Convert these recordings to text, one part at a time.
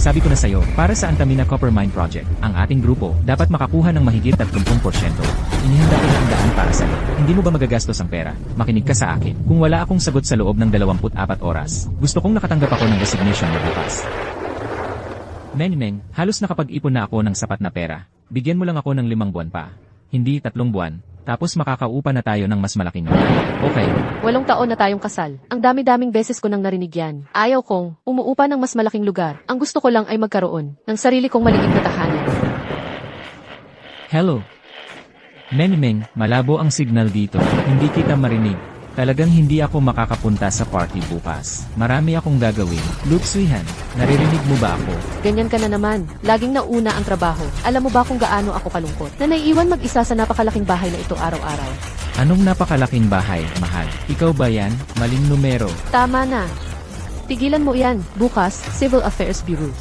Sabi ko na sa'yo, para sa Antamina Copper Mine Project, ang ating grupo, dapat makakuha ng mahigit 30%. Inihanda ko na ang daan para sa'yo. Hindi mo ba magagastos ang pera? Makinig ka sa akin. Kung wala akong sagot sa loob ng 24 oras, gusto kong nakatanggap ako ng resignation mo bukas. Meng, halos nakapag-ipon na ako ng sapat na pera. Bigyan mo lang ako ng 5 buwan pa. Hindi 3 buwan. Tapos makakaupa na tayo ng mas malaking lugar. Okay. 8 taon na tayong kasal. Ang dami-daming beses ko nang narinig yan. Ayaw kong umuupa ng mas malaking lugar. Ang gusto ko lang ay magkaroon ng sarili kong maliit na tahanan. Hello. Meng, malabo ang signal dito. Hindi kita marinig. Talagang hindi ako makakapunta sa party bukas. Marami akong gagawin. Lutsuihan, naririnig mo ba ako? Ganyan ka na naman. Laging nauna ang trabaho. Alam mo ba kung gaano ako kalungkot? Na naiiwan mag-isa sa napakalaking bahay na ito araw-araw. Anong napakalaking bahay, mahal? Ikaw ba yan? Maling numero. Tama na. Tigilan mo yan. Bukas, Civil Affairs Bureau.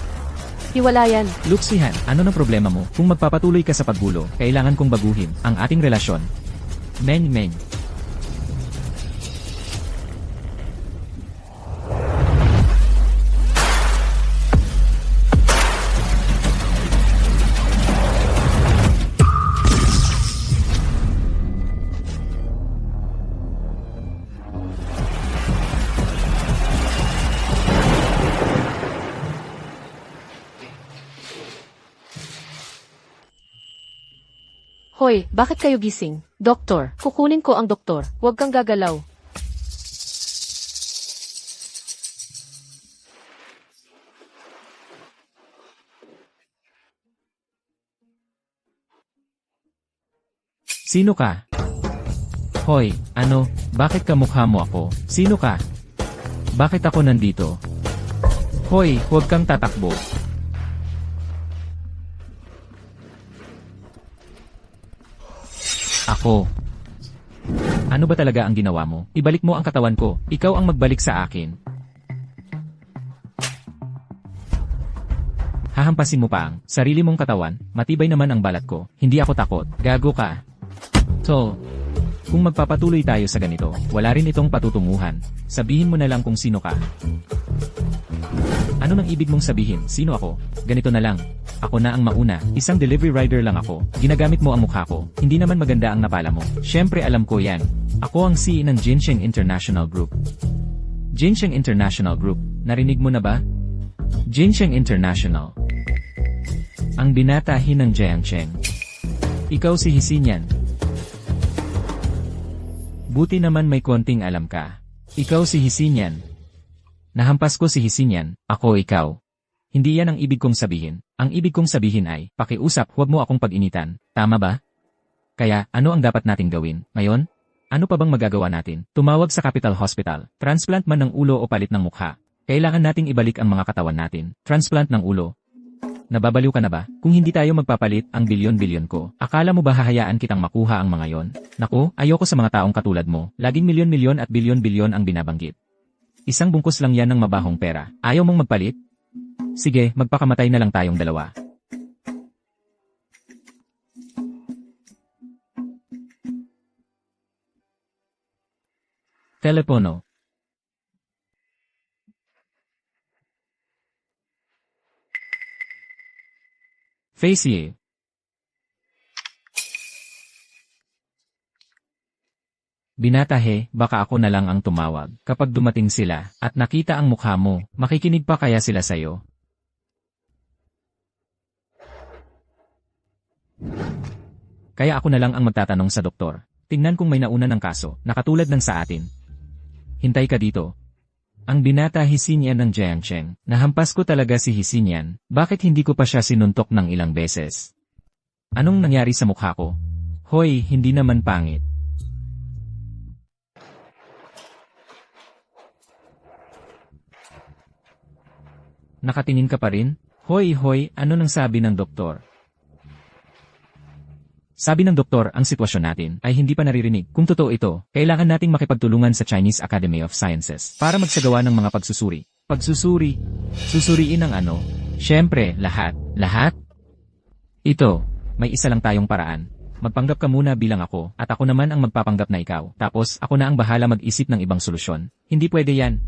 Hiwalayan. Lutsuihan, ano ng problema mo? Kung magpapatuloy ka sa paggulo, kailangan kong baguhin ang ating relasyon. Meng. Hoy, bakit kayo gising? Doktor, kukunin ko ang doktor. Huwag kang gagalaw. Sino ka? Hoy, ano? Bakit kamukha mo ako? Sino ka? Bakit ako nandito? Hoy, huwag kang tatakbo. Ako. Ano ba talaga ang ginawa mo? Ibalik mo ang katawan ko. Ikaw ang magbalik sa akin. Hahampasin mo pa ang sarili mong katawan. Matibay naman ang balat ko. Hindi ako takot. Gago ka. So, kung magpapatuloy tayo sa ganito, wala rin itong patutunguhan. Sabihin mo na lang kung sino ka. Ano nang ibig mong sabihin? Sino ako? Ganito na lang. Ako na ang mauna. Isang delivery rider lang ako. Ginagamit mo ang mukha ko. Hindi naman maganda ang napala mo. Syempre alam ko yan. Ako ang CEO ng Jinsheng International Group. Jinsheng International Group. Narinig mo na ba? Jinsheng International. Ang binatahin ng Jiangsheng. Ikaw si Hisinyan. Buti naman may konting alam ka. Ikaw si Hisinyan. Nahampas ko si Hisinyan. Ako ikaw. Hindi yan ang ibig kong sabihin. Ang ibig kong sabihin ay, pakiusap, huwag mo akong pag-initan. Tama ba? Kaya, ano ang dapat nating gawin? Ngayon? Ano pa bang magagawa natin? Tumawag sa Capital Hospital. Transplant man ng ulo o palit ng mukha. Kailangan nating ibalik ang mga katawan natin. Transplant ng ulo. Nababaliw ka na ba? Kung hindi tayo magpapalit ang bilyon-bilyon ko, akala mo ba hahayaan kitang makuha ang mga yon? Naku, ayoko sa mga taong katulad mo. Laging milyon-milyon at bilyon-bilyon ang binabanggit. Isang bungkus lang yan ng mabahong pera. Ayaw mong magpalit? Sige, magpakamatay na lang tayong dalawa. Telepono. Facie. Binatahe, baka ako na lang ang tumawag. Kapag dumating sila, at nakita ang mukha mo, makikinig pa kaya sila sa'yo? Kaya ako na lang ang magtatanong sa doktor. Tingnan kung may nauna ng kaso, na katulad ng sa atin. Hintay ka dito. Ang binata Hisinyan ng Jiangsheng. Nahampas ko talaga si Hisinyan. Bakit hindi ko pa siya sinuntok ng ilang beses? Anong nangyari sa mukha ko? Hoy, hindi naman pangit. Nakatingin ka pa rin? Hoy, ano nang sabi ng doktor? Sabi ng doktor, ang sitwasyon natin ay hindi pa naririnig. Kung totoo ito, kailangan nating makipagtulungan sa Chinese Academy of Sciences para magsagawa ng mga pagsusuri. Pagsusuri? Susuriin ang ano? Siyempre, lahat. Lahat? Ito, may isa lang tayong paraan. Magpanggap ka muna bilang ako, at ako naman ang magpapanggap na ikaw. Tapos, ako na ang bahala mag-isip ng ibang solusyon. Hindi pwede yan.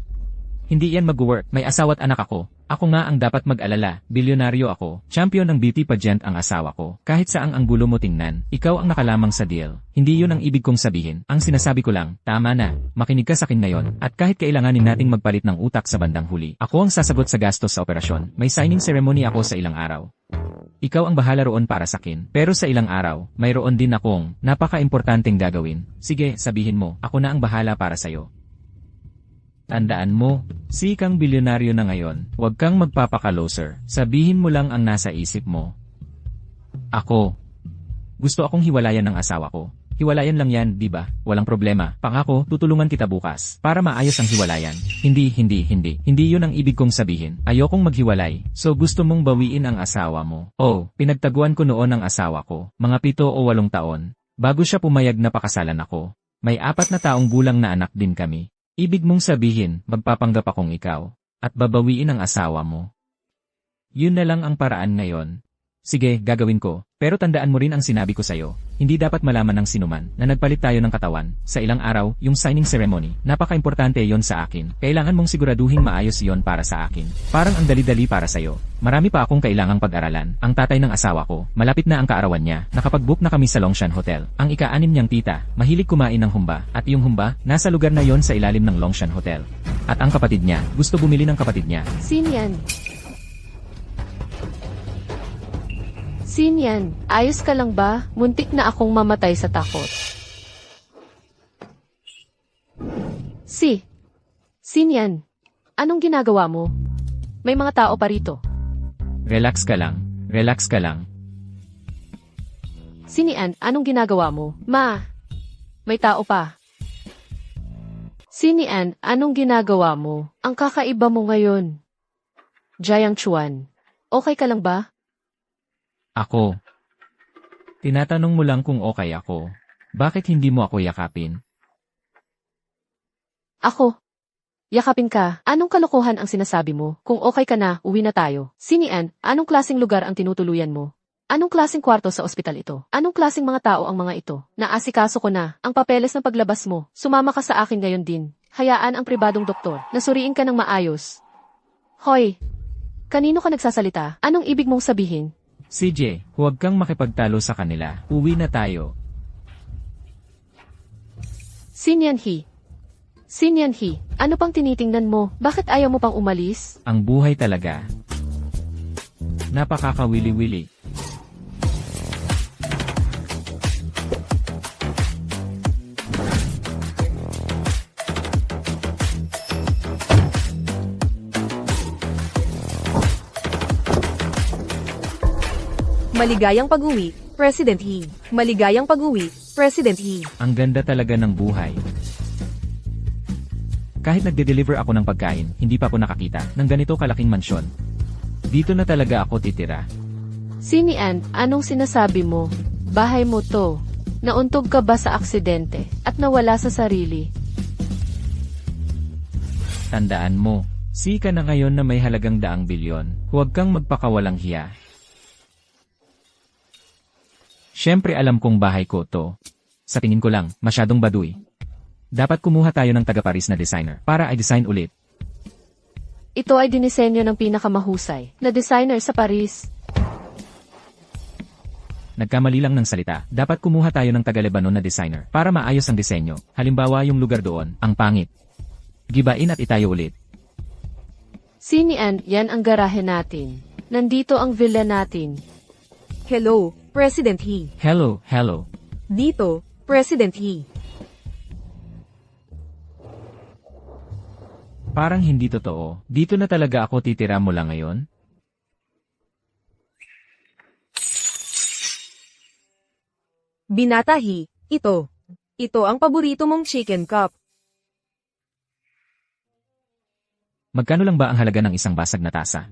Hindi yan mag-work, may asawa't anak ako. Ako nga ang dapat mag-alala, bilyonaryo ako, champion ng beauty pageant ang asawa ko. Kahit saang ang gulo mo tingnan, ikaw ang nakalamang sa deal. Hindi yun ang ibig kong sabihin. Ang sinasabi ko lang, tama na, makinig ka sa akin ngayon. At kahit kailanganin nating magpalit ng utak sa bandang huli, ako ang sasagot sa gastos sa operasyon. May signing ceremony ako sa ilang araw. Ikaw ang bahala roon para sa akin. Pero sa ilang araw, mayroon din akong napaka-importanteng gagawin. Sige, sabihin mo, ako na ang bahala para sa'yo. Tandaan mo, si kang bilyonaryo na ngayon, huwag kang magpapaka-loser. Sabihin mo lang ang nasa isip mo. Ako. Gusto akong hiwalayan ng asawa ko. Hiwalayan lang yan, di ba? Walang problema. Pangako, tutulungan kita bukas para maayos ang hiwalayan. Hindi. Hindi yun ang ibig kong sabihin. Ayokong maghiwalay. So gusto mong bawiin ang asawa mo. Oh, pinagtaguan ko noon ang asawa ko. Mga 7 o 8 taon. Bago siya pumayag na pakasalan ako. May 4 na taong gulang na anak din kami. Ibig mong sabihin, magpapanggap akong ikaw. At babawiin ang asawa mo. Yun na lang ang paraan ngayon. Sige, gagawin ko. Pero tandaan mo rin ang sinabi ko sa'yo. Hindi dapat malaman ng sinuman na nagpalit tayo ng katawan. Sa ilang araw, yung signing ceremony, napaka-importante yon sa akin. Kailangan mong siguraduhin maayos yon para sa akin. Parang ang dali-dali para sa'yo. Marami pa akong kailangang pag-aralan. Ang tatay ng asawa ko, malapit na ang kaarawan niya. Nakapag-book na kami sa Longshan Hotel. Ang ika-6 niyang tita, mahilig kumain ng humba. At yung humba, nasa lugar na yon sa ilalim ng Longshan Hotel. At ang kapatid niya, gusto bumili ng kapatid niya. Sino yan? Sino yan? Ayos ka lang ba? Muntik na akong mamatay sa takot. Sino yan? Anong ginagawa mo? May mga tao pa rito. Relax ka lang. Relax ka lang. Sino yan? Anong ginagawa mo? May tao pa. Sino yan? Anong ginagawa mo? Ang kakaiba mo ngayon. Jiang Chuan. Okay ka lang ba? Ako. Tinatanong mo lang kung okay ako. Bakit hindi mo ako yakapin? Ako. Yakapin ka. Anong kalokohan ang sinasabi mo? Kung okay ka na, uwi na tayo. Sinian, anong klaseng lugar ang tinutuluyan mo? Anong klaseng kwarto sa ospital ito? Anong klaseng mga tao ang mga ito? Naasikaso ko na. Ang papeles ng paglabas mo. Sumama ka sa akin ngayon din. Hayaan ang pribadong doktor. Nasuriin ka ng maayos. Hoy. Kanino ka nagsasalita? Anong ibig mong sabihin? CJ, huwag kang makipagtalo sa kanila. Uwi na tayo. Sinyan He. Ano pang tinitingnan mo? Bakit ayaw mo pang umalis? Ang buhay talaga. Napakakawili-wili. Maligayang pag-uwi, President He. Maligayang pag-uwi, President He. Ang ganda talaga ng buhay. Kahit nagde-deliver ako ng pagkain, hindi pa ako nakakita ng ganito kalaking mansyon. Dito na talaga ako titira. Sinian, anong sinasabi mo? Bahay mo to. Nauntog ka ba sa aksidente at nawala sa sarili? Tandaan mo, sika na ngayon na may halagang 100 bilyon. Huwag kang magpakawalang hiya. Siyempre alam kong bahay ko to. Sa tingin ko lang, masyadong baduy. Dapat kumuha tayo ng taga-Paris na designer para i-design ulit. Ito ay dinisenyo ng pinakamahusay na designer sa Paris. Nagkamali lang ng salita. Dapat kumuha tayo ng taga-Lebanon na designer para maayos ang disenyo. Halimbawa yung lugar doon, ang pangit. Gibain at itayo ulit. Sinian, yan ang garahe natin. Nandito ang villa natin. Hello, President He. Hello. Dito, President He. Parang hindi totoo. Dito na talaga ako titira mula ngayon? Binata He. Ito. Ito ang paborito mong chicken cup. Magkano lang ba ang halaga ng isang basag na tasa?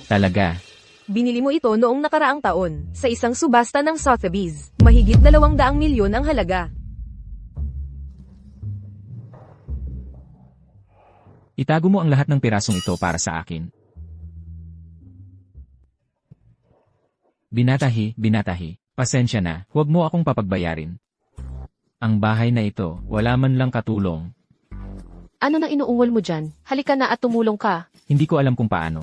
Talaga. Binili mo ito noong nakaraang taon, sa isang subasta ng Sotheby's. Mahigit 200 milyon ang halaga. Itago mo ang lahat ng pirasong ito para sa akin. Binatahi, pasensya na, huwag mo akong papagbayarin. Ang bahay na ito, wala man lang katulong. Ano nang inuungol mo dyan? Halika na at tumulong ka. Hindi ko alam kung paano.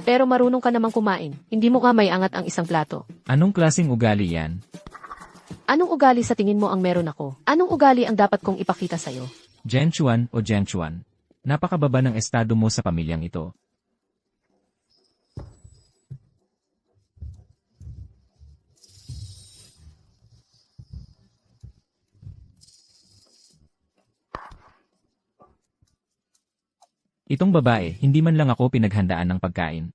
Pero marunong ka namang kumain. Hindi mo nga may angat ang isang plato. Anong klaseng ugali yan? Anong ugali sa tingin mo ang meron ako? Anong ugali ang dapat kong ipakita sa'yo? Genchuan o Genchuan. Napakababa ng estado mo sa pamilyang ito. Itong babae, hindi man lang ako pinaghandaan ng pagkain.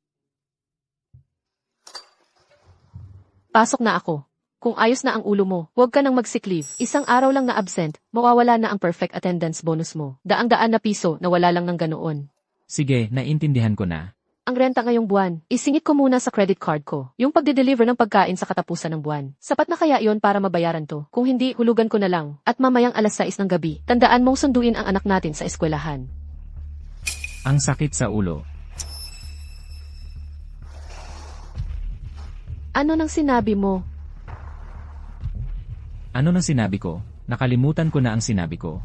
Pasok na ako. Kung ayos na ang ulo mo, huwag ka nang mag-sick leave. Isang araw lang na absent, mawawala na ang perfect attendance bonus mo. Daang-daan na piso na wala lang ng ganoon. Sige, naiintindihan ko na. Ang renta ngayong buwan, isingit ko muna sa credit card ko. Yung pagde-deliver ng pagkain sa katapusan ng buwan. Sapat na kaya yon para mabayaran to? Kung hindi, hulugan ko na lang. At mamayang alas 6 ng gabi, tandaan mong sunduin ang anak natin sa eskwelahan. Ang sakit sa ulo. Ano nang sinabi mo? Ano nang sinabi ko? Nakalimutan ko na ang sinabi ko.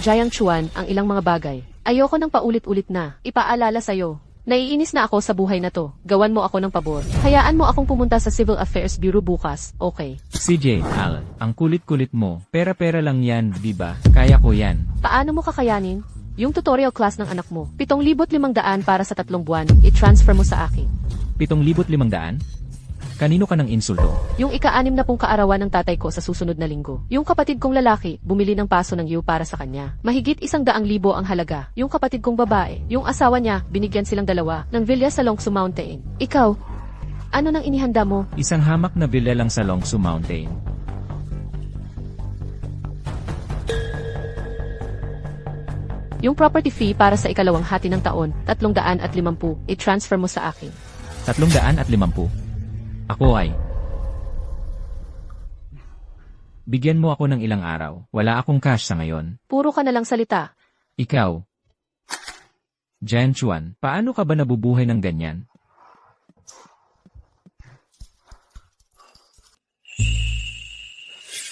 Jiang Chuan, ang ilang mga bagay. Ayoko nang paulit-ulit na. Ipaalala sa'yo. Naiinis na ako sa buhay na to. Gawan mo ako ng pabor. Hayaan mo akong pumunta sa Civil Affairs Bureau bukas, okay? CJ, Al, ang kulit-kulit mo. Pera-pera lang yan, di ba? Kaya ko yan. Paano mo kakayanin? Yung tutorial class ng anak mo, 7,500 para sa 3 buwan, i-transfer mo sa akin. 7,500? Kanino ka ng insulto? Yung ika-6 na pong kaarawan ng tatay ko sa susunod na linggo. Yung kapatid kong lalaki, bumili ng paso ng yu para sa kanya. Mahigit 100,000 ang halaga. Yung kapatid kong babae, yung asawa niya, binigyan silang dalawa ng villa sa Longsu Mountain. Ikaw, ano nang inihanda mo? Isang hamak na villa lang sa Longsu Mountain. Yung property fee para sa ikalawang hati ng taon, 350, i-transfer mo sa akin. 350? Ako ay. Bigyan mo ako ng ilang araw. Wala akong cash sa ngayon. Puro ka na lang salita. Ikaw. Jian Chuan, paano ka ba nabubuhay ng ganyan?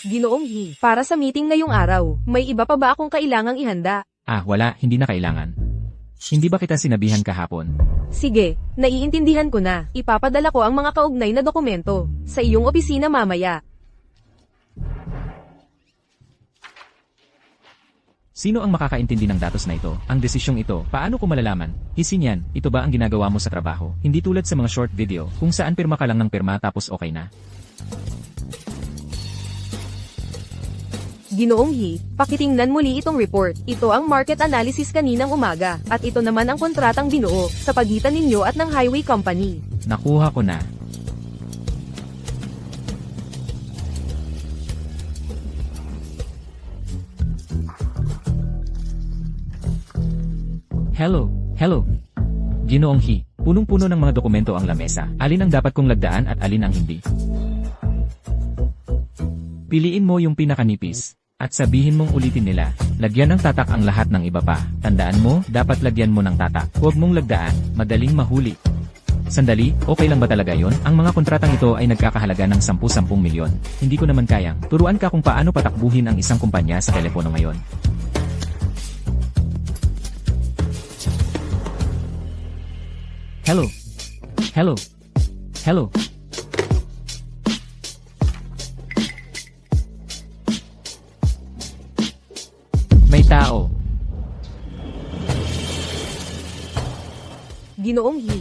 Ginoong He, para sa meeting ngayong araw, may iba pa ba akong kailangang ihanda? Ah, wala, hindi na kailangan. Hindi ba kita sinabihan kahapon? Sige, naiintindihan ko na. Ipapadala ko ang mga kaugnay na dokumento sa iyong opisina mamaya. Sino ang makakaintindi ng datos na ito? Ang desisyong ito, paano ko malalaman? Hisinyan, ito ba ang ginagawa mo sa trabaho? Hindi tulad sa mga short video, kung saan pirma ka lang ng pirma tapos okay na. Ginoong He, pakitingnan muli itong report. Ito ang market analysis kaninang umaga, at ito naman ang kontratang binuo sa pagitan ninyo at ng highway company. Nakuha ko na. Hello. Ginoong He, punong-puno ng mga dokumento ang lamesa. Alin ang dapat kong lagdaan at alin ang hindi? Piliin mo yung pinakanipis. At sabihin mong ulitin nila, lagyan ng tatak ang lahat ng iba pa. Tandaan mo, dapat lagyan mo ng tatak. Huwag mong lagdaan, madaling mahuli. Sandali, okay lang ba talaga yon? Ang mga kontratang ito ay nagkakahalaga ng 10-10 milyon. Hindi ko naman kayang. Turuan ka kung paano patakbuhin ang isang kumpanya sa telepono ngayon. Hello. May tao. Ginoong He,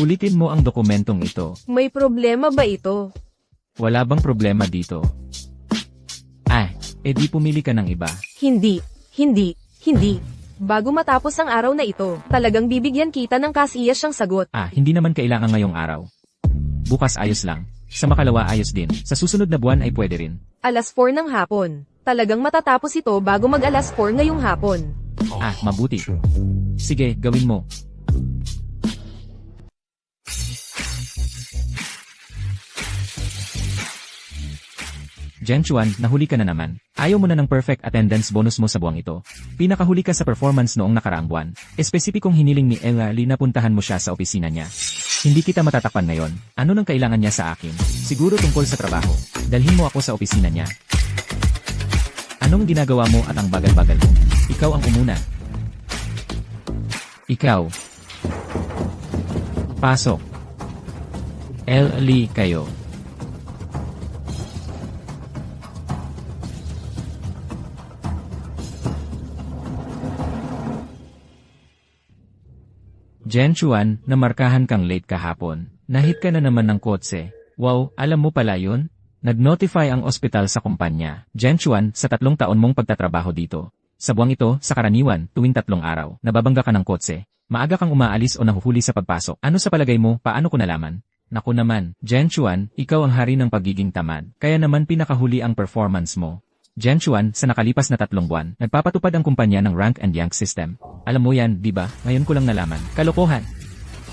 Ulitin mo ang dokumentong ito. may problema ba ito? Wala bang problema dito? Di pumili ka ng iba. Hindi. Bago matapos ang araw na ito, talagang bibigyan kita ng kasiyas siyang sagot. Hindi naman kailangan ngayong araw. Bukas ayos lang. Sa makalawa ayos din. Sa susunod na buwan ay pwede rin. Alas 4 ng hapon. Talagang matatapos ito bago mag alas 4 ngayong hapon. Mabuti. Sige, gawin mo. Genchuan, nahuli ka na naman. Ayaw mo na ng perfect attendance bonus mo sa buwang ito. Pinakahuli ka sa performance noong nakaraang buwan. Espesipikong hiniling ni Elali na puntahan mo siya sa opisina niya. Hindi kita matatakpan ngayon. Ano nang kailangan niya sa akin? Siguro tungkol sa trabaho. Dalhin mo ako sa opisina niya. Anong ginagawa mo at ang bagal-bagal mo? Ikaw ang umuna. Ikaw. Pasok. L.L. kayo. Jen Chuan, namarkahan kang late kahapon. Nahit ka na naman ng kotse. Wow, alam mo pala yun? Nag-notify ang ospital sa kumpanya. Jen Chuan, sa 3 taon mong pagtatrabaho dito. Sa buwang ito, sa karaniwan, tuwing 3 araw, nababangga ka ng kotse. Maaga kang umaalis o nahuhuli sa pagpasok. Ano sa palagay mo, paano ko nalaman? Naku naman, Jen Chuan, ikaw ang hari ng pagiging tamad. Kaya naman pinakahuli ang performance mo. Jen Chuan, sa nakalipas na 3 buwan, nagpapatupad ang kumpanya ng rank and yank system. Alam mo yan, di ba? Ngayon ko lang nalaman. Kalokohan.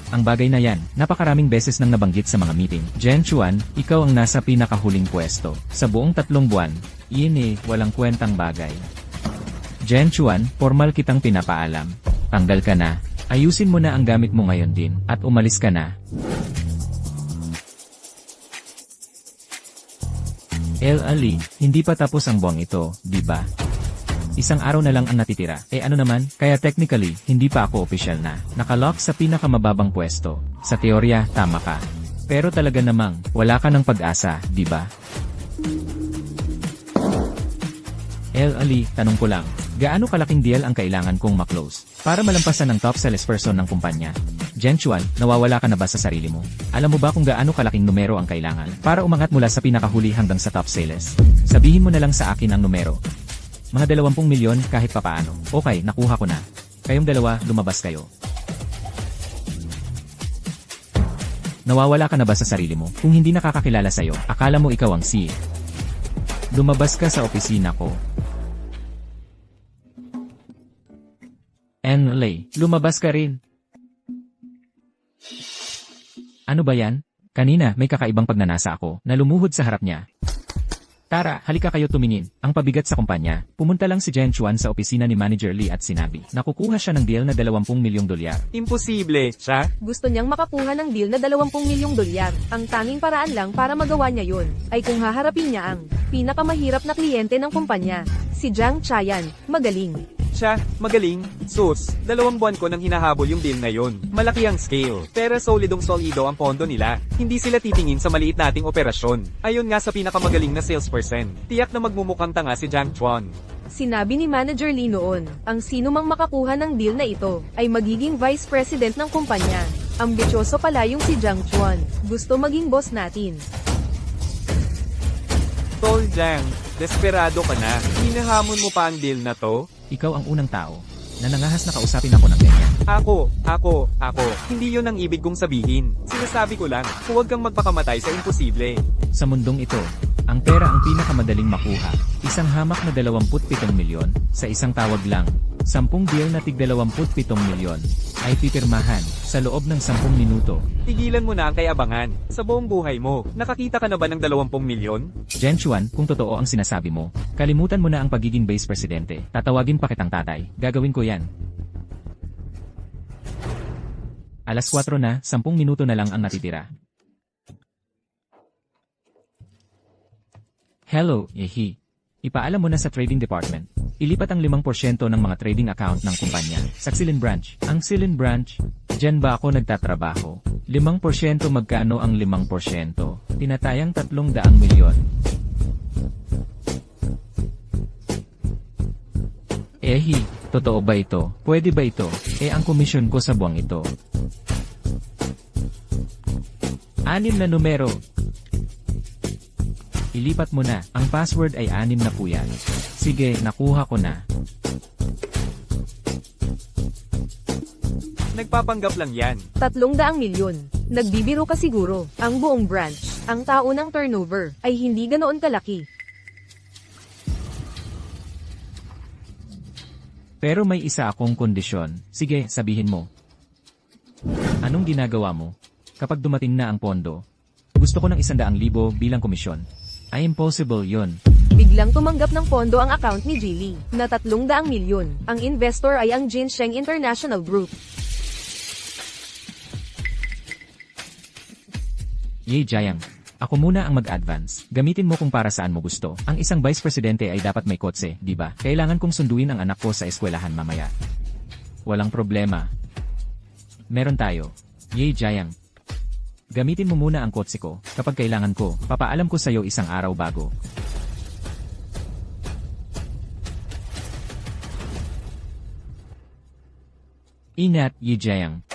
Ang bagay na yan, napakaraming beses nang nabanggit sa mga meeting. Jen Chuan, ikaw ang nasa pinakahuling pwesto. Sa buong 3 buwan, walang kwentang bagay. Jen Chuan, formal kitang pinapaalam. Tanggal ka na. Ayusin mo na ang gamit mo ngayon din, at umalis ka na. L.Ali, hindi pa tapos ang buwang ito, di ba? Isang araw na lang ang natitira. Ano naman, kaya technically, hindi pa ako opisyal na. Nakalock sa pinakamababang pwesto. Sa teorya, tama ka. Pero talaga namang, wala ka ng pag-asa, di ba? L.Ali, tanong ko lang, gaano kalaking deal ang kailangan kong maklose para malampasan ng top salesperson ng kumpanya? Jen Chuan, nawawala ka na ba sa sarili mo? Alam mo ba kung gaano kalaking numero ang kailangan para umangat mula sa pinakahuli hanggang sa top sales? Sabihin mo na lang sa akin ang numero. Mga 20 milyon kahit papaano. Okay, nakuha ko na. Kayong dalawa, lumabas kayo. Nawawala ka na ba sa sarili mo? Kung hindi nakakakilala sa'yo, akala mo ikaw ang CEO. Lumabas ka sa opisina ko. Lay, lumabas ka rin. Ano ba yan? Kanina may kakaibang pagnanasa ako na lumuhod sa harap niya. Tara, halika kayo tumingin. Ang pabigat sa kumpanya. Pumunta lang si Jen Chuan sa opisina ni Manager Lee at sinabi, nakukuha siya ng deal na 20 milyong dolyar. Imposible, siya? Gusto niyang makakuha ng deal na 20 milyong dolyar. Ang tanging paraan lang para magawa niya yun, ay kung haharapin niya ang pinakamahirap na kliyente ng kumpanya, si Jiang Chayan, magaling. Siya, magaling. Sus, 2 buwan ko nang hinahabol yung deal na yon. Malaki ang scale. Pero solidong-solido ang pondo nila. Hindi sila titingin sa maliit nating operasyon. Ayon nga sa pinakamagaling na salesperson. Tiyak na magmumukhang tanga si Jiang Chuan. Sinabi ni Manager Lee noon, ang sino mang makakuha ng deal na ito, ay magiging Vice President ng kumpanya. Ambisyoso pala yung si Jiang Chuan. Gusto maging boss natin. Tol Jiang, desperado ka na. Hinahamon mo pa ang deal na to? Ikaw ang unang tao na nangahas na kausapin ako ng ganyan. Ako. Hindi yon ang ibig kong sabihin. Sinasabi ko lang, huwag kang magpakamatay sa imposible. Sa mundong ito, ang pera ang pinakamadaling makuha. Isang hamak na 27 milyon sa isang tawag lang. 10 deal na tig 27 milyon ay pipirmahan sa loob ng 10 minuto. Tigilan mo na ang kayabangan. Sa buong buhay mo, nakakita ka na ba ng 20 milyon? Jen Chuan, kung totoo ang sinasabi mo, kalimutan mo na ang pagiging vice presidente. Tatawagin pa kitang tatay. Gagawin ko yan. Alas 4 na, 10 minuto na lang ang natitira. Hello, Yehi. Ipaalam mo na sa trading department. Ilipat ang 5% ng mga trading account ng kumpanya sa Xilin branch. Ang Xilin branch, dyan ba ako nagtatrabaho? 5% magkano ang 5%? Tinatayang 300 milyon. Ehi, totoo ba ito? Pwede ba ito? Ang komisyon ko sa buwang ito. 6 na numero. Ilipat mo na. Ang password ay 6 na po yan. Sige, nakuha ko na. Nagpapanggap lang yan. 300 milyon. Nagbibiro ka siguro. Ang buong branch, ang taunang turnover, ay hindi ganoon kalaki. Pero may isa akong kondisyon. Sige, sabihin mo. Anong ginagawa mo? Kapag dumating na ang pondo, gusto ko ng 100,000 bilang komisyon. Ay impossible yon. Biglang tumanggap ng pondo ang account ni Jilly, na 300 milyon. Ang investor ay ang Jinsheng International Group. Ye Jiang, Ako muna ang mag-advance. Gamitin mo kung para saan mo gusto. Ang isang vice presidente ay dapat may kotse, di ba? Kailangan kong sunduin ang anak ko sa eskwelahan mamaya. Walang problema. Meron tayo. Yay, Jayang. Gamitin mo muna ang kotse ko. Kapag kailangan ko, papaalam ko sa'yo isang araw bago. Ingat, Yi Jayang.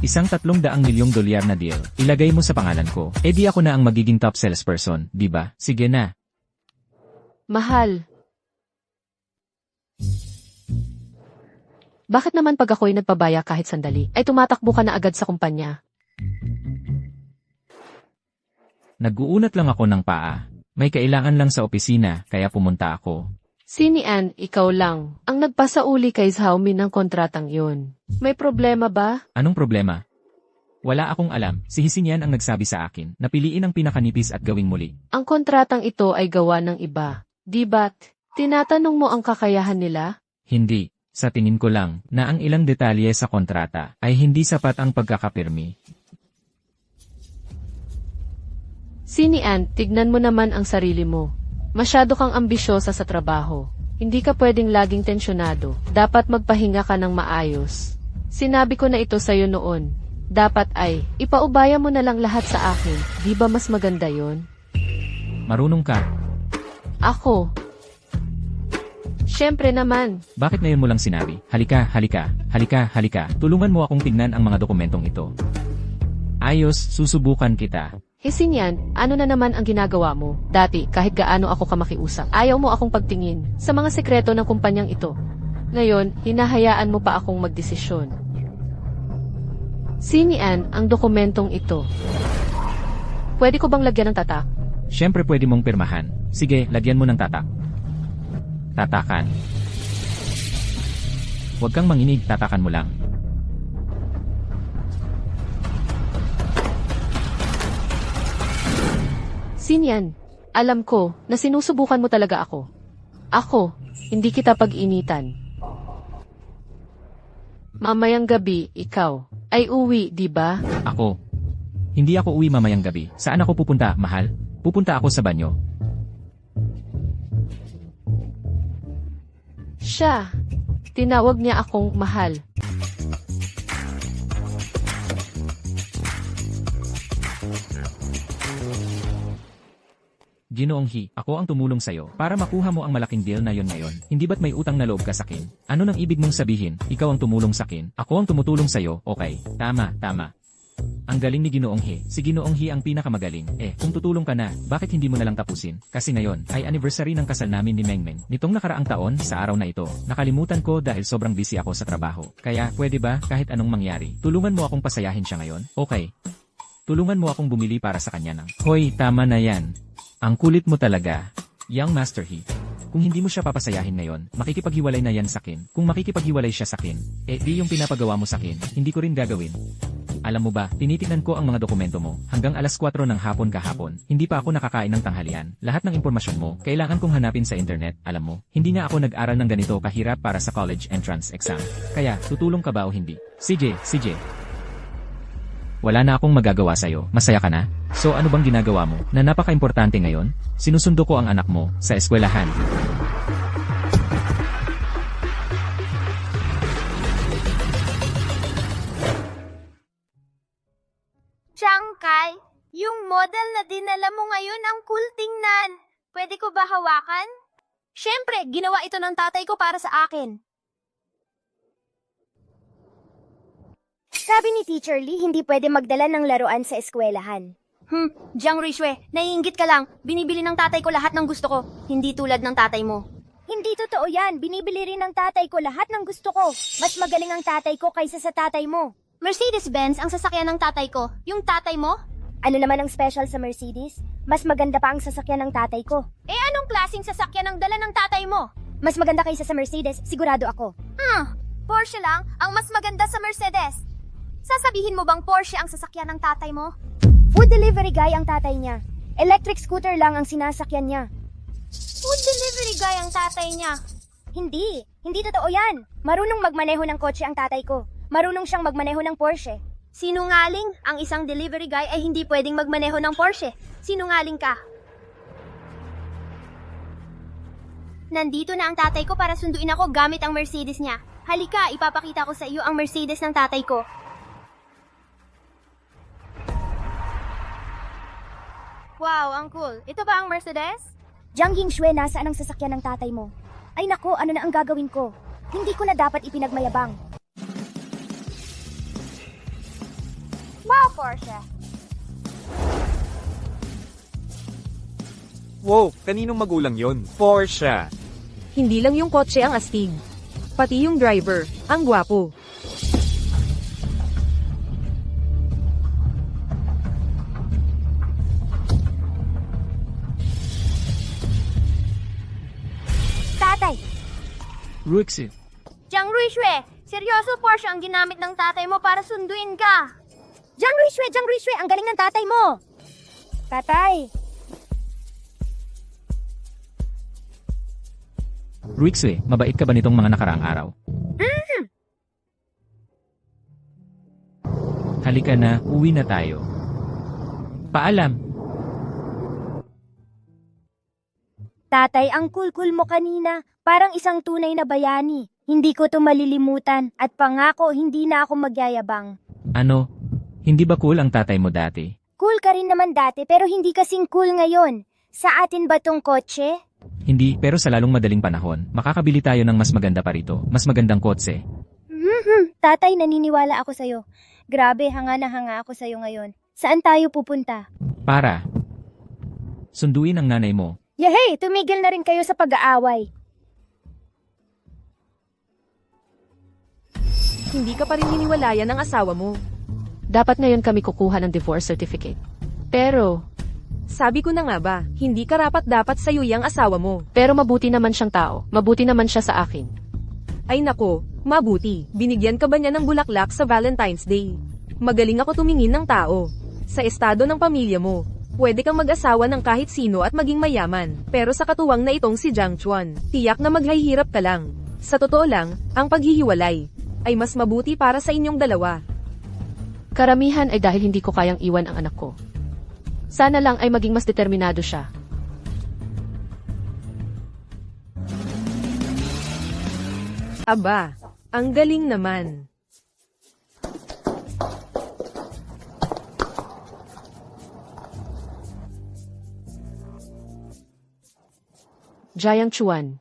Isang $300 milyong na deal. Ilagay mo sa pangalan ko. E di ako na ang magiging top salesperson, di ba? Sige na. Mahal. Bakit naman pag ako'y nagpabaya kahit sandali, ay tumatakbo ka na agad sa kumpanya? Nag-uunat lang ako ng paa. May kailangan lang sa opisina, kaya pumunta ako. Sinian, ikaw lang, ang nagpasauli kay Xiaomi ng kontratang yun. May problema ba? Anong problema? Wala akong alam. Si Hisinyan ang nagsabi sa akin na piliin ang pinakanipis at gawing muli. Ang kontratang ito ay gawa ng iba. Di ba't? Tinatanong mo ang kakayahan nila? Hindi. Sa tingin ko lang na ang ilang detalye sa kontrata ay hindi sapat ang pagkakapirmi. Sinian, tignan mo naman ang sarili mo. Masyado kang ambisyosa sa trabaho. Hindi ka pwedeng laging tensyonado. Dapat magpahinga ka ng maayos. Sinabi ko na ito sa'yo noon. Dapat ay, ipaubaya mo na lang lahat sa akin. Di ba mas maganda yon? Marunong ka. Ako. Siyempre naman. Bakit ngayon mo lang sinabi? Halika, halika, halika, halika. Tulungan mo akong tignan ang mga dokumentong ito. Ayos, susubukan kita. Hisinyan, ano na naman ang ginagawa mo? Dati, kahit gaano ako ka makiusap, ayaw mo akong pagtingin sa mga sekreto ng kumpanyang ito. Ngayon, hinahayaan mo pa akong magdesisyon. Sinian ang dokumentong ito. Pwede ko bang lagyan ng tatak? Siyempre pwede mong pirmahan. Sige, lagyan mo ng tatak. Tatakan. Huwag kang manginig, tatakan mo lang. Sinian, alam ko na sinusubukan mo talaga ako. Ako, hindi kita pag-initan. Mamayang gabi, ikaw, ay uwi, di ba? Ako. Hindi ako uwi mamayang gabi. Saan ako pupunta, mahal? Pupunta ako sa banyo. Siya. Tinawag niya akong mahal. Ginoong He, ako ang tumulong sa'yo para makuha mo ang malaking deal na yon ngayon. Hindi ba't may utang na loob ka sakin? Ano nang ibig mong sabihin? Ikaw ang tumulong sakin. Ako ang tumutulong sa'yo. Okay. Tama, tama. Ang galing ni Ginoong He. Si Ginoong He ang pinakamagaling. Kung tutulong ka na, bakit hindi mo na lang tapusin? Kasi ngayon, ay anniversary ng kasal namin ni Mengmeng. Nitong nakaraang taon, sa araw na ito, nakalimutan ko dahil sobrang busy ako sa trabaho. Kaya, pwede ba, kahit anong mangyari, tulungan mo akong pasayahin siya ngayon? Okay. Tulungan mo akong bumili para sa kanya ng, hoy, tama na yan. Ang kulit mo talaga, Young Master He. Kung hindi mo siya papasayahin ngayon, makikipaghiwalay na yan sakin. Kung makikipaghiwalay siya sakin, di yung pinapagawa mo sakin, hindi ko rin gagawin. Alam mo ba, tinitingnan ko ang mga dokumento mo, hanggang alas 4 ng hapon kahapon, hindi pa ako nakakain ng tanghalian. Lahat ng impormasyon mo, kailangan kong hanapin sa internet, alam mo. Hindi nga ako nag-aral ng ganito kahirap para sa college entrance exam. Kaya, tutulong ka ba o hindi? CJ. Wala na akong magagawa sa'yo, masaya ka na? So ano bang ginagawa mo, na napaka-importante ngayon? Sinusundo ko ang anak mo, sa eskwelahan. Changkai, yung model na dinala mo ngayon ang cool tingnan. Pwede ko ba hawakan? Siyempre, ginawa ito ng tatay ko para sa akin. Sabi ni Teacher Lee, hindi pwede magdala ng laruan sa eskwelahan. Jiang Rishwe, naiinggit ka lang. Binibili ng tatay ko lahat ng gusto ko. Hindi tulad ng tatay mo. Hindi totoo yan. Binibili rin ng tatay ko lahat ng gusto ko. Mas magaling ang tatay ko kaysa sa tatay mo. Mercedes-Benz ang sasakyan ng tatay ko. Yung tatay mo? Ano naman ang special sa Mercedes? Mas maganda pa ang sasakyan ng tatay ko. Anong klaseng sasakyan ang dala ng tatay mo? Mas maganda kaysa sa Mercedes, sigurado ako. Porsche lang ang mas maganda sa Mercedes. Sasabihin mo bang Porsche ang sasakyan ng tatay mo? Food delivery guy ang tatay niya. Electric scooter lang ang sinasakyan niya. Food delivery guy ang tatay niya. Hindi totoo yan. Marunong magmaneho ng kotse ang tatay ko. Marunong siyang magmaneho ng Porsche. Sinungaling, ang isang delivery guy ay hindi pwedeng magmaneho ng Porsche. Sinungaling ka. Nandito na ang tatay ko para sunduin ako gamit ang Mercedes niya. Halika, ipapakita ko sa iyo ang Mercedes ng tatay ko. Wow, ang cool. Ito ba ang Mercedes? Jiang Yingxue, nasaan ang sasakyan ng tatay mo? Ay nako, ano na ang gagawin ko? Hindi ko na dapat ipinagmayabang. Wow, Porsche. Wow, kaninong magulang yon? Porsche. Hindi lang yung kotse ang astig. Pati yung driver, ang gwapo. Tatay! Ruixie, Jiang Ruixue, seryoso Porsche ang ginamit ng tatay mo para sunduin ka. Jiang Ruixue, ang galing ng tatay mo! Tatay! Ruixie, mabait ka ba nitong mga nakaraang araw? Halika na, uwi na tayo. Paalam. Tatay, ang cool-cool mo kanina. Parang isang tunay na bayani. Hindi ko to malilimutan at pangako hindi na ako magyayabang. Ano? Hindi ba cool ang tatay mo dati? Cool ka rin naman dati pero hindi kasing cool ngayon. Sa atin ba tong kotse? Hindi, pero sa lalong madaling panahon, makakabili tayo ng mas maganda pa rito, mas magandang kotse. Tatay, naniniwala ako sa'yo. Grabe, hanga na hanga ako sa'yo ngayon. Saan tayo pupunta? Para sunduin ang nanay mo. Yehey, tumigil na rin kayo sa pag-aaway. Hindi ka pa rin hiniwalayan ng asawa mo. Dapat ngayon kami kukuha ng divorce certificate. Pero Sabi ko na nga ba, hindi karapat dapat sa'yo yung asawa mo. mabuti naman siyang tao. Mabuti naman siya sa akin. Ay nako, mabuti. Binigyan ka ba niya ng bulaklak sa Valentine's Day? Magaling ako tumingin ng tao. Sa estado ng pamilya mo, pwede kang mag-asawa ng kahit sino at maging mayaman. Pero sa katuwang na itong si Jiang Chuan, tiyak na maghihirap ka lang. Sa totoo lang, ang paghihiwalay ay mas mabuti para sa inyong dalawa. Karamihan ay dahil hindi ko kayang iwan ang anak ko. Sana lang ay maging mas determinado siya. Aba, ang galing naman. Jiang Chuan.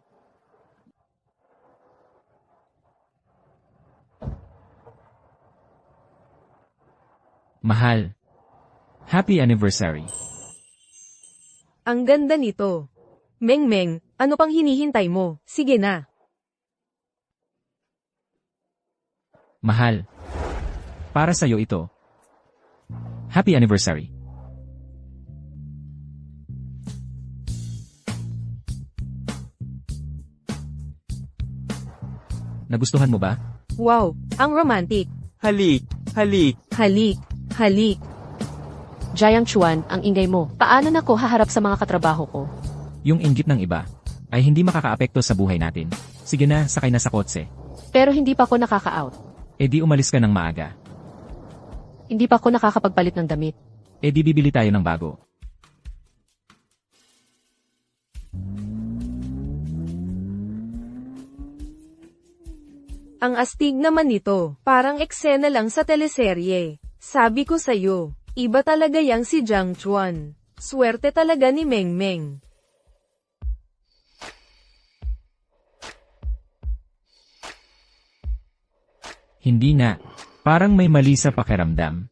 Mahal. Happy anniversary. Ang ganda nito. Meng, ano pang hinihintay mo? Sige na. Mahal. Para sa'yo ito. Happy anniversary. Nagustuhan mo ba? Wow, ang romantic. Halik, halik. Halik, halik. Jiang Chuan, ang ingay mo. Paano na ko haharap sa mga katrabaho ko? Yung inggit ng iba ay hindi makakaapekto sa buhay natin. Sige na, sakay na sa kotse. Pero hindi pa ako nakaka-out. E di umalis ka ng maaga. Hindi pa ako nakakapagpalit ng damit. E di bibili tayo ng bago. Ang astig naman nito, parang eksena lang sa teleserye. Sabi ko sa'yo, iba talaga yang si Jiang Chuan. Swerte talaga ni Meng. Hindi na. Parang may mali sa pakiramdam.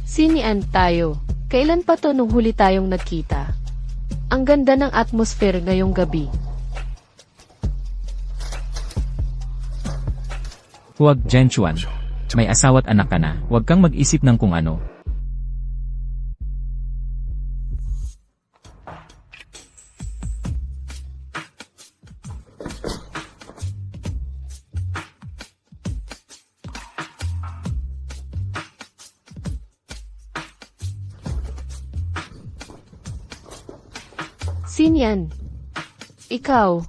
Sinian tayo. Kailan pa to nung huli tayong nagkita? Ang ganda ng atmosphere ngayong gabi. Huwag, Jenchuan. May asawa't anak ka na. Huwag kang mag-isip ng kung ano. Sinyan. Ikaw.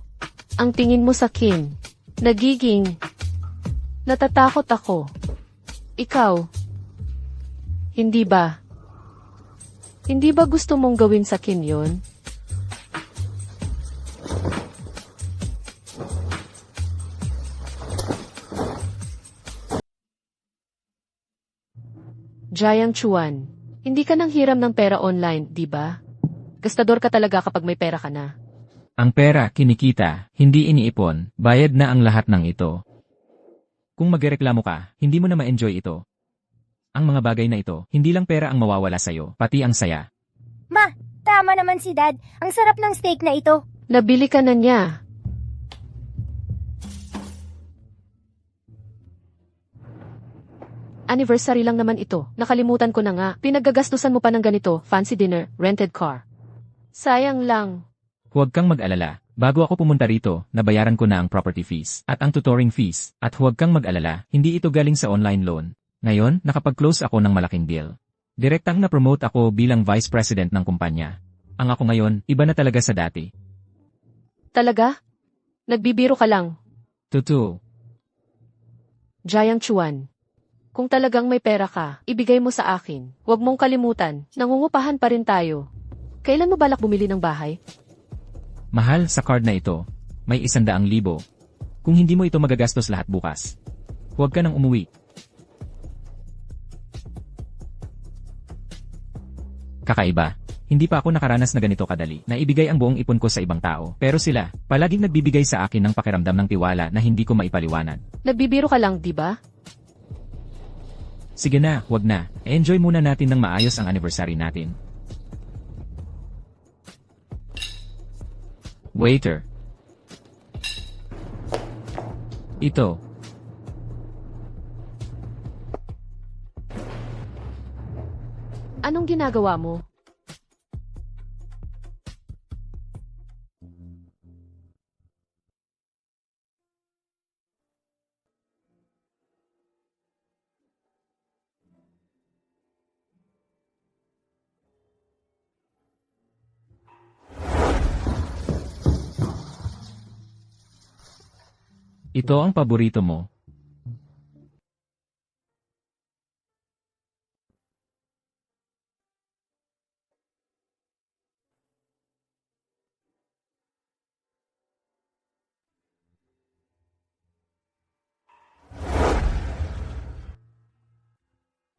Ang tingin mo sa Kim. Nagiging. Natatakot ako. Ikaw. Hindi ba? Hindi ba gusto mong gawin sa Kim yun? Jiang Chuan, hindi ka nang hiram ng pera online, di ba? Gastador ka talaga kapag may pera ka na. Ang pera, kinikita, hindi iniipon, bayad na ang lahat ng ito. Kung magreklamo ka, hindi mo na ma-enjoy ito. Ang mga bagay na ito, hindi lang pera ang mawawala sa'yo, pati ang saya. Ma, tama naman si Dad. Ang sarap ng steak na ito. Nabili ka na niya. Anniversary lang naman ito. Nakalimutan ko na nga. Pinaggagastusan mo pa ng ganito, fancy dinner, rented car. Sayang lang. Huwag kang mag-alala. Bago ako pumunta rito, nabayaran ko na ang property fees at ang tutoring fees. At huwag kang mag-alala, hindi ito galing sa online loan. Ngayon, nakapag-close ako ng malaking deal. Direktang na-promote ako bilang vice president ng kumpanya. Ang ako ngayon, iba na talaga sa dati. Talaga? Nagbibiro ka lang. Tutu. Jiang Chuan. Kung talagang may pera ka, ibigay mo sa akin. Huwag mong kalimutan, nangungupahan pa rin tayo. Kailan mo balak bumili ng bahay? Mahal sa card na ito. May 100,000. Kung hindi mo ito magagastos lahat bukas. Huwag ka nang umuwi. Kakaiba. Hindi pa ako nakaranas na ganito kadali na ibigay ang buong ipon ko sa ibang tao. Pero sila, palaging nagbibigay sa akin ng pakiramdam ng tiwala na hindi ko maipaliwanag. Nagbibiro ka lang, di ba? Sige na, wag na. Enjoy muna natin ng maayos ang anniversary natin. Waiter. Ito. Anong ginagawa mo? Ito ang paborito mo.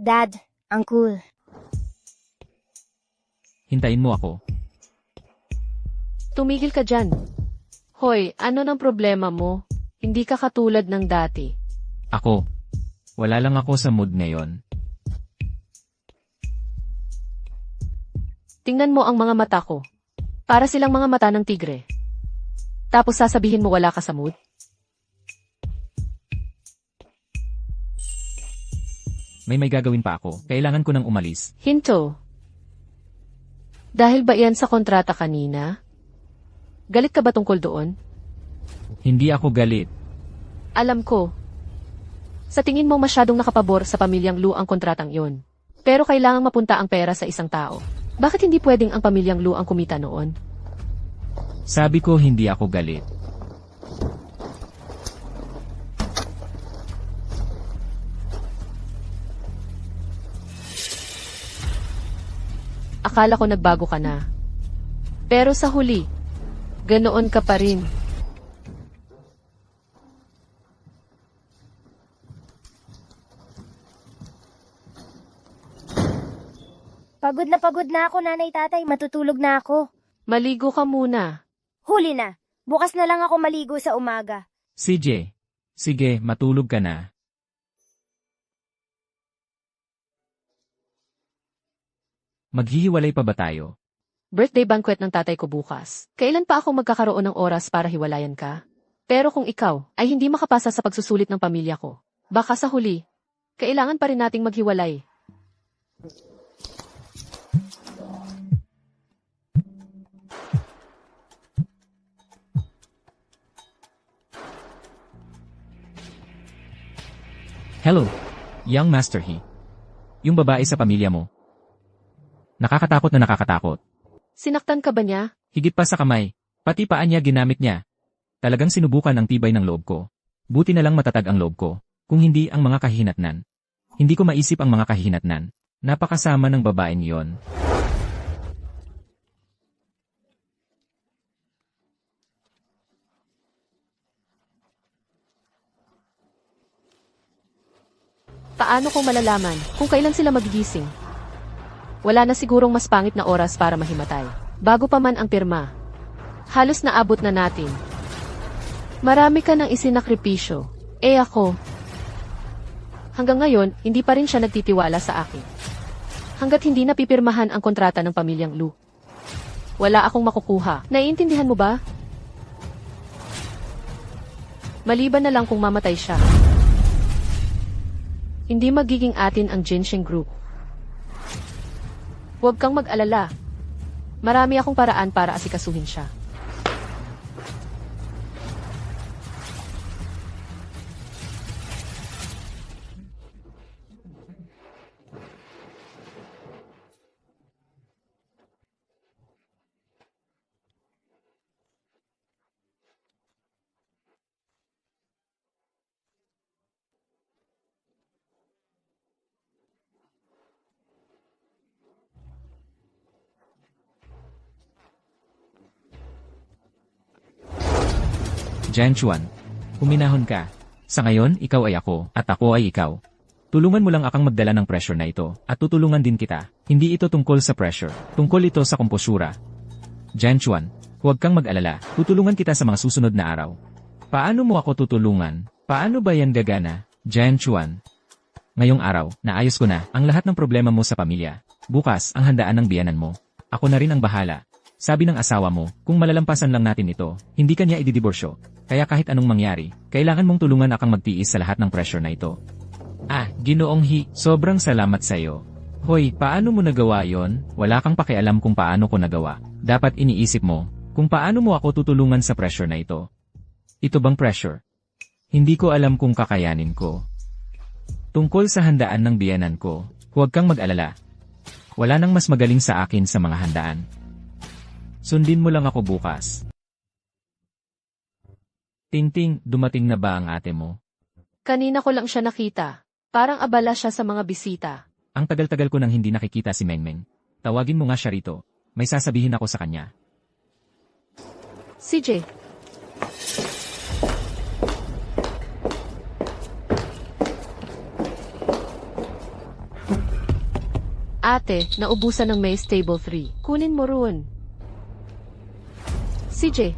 Dad, ang cool. Hintayin mo ako. Tumigil ka dyan. Hoy, ano nang problema mo? Hindi ka katulad ng dati. Ako. Wala lang ako sa mood ngayon. Tingnan mo ang mga mata ko. Para silang mga mata ng tigre. Tapos sasabihin mo wala ka sa mood? May gagawin pa ako. Kailangan ko nang umalis. Hinto. Dahil ba yan sa kontrata kanina? Galit ka ba tungkol doon? Hindi ako galit. Alam ko. Sa tingin mo masyadong nakapabor sa pamilyang Lu ang kontratang yon. Pero kailangang mapunta ang pera sa isang tao. Bakit hindi pwedeng ang pamilyang Lu ang kumita noon? Sabi ko hindi ako galit. Akala ko nagbago ka na. Pero sa huli, ganoon ka pa rin. Pagod na ako, nanay tatay. Matutulog na ako. Maligo ka muna. Huli na. Bukas na lang ako maligo sa umaga. CJ. Sige, matulog ka na. Maghihiwalay pa ba tayo? Birthday banquet ng tatay ko bukas. Kailan pa ako magkakaroon ng oras para hiwalayan ka? Pero kung ikaw ay hindi makapasa sa pagsusulit ng pamilya ko, baka sa huli, kailangan pa rin nating maghiwalay. Hello, young Master He. Yung babae sa pamilya mo. Nakakatakot na nakakatakot. Sinaktan ka ba niya? Higit pa sa kamay, pati paa niya ginamit niya. Talagang sinubukan ang tibay ng loob ko. Buti na lang matatag ang loob ko, kung hindi ang mga kahihinatnan. Hindi ko maisip ang mga kahihinatnan. Napakasama ng babaeng yon. Paano kung malalaman kung kailan sila magigising? Wala na sigurong mas pangit na oras para mahimatay. Bago pa man ang pirma. Halos naabot na natin. Marami ka nang isinakripisyo. Ako. Hanggang ngayon, hindi pa rin siya nagtitiwala sa akin. Hanggat hindi napipirmahan ang kontrata ng pamilyang Lu. Wala akong makukuha. Naiintindihan mo ba? Maliban na lang kung mamatay siya. Hindi magiging atin ang Genshin Group. Huwag kang mag-alala. Marami akong paraan para asikasuhin siya. Jianchuan, huminahon ka. Sa ngayon, ikaw ay ako, at ako ay ikaw. Tulungan mo lang akang magdala ng pressure na ito, at tutulungan din kita. Hindi ito tungkol sa pressure, tungkol ito sa komposura. Jianchuan, huwag kang mag-alala, tutulungan kita sa mga susunod na araw. Paano mo ako tutulungan? Paano ba yan gagana? Jianchuan. Ngayong araw, naayos ko na ang lahat ng problema mo sa pamilya. Bukas, ang handaan ng biyanan mo. Ako na rin ang bahala. Sabi ng asawa mo, kung malalampasan lang natin ito, hindi kanya ididiborsyo. Kaya kahit anong mangyari, kailangan mong tulungan akang magtiis sa lahat ng pressure na ito. Ginoong He, sobrang salamat sa'yo. Hoy, paano mo nagawa yon? Wala kang pakialam kung paano ko nagawa. Dapat iniisip mo, kung paano mo ako tutulungan sa pressure na ito. Ito bang pressure? Hindi ko alam kung kakayanin ko. Tungkol sa handaan ng biyanan ko, huwag kang mag-alala. Wala nang mas magaling sa akin sa mga handaan. Sundin mo lang ako bukas. Tingting, dumating na ba ang ate mo? Kanina ko lang siya nakita. Parang abala siya sa mga bisita. Ang tagal-tagal ko nang hindi nakikita si Mengmeng. Tawagin mo nga siya rito. May sasabihin ako sa kanya. CJ. Ate, naubusan ng Maze Table 3. Kunin mo roon. CJ.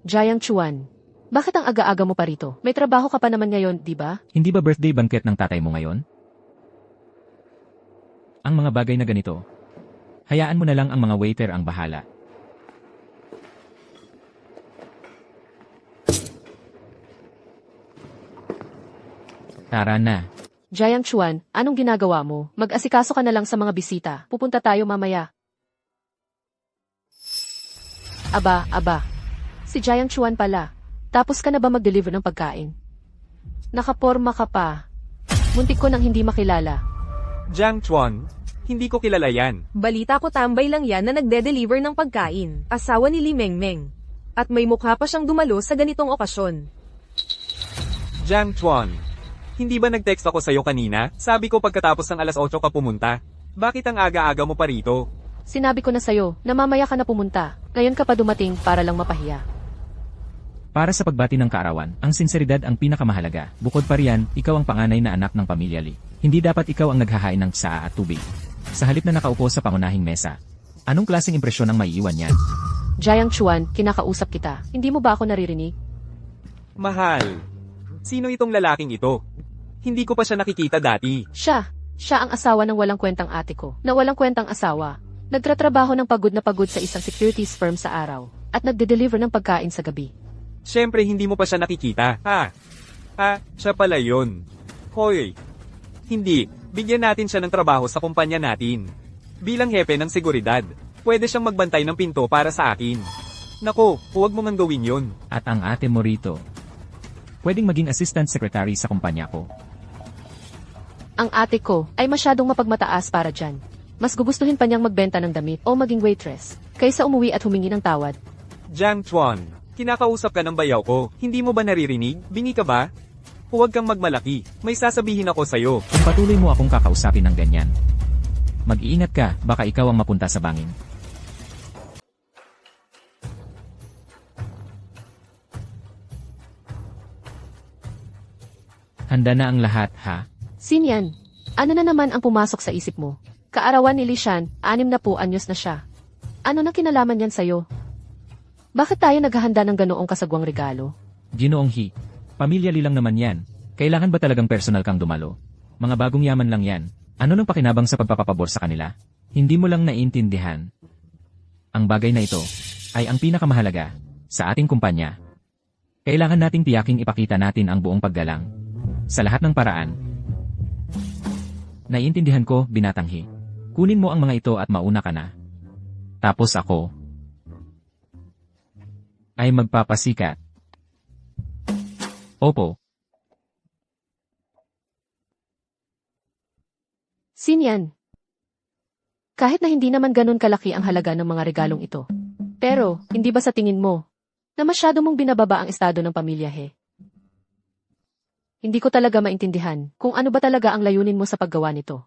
Jiang Chuan. Bakit ang aga-aga mo pa rito? May trabaho ka pa naman ngayon, di ba? Hindi ba birthday banquet ng tatay mo ngayon? Ang mga bagay na ganito. Hayaan mo na lang ang mga waiter ang bahala. Tara na. Jiang Chuan, anong ginagawa mo? Mag-asikaso ka na lang sa mga bisita. Pupunta tayo mamaya. Aba. Si Jiang Chuan pala. Tapos ka na ba mag-deliver ng pagkain? Nakaporma ka pa. Muntik ko nang hindi makilala. Jiang Chuan, hindi ko kilala yan. Balita ko tambay lang yan na nagde-deliver ng pagkain. Asawa ni Li Mengmeng. At may mukha pa siyang dumalo sa ganitong okasyon. Jiang Chuan, hindi ba nag-text ako sa'yo kanina? Sabi ko pagkatapos ng alas 8 ka pumunta. Bakit ang aga-aga mo pa rito? Sinabi ko na sa'yo na mamaya ka na pumunta. Ngayon ka pa dumating para lang mapahiya. Para sa pagbati ng kaarawan, ang sinseridad ang pinakamahalaga. Bukod pa riyan, ikaw ang panganay na anak ng pamilya Li. Hindi dapat ikaw ang naghahain ng tsaa at tubig. Sa halip na nakaupo sa pangunahing mesa. Anong klaseng impresyon ang maiiwan yan? Jiang Chuan, kinakausap kita. Hindi mo ba ako naririnig? Mahal. Sino itong lalaking ito? Hindi ko pa siya nakikita dati. Siya ang asawa ng walang kwentang ate ko. Na walang kwentang asawa. Nagtratrabaho ng pagod na pagod sa isang securities firm sa araw. At nagde-deliver ng pagkain sa gabi. Siyempre hindi mo pa siya nakikita. Siya pala yun. Hoy. Hindi, bigyan natin siya ng trabaho sa kumpanya natin. Bilang hepe ng seguridad, pwede siyang magbantay ng pinto para sa akin. Nako, huwag mo nang gawin yun. At ang ate mo rito. Pwedeng maging assistant secretary sa kumpanya ko. Ang ate ko ay masyadong mapagmataas para dyan. Mas gugustuhin pa niyang magbenta ng damit o maging waitress kaysa umuwi at humingi ng tawad. Jiang Chuan, kinakausap ka ng bayaw ko, hindi mo ba naririnig? Bingi ka ba? Huwag kang magmalaki, may sasabihin ako sa'yo. Kung patuloy mo akong kakausapin ng ganyan, mag-iingat ka, baka ikaw ang mapunta sa bangin. Handa na ang lahat, ha? Xinyan, ano na naman ang pumasok sa isip mo? Kaarawan ni Lishan, 60 anyos na siya. Ano nang kinalaman yan sa'yo? Bakit tayo naghahanda ng ganoong kasagwang regalo? Ginoong He, pamilya lang naman yan. Kailangan ba talagang personal kang dumalo? Mga bagong yaman lang yan. Ano nang pakinabang sa pagpapapabor sa kanila? Hindi mo lang naiintindihan. Ang bagay na ito ay ang pinakamahalaga sa ating kumpanya. Kailangan nating tiyaking ipakita natin ang buong paggalang sa lahat ng paraan. Naiintindihan ko, binatang He. Kunin mo ang mga ito at mauna ka na. Tapos ako ay magpapasikat. Opo. Xinyan. Kahit na hindi naman ganun kalaki ang halaga ng mga regalong ito. Pero, hindi ba sa tingin mo na masyado mong binababa ang estado ng pamilya, He? Hindi ko talaga maintindihan kung ano ba talaga ang layunin mo sa paggawa nito.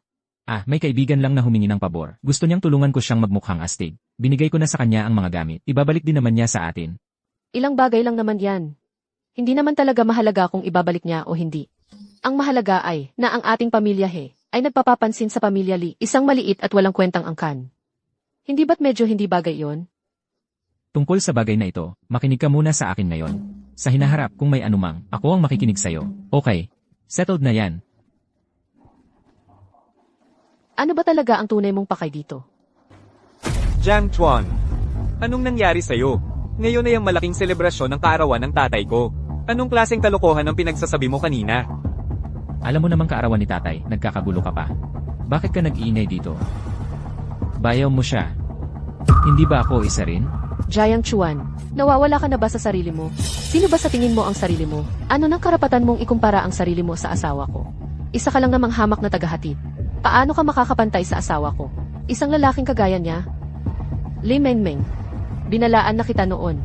May kaibigan lang na humingi ng pabor. Gusto niyang tulungan ko siyang magmukhang astig. Binigay ko na sa kanya ang mga gamit. Ibabalik din naman niya sa atin. Ilang bagay lang naman yan. Hindi naman talaga mahalaga kung ibabalik niya o hindi. Ang mahalaga ay na ang ating pamilya, He, ay nagpapapansin sa pamilya Li, isang maliit at walang kwentang angkan. Hindi ba't medyo hindi bagay yon? Tungkol sa bagay na ito, makinig ka muna sa akin ngayon. Sa hinaharap kung may anumang, ako ang makikinig sa'yo. Okay, settled na yan. Ano ba talaga ang tunay mong pakay dito? Jiang Chuan, anong nangyari sa'yo? Ngayon ay ang malaking selebrasyon ng kaarawan ng tatay ko. Anong klaseng kalokohan ang pinagsasabi mo kanina? Alam mo namang kaarawan ni tatay, nagkakagulo ka pa. Bakit ka nag-iingay dito? Bayaw mo siya. Hindi ba ako isa rin? Jiang Chuan, nawawala ka na ba sa sarili mo? Sino ba sa tingin mo ang sarili mo? Ano nang karapatan mong ikumpara ang sarili mo sa asawa ko? Isa ka lang namang hamak na tagahatid. Paano ka makakapantay sa asawa ko? Isang lalaking kagaya niya? Li Mengmeng, binalaan na kita noon.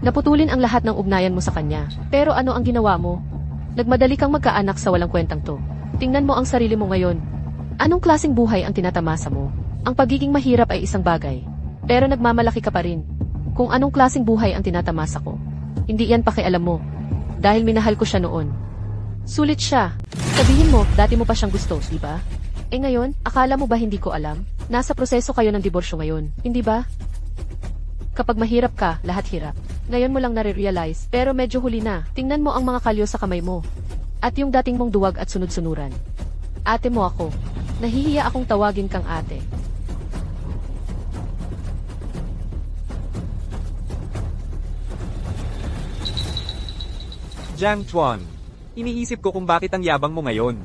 Naputulin ang lahat ng ugnayan mo sa kanya. Pero ano ang ginawa mo? Nagmadali kang magkaanak sa walang kwentang to. Tingnan mo ang sarili mo ngayon. Anong klaseng buhay ang tinatamasa mo? Ang pagiging mahirap ay isang bagay. Pero nagmamalaki ka pa rin. Kung anong klaseng buhay ang tinatamasa ko. Hindi yan pakialam mo. Dahil minahal ko siya noon. Sulit siya. Sabihin mo, dati mo pa siyang gusto, di ba? Ngayon, akala mo ba hindi ko alam? Nasa proseso kayo ng diborsyo ngayon, hindi ba? Kapag mahirap ka, lahat hirap. Ngayon mo lang nare-realize, pero medyo huli na. Tingnan mo ang mga kalyo sa kamay mo. At yung dating mong duwag at sunod-sunuran. Ate mo ako. Nahihiya akong tawagin kang ate. Jiang Chuan, iniisip ko kung bakit ang yabang mo ngayon.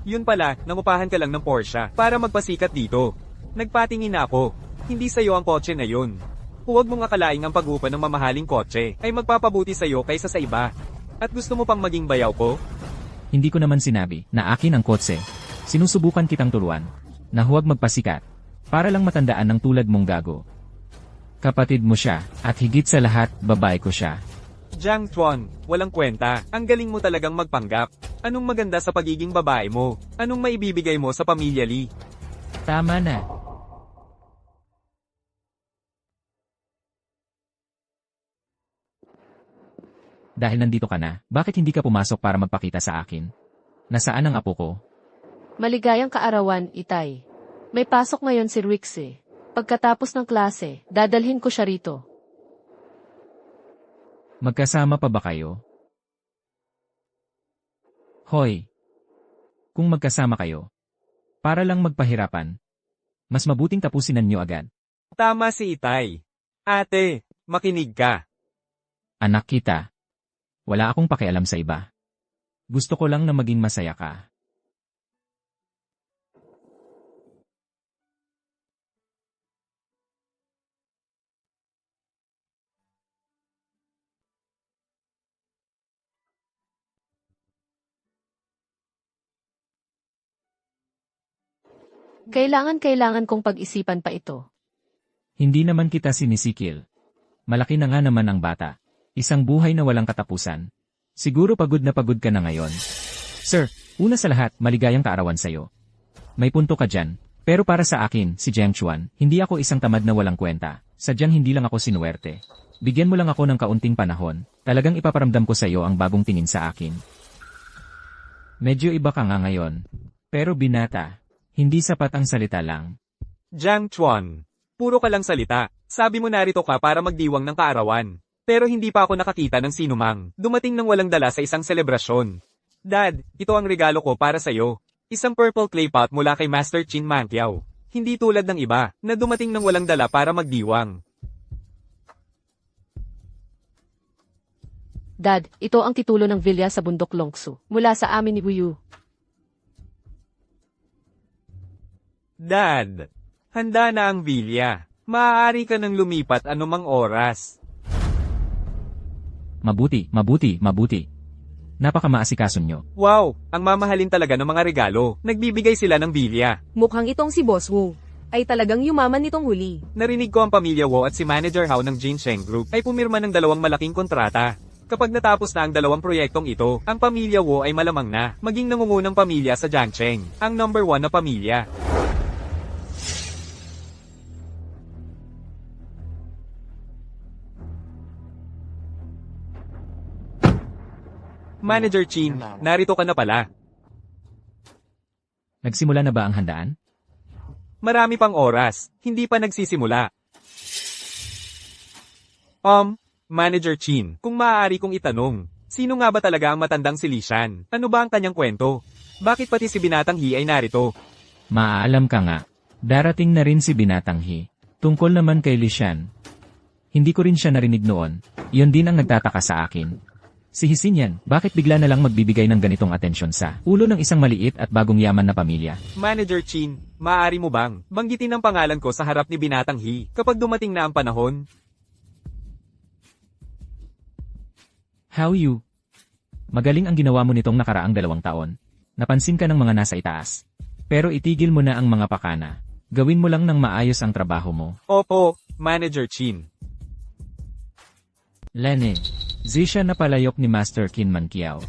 Yun pala, nangupahan ka lang ng Porsche para magpasikat dito. Nagpatingin na ako. Hindi sa'yo ang kotse na yun. Huwag mong akalaing ang pag-upa ng mamahaling kotse ay magpapabuti sa'yo kaysa sa iba. At gusto mo pang maging bayaw ko? Hindi ko naman sinabi na akin ang kotse. Sinusubukan kitang turuan na huwag magpasikat para lang matandaan ng tulad mong gago. Kapatid mo siya at higit sa lahat, babae ko siya. Jiang Chuan, walang kwenta. Ang galing mo talagang magpanggap. Anong maganda sa pagiging babae mo? Anong maibibigay mo sa pamilya Li? Tama na. Dahil nandito ka na, bakit hindi ka pumasok para magpakita sa akin? Nasaan ang apo ko? Maligayang kaarawan, Itay. May pasok ngayon si Rixie. Pagkatapos ng klase, dadalhin ko siya rito. Magkasama pa ba kayo? Hoy! Kung magkasama kayo, para lang magpahirapan, mas mabuting tapusinan niyo agad. Tama si Itay. Ate, makinig ka. Anak kita. Wala akong pakialam sa iba. Gusto ko lang na maging masaya ka. Kailangan kong pag-isipan pa ito. Hindi naman kita sinisikil. Malaki na nga naman ang bata. Isang buhay na walang katapusan. Siguro pagod na pagod ka na ngayon. Sir, una sa lahat, maligayang kaarawan sa'yo. May punto ka dyan. Pero para sa akin, si Jiang Chuan, hindi ako isang tamad na walang kwenta. Sadyang hindi lang ako sinuwerte. Bigyan mo lang ako ng kaunting panahon. Talagang ipaparamdam ko sa'yo ang bagong tingin sa akin. Medyo iba ka nga ngayon. Pero binata, hindi sapat ang salita lang. Jiang Chuan, puro ka lang salita. Sabi mo narito ka para magdiwang ng kaarawan. Pero hindi pa ako nakakita ng sinumang dumating ng walang dala sa isang selebrasyon. Dad, ito ang regalo ko para sa'yo. Isang purple clay pot mula kay Master Chin Mankiao. Hindi tulad ng iba, na dumating ng walang dala para magdiwang. Dad, ito ang titulo ng Villa sa Bundok Longsu. Mula sa amin ni Wuyu. Dad, handa na ang villa. Maaari ka nang lumipat anumang oras. Mabuti. Napakamaasikaso nyo. Wow, ang mamahalin talaga ng mga regalo. Nagbibigay sila ng villa. Mukhang itong si Boss Wu ay talagang yumaman nitong huli. Narinig ko ang pamilya Wo at si Manager Hao ng Jinsheng Group ay pumirma ng 2 malaking kontrata. Kapag natapos na ang 2 proyektong ito, ang pamilya Wo ay malamang na maging nangungunang pamilya sa Jiangcheng, ang number 1 na pamilya. Manager Chin, narito ka na pala. Nagsimula na ba ang handaan? Marami pang oras, hindi pa nagsisimula. Manager Chin, kung maaari kong itanong, sino nga ba talaga ang matandang si Li Shan? Ano ba ang kanyang kwento? Bakit pati si Binatang He ay narito? Maaalam ka nga. Darating na rin si Binatang He. Tungkol naman kay Li Shan. Hindi ko rin siya narinig noon. Yun din ang nagtataka sa akin. Si Hisinyan, bakit bigla na lang magbibigay ng ganitong atensyon sa ulo ng isang maliit at bagong yaman na pamilya? Manager Chin, maaari mo bang banggitin ang pangalan ko sa harap ni Binatang He kapag dumating na ang panahon? How you? Magaling ang ginawa mo nitong nakaraang 2 taon. Napansin ka ng mga nasa itaas. Pero itigil mo na ang mga pakana. Gawin mo lang ng maayos ang trabaho mo. Opo, Manager Chin. Lene, Zisha na palayok ni Master Qin Mankiao.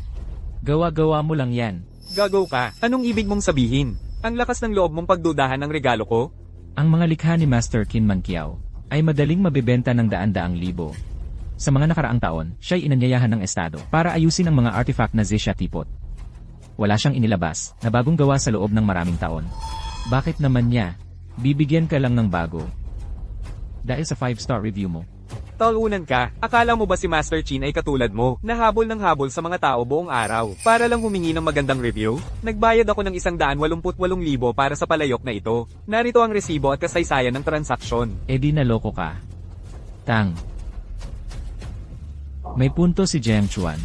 Gawa-gawa mo lang yan. Gagaw ka. Anong ibig mong sabihin? Ang lakas ng loob mong pagdudahan ng regalo ko? Ang mga likha ni Master Qin Mankiao ay madaling mabebenta ng daan-daang libo. Sa mga nakaraang taon, siya'y inanyayahan ng estado para ayusin ang mga artifact na Zisha tipot. Wala siyang inilabas na bagong gawa sa loob ng maraming taon. Bakit naman niya? Bibigyan ka lang ng bago. Dahil sa 5-star review mo. Talunan ka, akala mo ba si Master Chin ay katulad mo, na habol ng habol sa mga tao buong araw, para lang humingi ng magandang review? Nagbayad ako ng 188,000 para sa palayok na ito. Narito ang resibo at kasaysayan ng transaksyon. E di naloko ka. Tang. May punto si Jiang Chuan.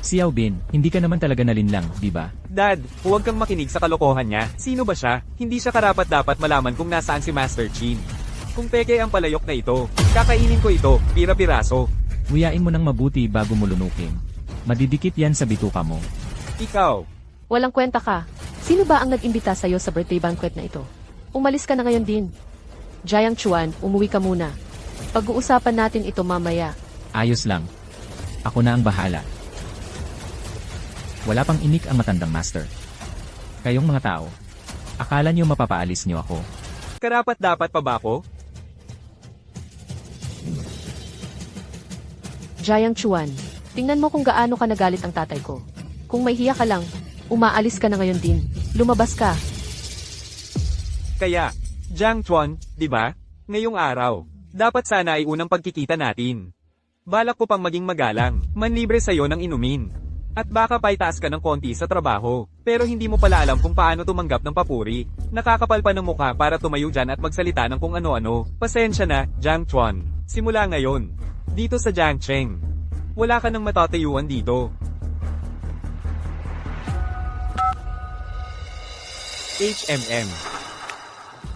Si Yao Bin, hindi ka naman talaga nalinlang, di ba? Dad, huwag kang makinig sa kalokohan niya. Sino ba siya? Hindi siya karapat-dapat malaman kung nasaan si Master Chin. Kung peke ang palayok na ito, kakainin ko ito, pira-piraso. Nguyain mo ng mabuti bago mo lunukin. Madidikit yan sa bituka mo. Ikaw, Walang kwenta ka. Sino ba ang nag-imbita sa'yo sa birthday banquet na ito? Umalis ka na ngayon din. Jiang Chuan, umuwi ka muna. Pag-uusapan natin ito mamaya. Ayos lang. Ako na ang bahala. Wala pang inik ang matandang master. Kayong mga tao, akala niyo mapapaalis niyo ako. karapat-dapat pa ba ako? Jiang Chuan, tingnan mo kung gaano ka nagalit ang tatay ko. Kung may hiya ka lang, umaalis ka na ngayon din. Lumabas ka. Kaya, Jiang Chuan, di ba? Ngayong araw, dapat sana ay unang pagkikita natin. Balak ko pang maging magalang, manlibre sa'yo ng inumin. At baka paitaas ka ng konti sa trabaho, pero hindi mo pala alam kung paano tumanggap ng papuri. Nakakapal pa ng mukha para tumayo dyan at magsalita ng kung ano-ano. Pasensya na, Jiang Chuan. Simula ngayon, dito sa Jiangcheng, wala ka nang matatayuan dito. HMM.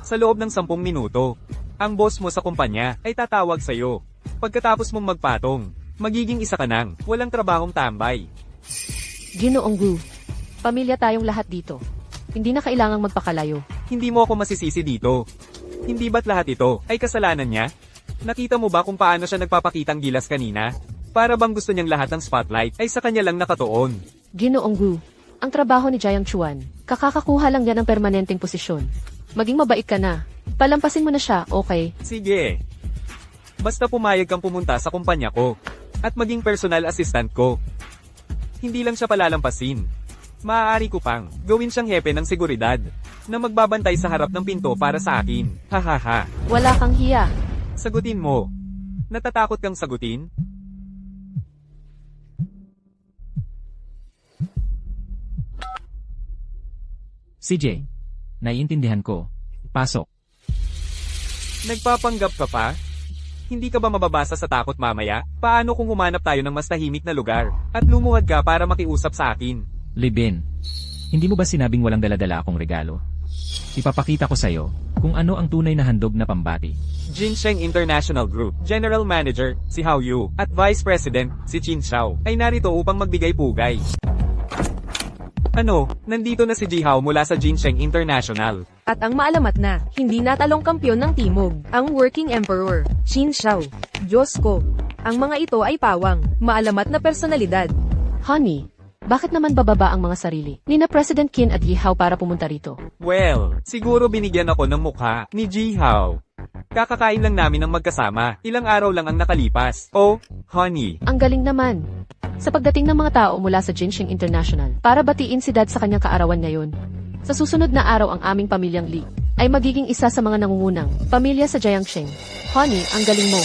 Sa loob ng 10 minuto, ang boss mo sa kumpanya ay tatawag sa'yo. Pagkatapos mong magpatong, magiging isa ka nang walang trabahong tambay. Ginoong Wu, pamilya tayong lahat dito. Hindi na kailangang magpakalayo. Hindi mo ako masisisi dito. Hindi ba't lahat ito ay kasalanan niya? Nakita mo ba kung paano siya nagpapakitang gilas kanina? Para bang gusto niyang lahat ng spotlight ay sa kanya lang nakatuon. Ginoong Gu, ang trabaho ni Jiang Chuan, kakakakuha lang yan ng permanenteng posisyon. Maging mabait ka na. Palampasin mo na siya, okay? Sige. Basta pumayag kang pumunta sa kumpanya ko. At maging personal assistant ko. Hindi lang siya palalampasin. Maaari ko pang gawin siyang hepe ng seguridad na magbabantay sa harap ng pinto para sa akin. Hahaha. Wala kang hiya. Sagutin mo. Natatakot kang sagutin? CJ, naiintindihan ko. Pasok. Nagpapanggap ka pa? Hindi ka ba mababasa sa takot mamaya? Paano kung humanap tayo ng mas tahimik na lugar at lumuhad ka para makiusap sa akin? Libin, hindi mo ba sinabing walang daladala akong regalo? Ipapakita ko sa'yo kung ano ang tunay na handog na pambati. Jinsheng International Group General Manager, si Hao Yu, at Vice President, si Qin Xiao, ay narito upang magbigay pugay. Ano, nandito na si Ji Hao mula sa Jinsheng International. At ang maalamat na, hindi natalong kampyon ng Timog, ang Working Emperor, Qin Xiao. Diyos ko, ang mga ito ay pawang, maalamat na personalidad. Honey, bakit naman bababa ang mga sarili ni na President Qin at Yi Hao para pumunta rito? Well, siguro binigyan ako ng mukha ni Ji Hao. Kakakain lang namin ng magkasama, ilang araw lang ang nakalipas. Oh, honey. Ang galing naman. Sa pagdating ng mga tao mula sa Jinsheng International, para batiin si Dad sa kanyang kaarawan ngayon. Sa susunod na araw ang aming pamilyang Li ay magiging isa sa mga nangungunang pamilya sa Jiangsheng. Honey, ang galing mo.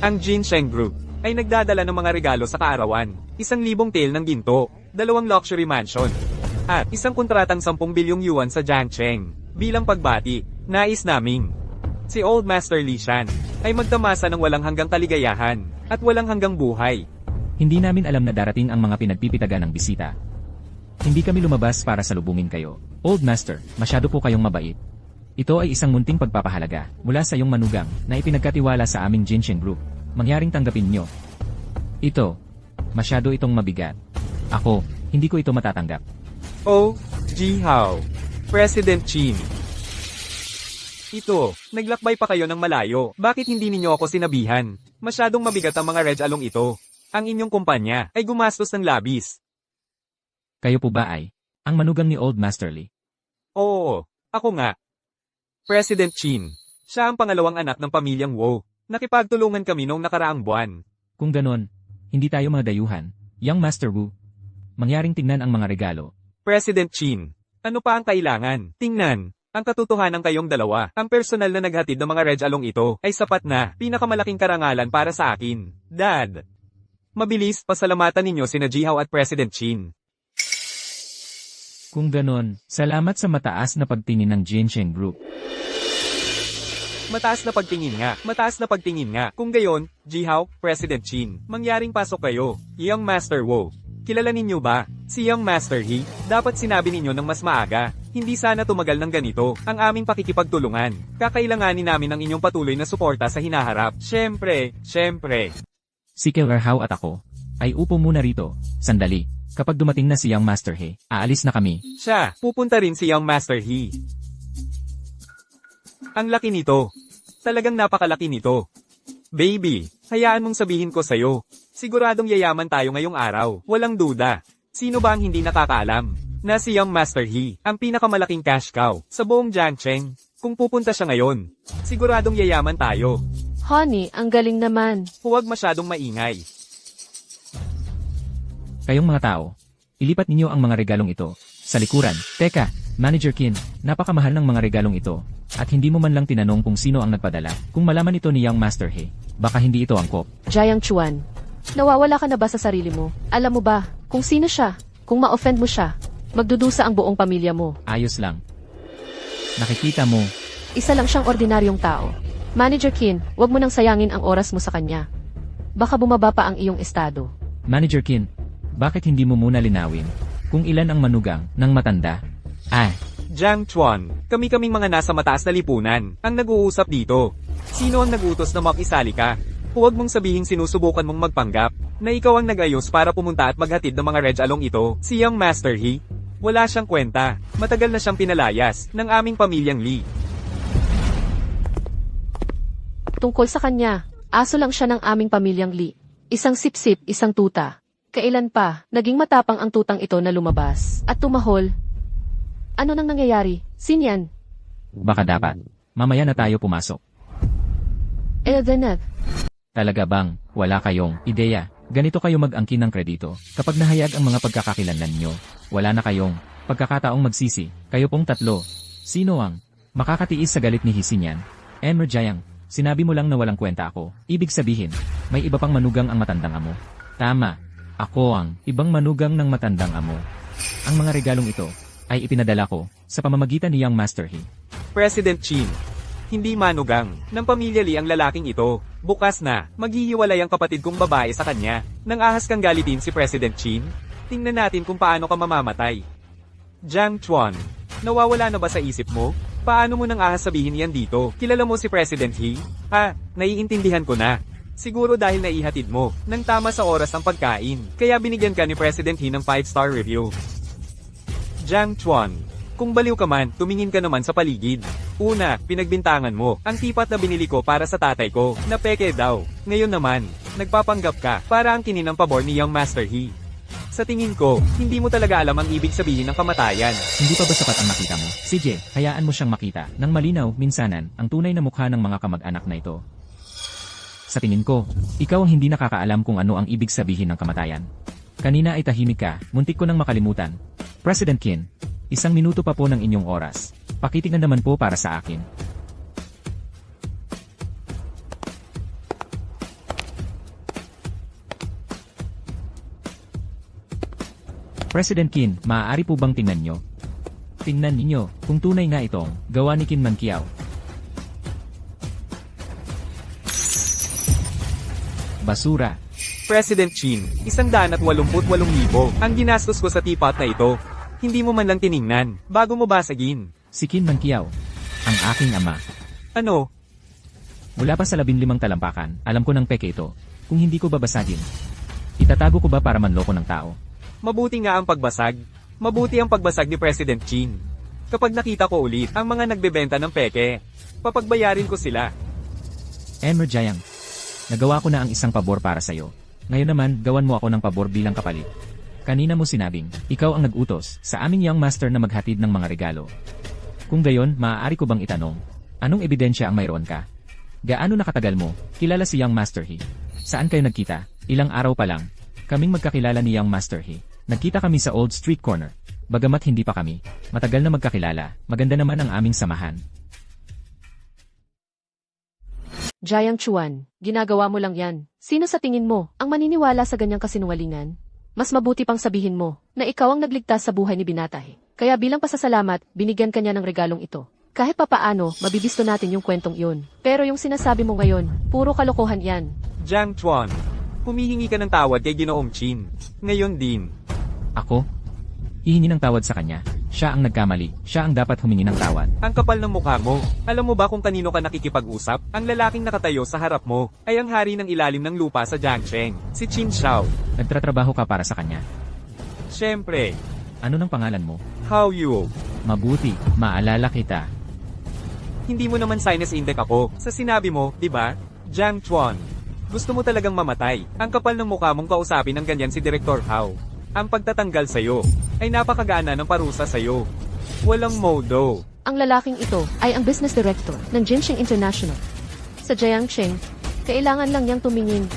Ang Jinsheng Group ay nagdadala ng mga regalo sa kaarawan, 1,000 tail ng ginto, 2 luxury mansion, at isang kontratang 10 bilyong yuan sa Jiangsheng. Bilang pagbati, nais naming si Old Master Li Shan ay magtamasa ng walang hanggang kaligayahan at walang hanggang buhay. Hindi namin alam na darating ang mga pinagpipitagan ng bisita. Hindi kami lumabas para salubungin kayo. Old Master, masyado po kayong mabait. Ito ay isang munting pagpapahalaga mula sa iyong manugang na ipinagkatiwala sa aming Jinsheng Group. Mangyaring tanggapin nyo. Ito, masyado itong mabigat. Ako, hindi ko ito matatanggap. Oh, Ji Hao, President Qin. Ito, naglakbay pa kayo ng malayo. Bakit hindi ninyo ako sinabihan? Masyadong mabigat ang mga red along ito. Ang inyong kumpanya ay gumastos ng labis. Kayo po ba ay ang manugang ni Old Master Lee? Oo, ako nga. President Qin. Siya ang pangalawang anak ng pamilyang Wu. Nakipagtulungan kami noong nakaraang buwan. Kung ganon, hindi tayo mga dayuhan. Young Master Wu. Mangyaring tingnan ang mga regalo. President Qin. Ano pa ang kailangan? Tingnan. Ang katotohanan kayong dalawa, ang personal na naghatid ng mga red along ito, ay sapat na, pinakamalaking karangalan para sa akin. Dad. Mabilis, pasalamatan ninyo sina Ji Hao at President Qin. Kung ganon, salamat sa mataas na pagtingin ng Jinsheng Group. Mataas na pagtingin nga. Kung gayon, Ji Hao, President Qin, mangyaring pasok kayo. Young Master Wu. Kilala ninyo ba? Si Young Master He, dapat sinabi ninyo ng mas maaga. Hindi sana tumagal ng ganito, ang aming pakikipagtulungan. Kakailanganin namin ang inyong patuloy na suporta sa hinaharap. Siyempre. Si Killer Hao at ako ay upo muna rito. Sandali. Kapag dumating na si Young Master He, aalis na kami. Siya, pupunta rin si Young Master He. Ang laki nito. Talagang napakalaki nito. Baby, hayaan mong sabihin ko sa'yo. Siguradong yayaman tayo ngayong araw, walang duda. Sino ba ang hindi nakakaalam na si Young Master He, ang pinakamalaking cash cow sa buong Jiangsheng? Kung pupunta siya ngayon, siguradong yayaman tayo. Honey, ang galing naman. Huwag masyadong maingay. Kayong mga tao, ilipat ninyo ang mga regalong ito sa likuran. Teka, Manager Qin, napakamahal ng mga regalong ito. At hindi mo man lang tinanong kung sino ang nagpadala. Kung malaman ito ni Young Master He, baka hindi ito angkop. Jiang Chuan, nawawala ka na ba sa sarili mo? Alam mo ba, kung sino siya, kung ma-offend mo siya, magdudusa ang buong pamilya mo. Ayos lang. Nakikita mo, Isa lang siyang ordinaryong tao. Manager Qin, wag mo nang sayangin ang oras mo sa kanya. Baka bumaba pa ang iyong estado. Manager Qin, bakit hindi mo muna linawin kung ilan ang manugang ng matanda? Jiang Chuan, kami-kaming mga nasa mataas na lipunan, ang nag-uusap dito. Sino ang nag-utos na makisali ka? Huwag mong sabihin sinusubukan mong magpanggap, na ikaw ang nag-ayos para pumunta at maghatid ng mga red along ito, si Young Master He. Wala siyang kwenta. Matagal na siyang pinalayas ng aming pamilyang Lee. Tungkol sa kanya, aso lang siya ng aming pamilyang Lee. Isang sipsip, isang tuta. Kailan pa, naging matapang ang tutang ito na lumabas at tumahol. Ano nang nangyayari? Sinyan? Baka dapat. Mamaya na tayo pumasok. Eldeneth. Talaga bang, wala kayong ideya? Ganito kayo mag-angkin ng kredito. Kapag nahayag ang mga pagkakakilanlan nyo, wala na kayong pagkakataong magsisi. Kayo pong tatlo. Sino ang makakatiis sa galit ni Hisinyan? Enmer Jayang, sinabi mo lang na walang kwenta ako. Ibig sabihin, may iba pang manugang ang matandang amo. Tama. Ako ang ibang manugang ng matandang amo. Ang mga regalong ito ay ipinadala ko sa pamamagitan ni Young Master He. President Chin. Hindi manugang ng pamilya Lee ang lalaking ito. Bukas na, maghihiwalay ang kapatid kong babae sa kanya. Nang ahas kang galitin si President Chin, tingnan natin kung paano ka mamamatay. Jiang Chuan, nawawala na ba sa isip mo? Paano mo nang ahas sabihin yan dito? Kilala mo si President He? Naiintindihan ko na. Siguro dahil naihatid mo nang tama sa oras ang pagkain, kaya binigyan ka ni President He ng 5-star review. Jiang Chuan, kung baliw ka man, tumingin ka naman sa paligid. Una, pinagbintangan mo ang tipat na binili ko para sa tatay ko, na peke daw. Ngayon naman, nagpapanggap ka para ang kinin ng pabor ni Young Master He. Sa tingin ko, hindi mo talaga alam ang ibig sabihin ng kamatayan. Hindi pa ba sapat ang makita mo? Sige, hayaan mo siyang makita ng malinaw minsanan ang tunay na mukha ng mga kamag-anak na ito. Sa tingin ko, ikaw ang hindi nakakaalam kung ano ang ibig sabihin ng kamatayan. Kanina ay tahimik ka, muntik ko nang makalimutan. President Qin, 1 minuto pa po ng inyong oras. Pakitingnan naman po para sa akin. President Qin, maaari po bang tingnan nyo? Tingnan ninyo kung tunay nga itong gawa ni Qin Man Kiao. Basura. President Chin, 188,000 ang ginastos ko sa teapot na ito. Hindi mo man lang tiningnan, bago mo basagin. Si Qin Man Kiao, ang aking ama. Ano? Mula pa sa 15 talampakan, alam ko ng peke ito. Kung hindi ko babasagin, itatago ko ba para manloko ng tao? Mabuti nga ang pagbasag. Mabuti ang pagbasag ni President Chin. Kapag nakita ko ulit ang mga nagbebenta ng peke, papagbayarin ko sila. Enmer Jayang, nagawa ko na ang isang pabor para sa'yo. Ngayon naman, gawan mo ako ng pabor bilang kapalit. Kanina mo sinabing, ikaw ang nag-utos sa aming Young Master na maghatid ng mga regalo. Kung gayon, maaari ko bang itanong, anong ebidensya ang mayroon ka? Gaano nakatagal mo, kilala si Young Master He? Saan kayo nagkita? Ilang araw pa lang. Kaming magkakilala ni Young Master He. Nagkita kami sa Old Street Corner. Bagamat hindi pa kami, matagal na magkakilala, maganda naman ang aming samahan. Jiang Chuan, ginagawa mo lang yan. Sino sa tingin mo ang maniniwala sa ganyang kasinungalingan? Mas mabuti pang sabihin mo na ikaw ang nagligtas sa buhay ni Binata He. Kaya bilang pasasalamat, binigyan ka niya ng regalong ito. Kahit papaano, mabibisto natin yung kwentong yun. Pero yung sinasabi mo ngayon, puro kalokohan yan. Jiang Chuan, humihingi ka ng tawad kay Ginoong Chin. Ngayon din. Ako? Hihingi ng tawad sa kanya. Siya ang nagkamali. Siya ang dapat humingi ng tawad. Ang kapal ng mukha mo. Alam mo ba kung kanino ka nakikipag-usap? Ang lalaking nakatayo sa harap mo ay ang hari ng ilalim ng lupa sa Jiangsheng, si Qin Shao. Nagtratrabaho ka para sa kanya. Siyempre, Ano ng pangalan mo? Hao Yu. Mabuti, maalala kita. Hindi mo naman sinus indek ako sa sinabi mo, di ba? Jiang Chuan. Gusto mo talagang mamatay. Ang kapal ng mukha mong kausapin ng ganyan si Director Hao. Ang pagtatanggal sa'yo ay napakagana ng parusa sa'yo. Walang modo. Ang lalaking ito ay ang business director ng Jinsheng International. Sa Jiangsheng, kailangan lang niyang tumingin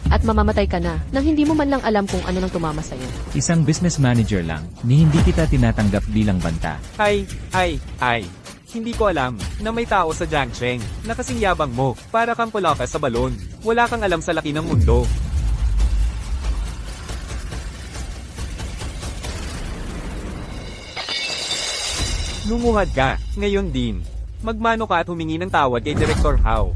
at mamamatay ka na nang hindi mo man lang alam kung ano nang tumama sa'yo. Isang business manager lang, ni hindi kita tinatanggap bilang banta. Ay. Hindi ko alam na may tao sa Jiangsheng na kasing yabang mo para kang pulaka sa balon. Wala kang alam sa laki ng mundo. Lumuhad ka, ngayon din. Magmano ka at humingi ng tawad kay Director Hao.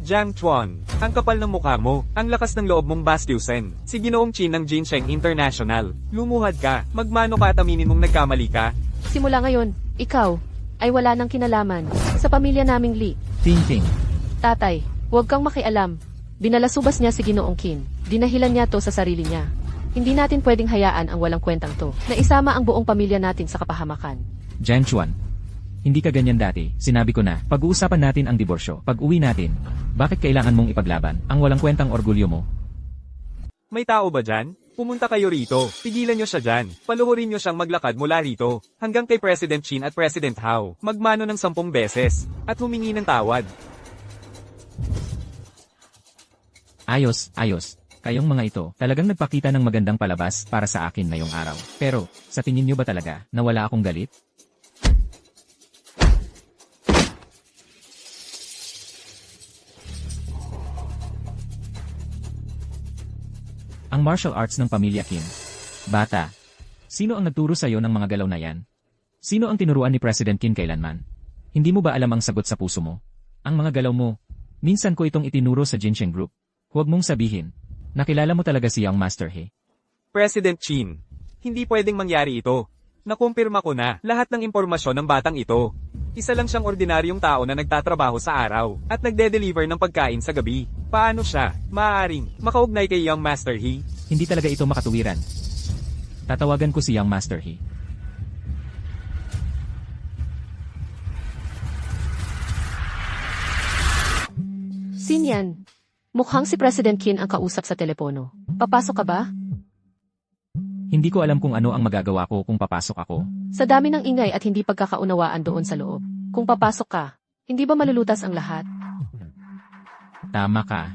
Jiang Chuan, ang kapal ng mukha mo, ang lakas ng loob mong bastyusin. Si Ginoong Chin ng Jinsheng International. Lumuhad ka, magmano ka at aminin mong nagkamali ka. Simula ngayon, ikaw ay wala nang kinalaman sa pamilya naming Lee. Ting-ting. Tatay, huwag kang makialam. Binalasubas niya si Ginoong Qin. Dinahilan niya to sa sarili niya. Hindi natin pwedeng hayaan ang walang kwentang to, na isama ang buong pamilya natin sa kapahamakan. Jiang Chuan. Hindi ka ganyan dati, sinabi ko na, pag-uusapan natin ang diborsyo. Pag uwi natin, bakit kailangan mong ipaglaban ang walang kwentang orgulyo mo? May tao ba dyan? Pumunta kayo rito. Pigilan nyo siya dyan. Paluhurin nyo siyang maglakad mula rito. Hanggang kay President Chin at President Hao. Magmano ng 10 beses. At humingi ng tawad. Ayos, ayos. Kayong mga ito, talagang nagpakita ng magandang palabas para sa akin ngayong araw. Pero, sa tingin nyo ba talaga, na wala akong galit? Ang martial arts ng pamilya Kim. Bata. Sino ang nagturo sa'yo ng mga galaw na yan? Sino ang tinuruan ni President Kim kailanman? Hindi mo ba alam ang sagot sa puso mo? Ang mga galaw mo. Minsan ko itong itinuro sa Jincheng Group. Huwag mong sabihin. Nakilala mo talaga si Young Master He. President Chin. Hindi pwedeng mangyari ito. Nakumpirma ko na lahat ng impormasyon ng batang ito. Isa lang siyang ordinaryong tao na nagtatrabaho sa araw at nagde-deliver ng pagkain sa gabi. Paano siya maaaring makaugnay kay Young Master He? Hindi talaga ito makatuwiran. Tatawagan ko si Young Master He. Sinyan. Mukhang si President Qin ang kausap sa telepono. Papasok ka ba? Hindi ko alam kung ano ang magagawa ko kung papasok ako. Sa dami ng ingay at hindi pagkakaunawaan doon sa loob. Kung papasok ka, hindi ba malulutas ang lahat? Tama ka.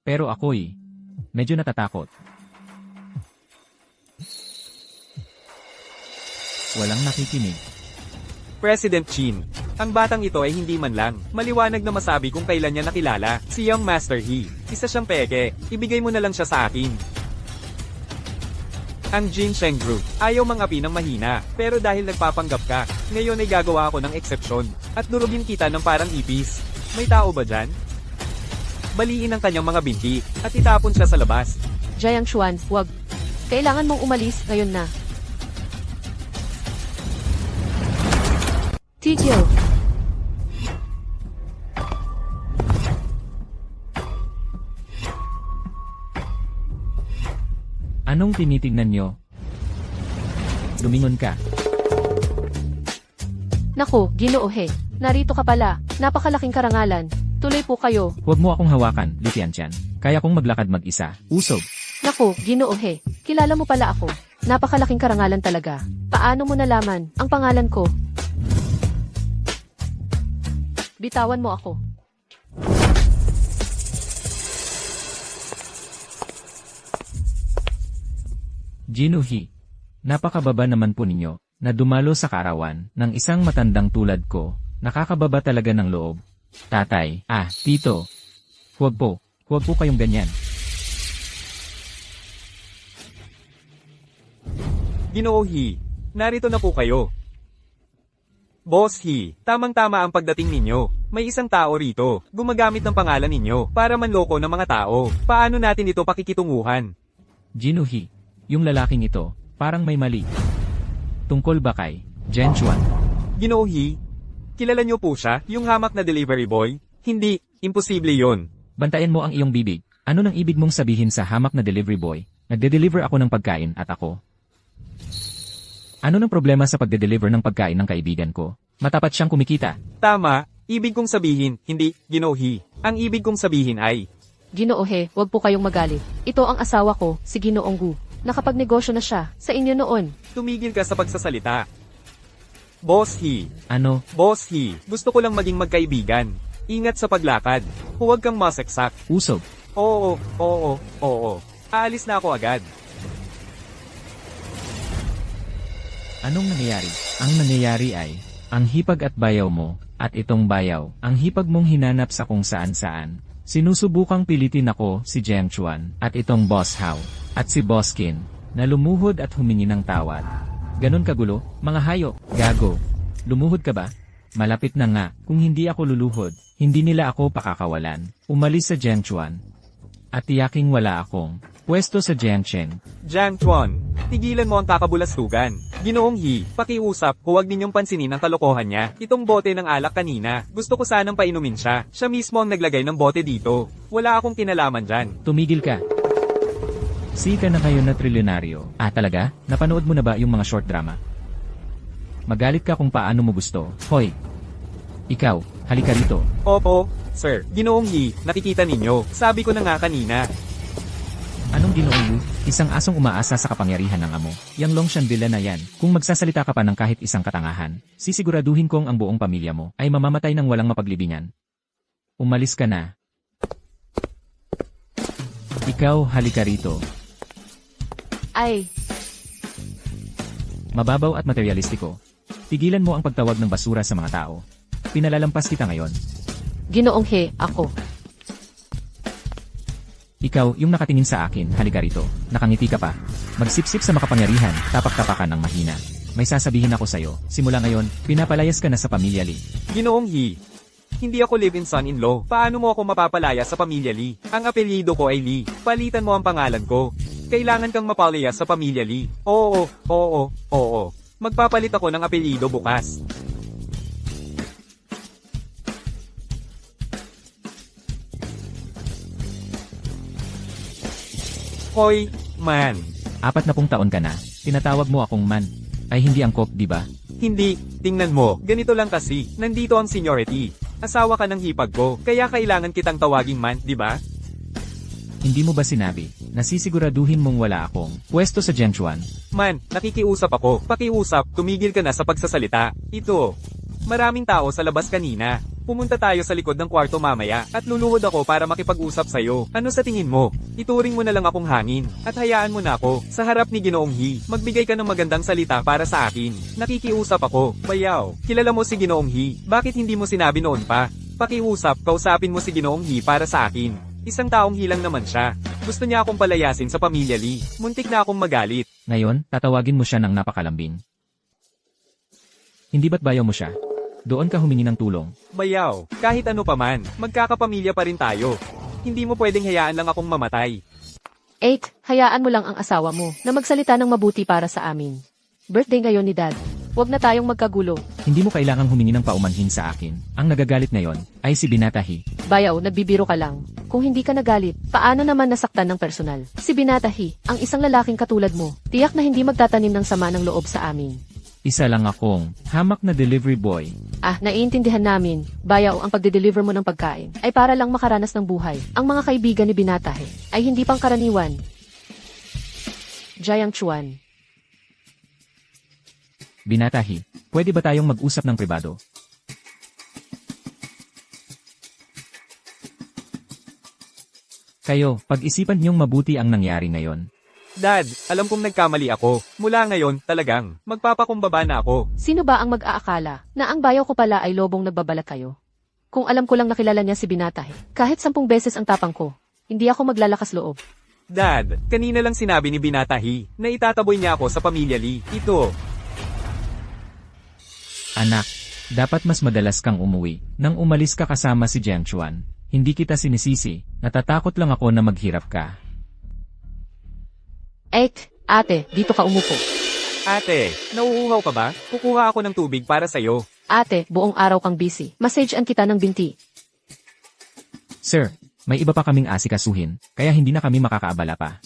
Pero ako'y medyo natatakot. Walang nakikinig. President Chin. Ang batang ito ay hindi man lang maliwanag na masabi kung kailan niya nakilala si Young Master He. Isa siyang peke. Ibigay mo na lang siya sa akin. Ang Jincheng Group ayaw mangapi ng mahina, pero dahil nagpapanggap ka, ngayon ay gagawa ako ng eksepsyon at durugin kita ng parang ipis. May tao ba dyan? Baliin ang kanyang mga binti at itapon siya sa labas. Jiang Chuan, wag. Kailangan mong umalis ngayon na. Tigil. Anong tinitignan nyo? Lumingon ka. Naku, Ginoo He. Narito ka pala. Napakalaking karangalan. Tuloy po kayo. Huwag mo akong hawakan, Li Tiantian. Kaya kong maglakad mag-isa. Usob. Naku, Ginoo He. Kilala mo pala ako. Napakalaking karangalan talaga. Paano mo nalaman ang pangalan ko? Bitawan mo ako. Jinuhi. Napakababa naman po ninyo, na dumalo sa kaarawan, ng isang matandang tulad ko, nakakababa talaga ng loob. Tatay, tito. Huwag po kayong ganyan. Ginoo He, narito na po kayo. Boss He, tamang-tama ang pagdating ninyo. May isang tao rito, gumagamit ng pangalan ninyo, para manloko ng mga tao. Paano natin ito pakikitunguhan? Jinuhi. Yung lalaking ito, parang may mali. Tungkol ba kay Jiang Chuan? Ginoo He, kilala niyo po siya, yung hamak na delivery boy? Hindi, imposible yon. Bantayan mo ang iyong bibig. Ano nang ibig mong sabihin sa hamak na delivery boy? Nagde-deliver ako ng pagkain at ako. Ano nang problema sa pagde-deliver ng pagkain ng kaibigan ko? Matapat siyang kumikita. Tama, ibig kong sabihin, hindi, Ginoo He. Ang ibig kong sabihin ay, Ginoo He, wag po kayong magalit. Ito ang asawa ko, si Ginoong Gu. Nakapagnegosyo na siya sa inyo noon. tumigil ka sa pagsasalita. Boss He, Ano? Boss He, gusto ko lang maging magkaibigan. Ingat sa paglakad. Huwag kang masaksak. Usob. Oo. Aalis na ako agad. Anong nangyayari? Ang nangyayari ay, ang hipag at bayaw mo, at itong bayaw, ang hipag mong hinanap sa kung saan-saan. Sinusubukang pilitin ako, si Jiang Chuan, at itong Boss Hao, at si Boss Qin, na lumuhod at humingi ng tawad. Ganon kagulo, mga hayop, gago. Lumuhod ka ba? Malapit na nga, kung hindi ako luluhod, hindi nila ako pakakawalan. Umalis sa Jiang Chuan. At tiyaking wala akong Pwesto sa Jiangchen. Jiang Chuan, tigilan mo ang kakabulastugan. Ginoong He, pakiusap, huwag ninyong pansinin ang kalokohan niya. Itong bote ng alak kanina, gusto ko sanang painumin siya. Siya mismo ang naglagay ng bote dito. Wala akong kinalaman dyan. Tumigil ka. Sika na kayo na trilyonaryo. Ah, talaga? Napanood mo na ba yung mga short drama? Magalit ka kung paano mo gusto. Hoy! Ikaw, halika rito. Opo, sir. Ginoong He, nakikita ninyo. Sabi ko na nga kanina. Anong Ginoong Wu? Isang asong umaasa sa kapangyarihan ng amo. Yang Longshan Villa na yan. Kung magsasalita ka pa ng kahit isang katangahan, sisiguraduhin kong ang buong pamilya mo ay mamamatay ng walang mapaglibingan. Umalis ka na. Ikaw, halika rito. Ay, Mababaw at materialistiko. Tigilan mo ang pagtawag ng basura sa mga tao. Pinalalampas kita ngayon. Ginoong He, ako. Ikaw, yung nakatingin sa akin, halika rito. Nakangiti ka pa. Magsipsip sa makapangyarihan, tapak-tapakan ng mahina. May sasabihin ako sa'yo. Simula ngayon, pinapalayas ka na sa pamilya Lee. Ginoong He, hindi ako live-in son-in-law. Paano mo ako mapapalaya sa pamilya Lee? Ang apelyido ko ay Lee. Palitan mo ang pangalan ko. Kailangan kang mapalaya sa pamilya Lee. Oo. Magpapalit ako ng apelyido bukas. Hoy, man. 40 taon ka na. Tinatawag mo akong man. Ay hindi angkop, di ba? Hindi, tingnan mo, ganito lang kasi, nandito ang seniority. Asawa ka ng hipag ko, kaya kailangan kitang tawaging man, di ba? Hindi mo ba sinabi, nasisiguraduhin mong wala akong pwesto sa Jiangchuan? Man, nakikiusap ako, pakiusap, tumigil ka na sa pagsasalita. Ito, maraming tao sa labas kanina. Pumunta tayo sa likod ng kwarto mamaya, at luluhod ako para makipag-usap sa'yo. Ano sa tingin mo? Ituring mo na lang akong hangin, at hayaan mo na ako, sa harap ni Ginoong He, magbigay ka ng magandang salita para sa akin. Nakikiusap ako, bayaw. Kilala mo si Ginoong He, bakit hindi mo sinabi noon pa? Pakiusap, kausapin mo si Ginoong He para sa akin. Isang taong hilang naman siya. Gusto niya akong palayasin sa pamilya Lee. Muntik na akong magalit. Ngayon, tatawagin mo siya ng napakalambing. Hindi ba't bayaw mo siya? Doon ka humingi ng tulong. Bayaw, kahit ano pa man, magkakapamilya pa rin tayo. Hindi mo pwedeng hayaan lang akong mamatay. 8. Hayaan mo lang ang asawa mo na magsalita ng mabuti para sa amin. Birthday ngayon ni Dad. Huwag na tayong magkagulo. Hindi mo kailangang humingi ng paumanhin sa akin. Ang nagagalit ngayon ay si Binata He. Bayaw, nagbibiro ka lang. Kung hindi ka nagalit, paano naman nasaktan ng personal? Si Binata He, ang isang lalaking katulad mo, tiyak na hindi magtatanim ng sama ng loob sa amin. Isa lang akong hamak na delivery boy. Ah, naiintindihan namin. Bayaw, ang pagde-deliver mo ng pagkain ay para lang makaranas ng buhay. Ang mga kaibigan ni Binata He ay hindi pang karaniwan. Jiang Chuan. Binata He, pwede ba tayong mag-usap ng pribado? Kayo, pag-isipan niyong mabuti ang nangyari ngayon. Dad, alam kong nagkamali ako. Mula ngayon, talagang, magpapakumbaba na ako. Sino ba ang mag-aakala na ang bayaw ko pala ay lobong nagbabalak kayo? Kung alam ko lang nakilala niya si Binata He, kahit 10 beses ang tapang ko, hindi ako maglalakas loob. Dad, kanina lang sinabi ni Binata He na itataboy niya ako sa pamilya Lee. Ito. Anak, dapat mas madalas kang umuwi. Nang umalis ka kasama si Jiang Chuan, hindi kita sinisisi, natatakot lang ako na maghirap ka. Ate, dito ka umupo. Ate, nauuhaw ka ba? Kukuha ako ng tubig para sa'yo. Ate, buong araw kang busy. Masagean kita ng binti. Sir, may iba pa kaming asikasuhin, kaya hindi na kami makakaabala pa.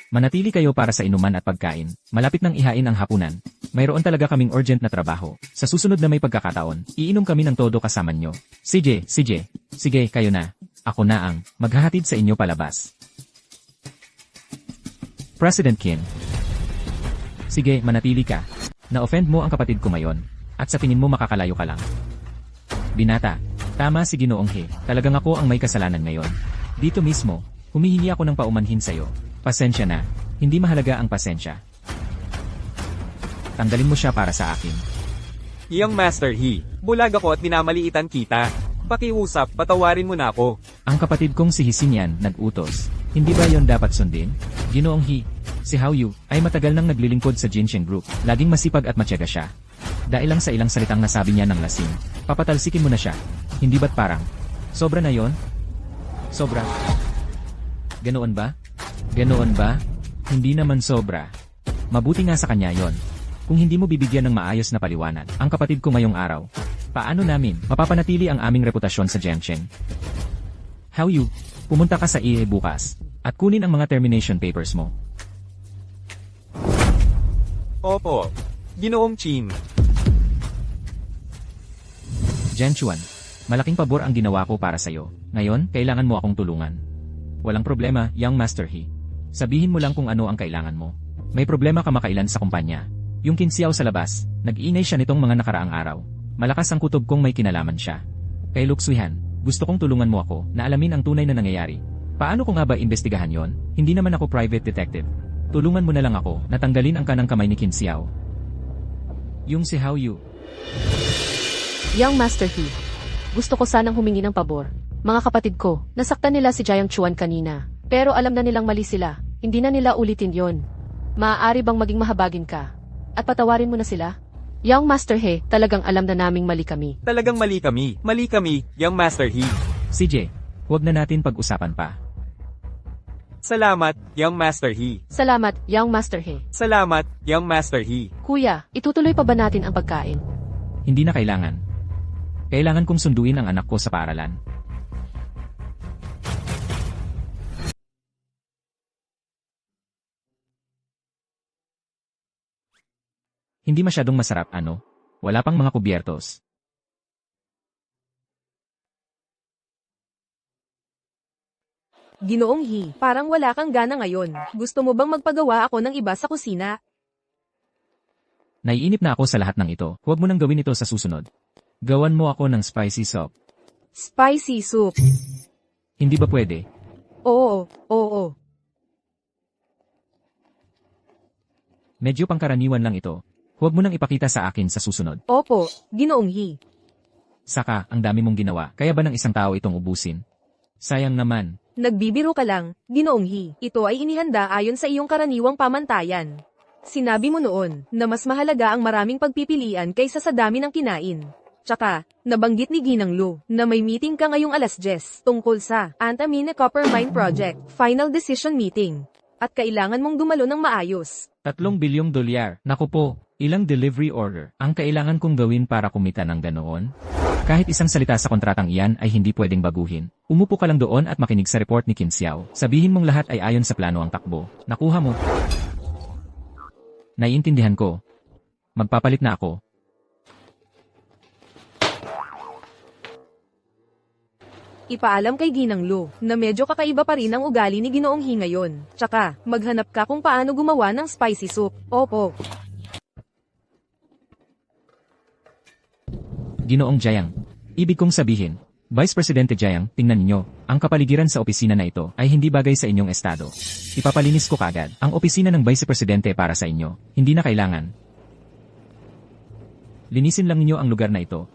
Manatili kayo para sa inuman at pagkain. Malapit nang ihain ang hapunan. Mayroon talaga kaming urgent na trabaho. Sa susunod na may pagkakataon, iinom kami ng todo kasama nyo. Sige, kayo na. Ako na ang maghahatid sa inyo palabas. President Qin. Sige, manatili ka. Na-offend mo ang kapatid ko ngayon. At sa tingin mo makakalayo ka lang. Binata, tama si Ginoong He. Talagang ako ang may kasalanan ngayon. Dito mismo, humihingi ako ng paumanhin sa'yo. Pasensya na. Hindi mahalaga ang pasensya. Tanggalin mo siya para sa akin. Young Master He, bulag ako at minamaliitan kita. Pakiusap, patawarin mo na ako. Ang kapatid kong si Hisinyan nag-utos. Hindi ba yon dapat sundin? Ginoong He, si Hao Yu ay matagal nang naglilingkod sa Jinsheng Group. Laging masipag at matyaga siya. Dahil lang sa ilang salitang nasabi niya ng lasing, papatalsikin mo na siya. Hindi ba't parang, sobra na yon? Sobra. Ganoon ba? Ganoon ba? Hindi naman sobra. Mabuti nga sa kanya yon. Kung hindi mo bibigyan ng maayos na paliwanag, ang kapatid ko ngayong araw, paano namin mapapanatili ang aming reputasyon sa Gengsheng? How you? Pumunta ka sa EA bukas, at kunin ang mga termination papers mo. Opo. Ginoong Chin. Zhengchuan, malaking pabor ang ginawa ko para sa'yo. Ngayon, kailangan mo akong tulungan. Walang problema, young Master He. Sabihin mo lang kung ano ang kailangan mo. May problema ka makailan sa kumpanya. Yung Kinsiao sa labas, nag-iinay siya nitong mga nakaraang araw. Malakas ang kutob kong may kinalaman siya. Kay Luxuihan, gusto kong tulungan mo ako na alamin ang tunay na nangyayari. Paano ko nga ba imbestigahan yon? Hindi naman ako private detective. Tulungan mo na lang ako na tanggalin ang kanang kamay ni Kinsiao. Yung si Hao Yu. Young Master He, gusto ko sanang humingi ng pabor. Mga kapatid ko, nasaktan nila si Jiang Chuan kanina. Pero alam na nilang mali sila. Hindi na nila ulitin yon. Maaari bang maging mahabagin ka? At patawarin mo na sila? Young Master He, talagang alam na naming mali kami. Talagang mali kami. Mali kami, young Master He. CJ, huwag na natin pag-usapan pa. Salamat, young Master He. Salamat, Young Master He. Salamat, young Master He. Kuya, itutuloy pa ba natin ang pagkain? Hindi na kailangan. Kailangan kong sunduin ang anak ko sa paaralan. Hindi masyadong masarap, ano? Wala pang mga kubyertos. Ginoong He, parang wala kang gana ngayon. Gusto mo bang magpagawa ako ng iba sa kusina? Naiinip na ako sa lahat ng ito. Huwag mo nang gawin ito sa susunod. Gawan mo ako ng spicy soup. Spicy soup. Hindi ba pwede? Oo, oo. Medyo pangkaraniwan lang ito. Huwag mo nang ipakita sa akin sa susunod. Opo, Ginoong He. Saka, ang dami mong ginawa. Kaya ba ng isang tao itong ubusin? Sayang naman. Nagbibiro ka lang, Ginoong He. Ito ay inihanda ayon sa iyong karaniwang pamantayan. Sinabi mo noon na mas mahalaga ang maraming pagpipilian kaysa sa dami ng kinain. Tsaka, nabanggit ni Ginang Lu na may meeting ka ngayong alas 10 tungkol sa Antamina Copper Mine Project, Final Decision Meeting. At kailangan mong dumalo ng maayos. 3 bilyong dolyar. Naku po, ilang delivery order ang kailangan kong gawin para kumita ng ganoon? Kahit isang salita sa kontratang iyan ay hindi pwedeng baguhin. Umupo ka lang doon at makinig sa report ni Kinsiao. Sabihin mong lahat ay ayon sa plano ang takbo. Nakuha mo. Naiintindihan ko. Magpapalit na ako. Ipaalam kay Ginang Lu na medyo kakaiba pa rin ang ugali ni Ginoong He ngayon. Tsaka, maghanap ka kung paano gumawa ng spicy soup. Opo. Ginoong Jiang. Ibig kong sabihin, Vice Presidente Jiang, tingnan ninyo, ang kapaligiran sa opisina na ito ay hindi bagay sa inyong estado. Ipapalinis ko kagad ang opisina ng Vice Presidente para sa inyo. Hindi na kailangan. Linisin lang ninyo ang lugar na ito.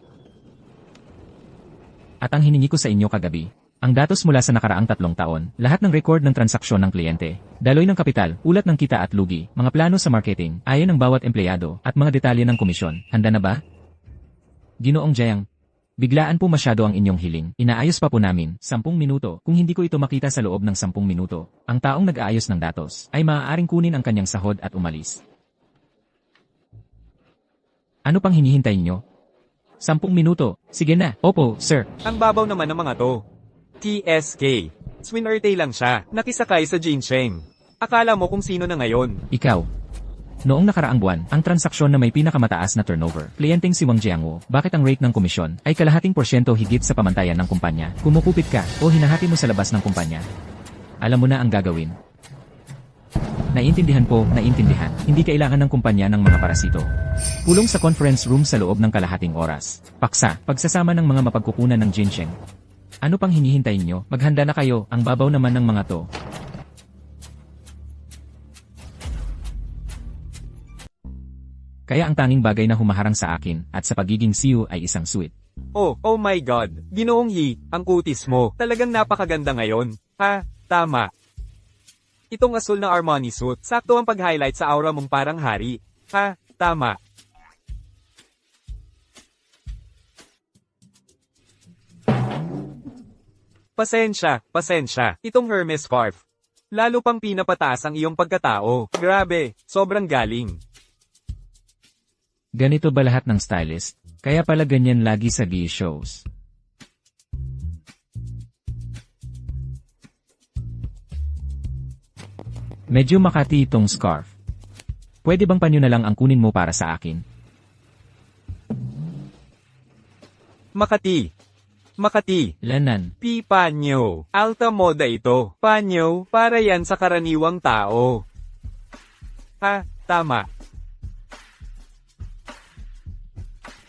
At ang hiningi ko sa inyo kagabi, ang datos mula sa nakaraang 3 taon, lahat ng record ng transaksyon ng kliyente, daloy ng kapital, ulat ng kita at lugi, mga plano sa marketing, ayon ng bawat empleyado, at mga detalye ng komisyon. Handa na ba? Ginoong Jiang, biglaan po masyado ang inyong hiling. Inaayos pa po namin, 10 minuto. Kung hindi ko ito makita sa loob ng 10 minuto, ang taong nag-aayos ng datos ay maaaring kunin ang kanyang sahod at umalis. Ano pang hinihintay niyo? 10 minuto. Sige na. Opo, sir. Ang babaw naman ng mga to. TSK. Swinerte lang siya. Nakisakay sa Jinsheng. Akala mo kung sino na ngayon. Ikaw. Noong nakaraang buwan, ang transaksyon na may pinakamataas na turnover, kliyenteng si Wang Jiangwo, bakit ang rate ng komisyon ay kalahating porsyento higit sa pamantayan ng kumpanya? Kumukupit ka o hinahati mo sa labas ng kumpanya? Alam mo na ang gagawin. Naiintindihan po, naiintindihan. Hindi kailangan ng kumpanya ng mga parasito. Pulong sa conference room sa loob ng kalahating oras. Paksa, pagsasama ng mga mapagkukunan ng Jinsheng. Ano pang hinihintay nyo? Maghanda na kayo, ang babaw naman ng mga to. Kaya ang tanging bagay na humaharang sa akin at sa pagiging CEO ay isang suit. Oh my God. Ginoong He, ang kutis mo. Talagang napakaganda ngayon. Ha, tama. Itong asul na Armani suit, sakto ang pag-highlight sa aura mong parang hari. Ha, tama. Pasensya. Itong Hermes scarf. Lalo pang pinapataas ang iyong pagkatao. Grabe, sobrang galing. Ganito ba lahat ng stylist? Kaya pala ganyan lagi sa shows. Medyo makati itong scarf. Pwede bang panyo na lang ang kunin mo para sa akin? Makati. Makati. Lanan. Panyo. Alta moda ito. Panyo, para yan sa karaniwang tao. Ha, tama.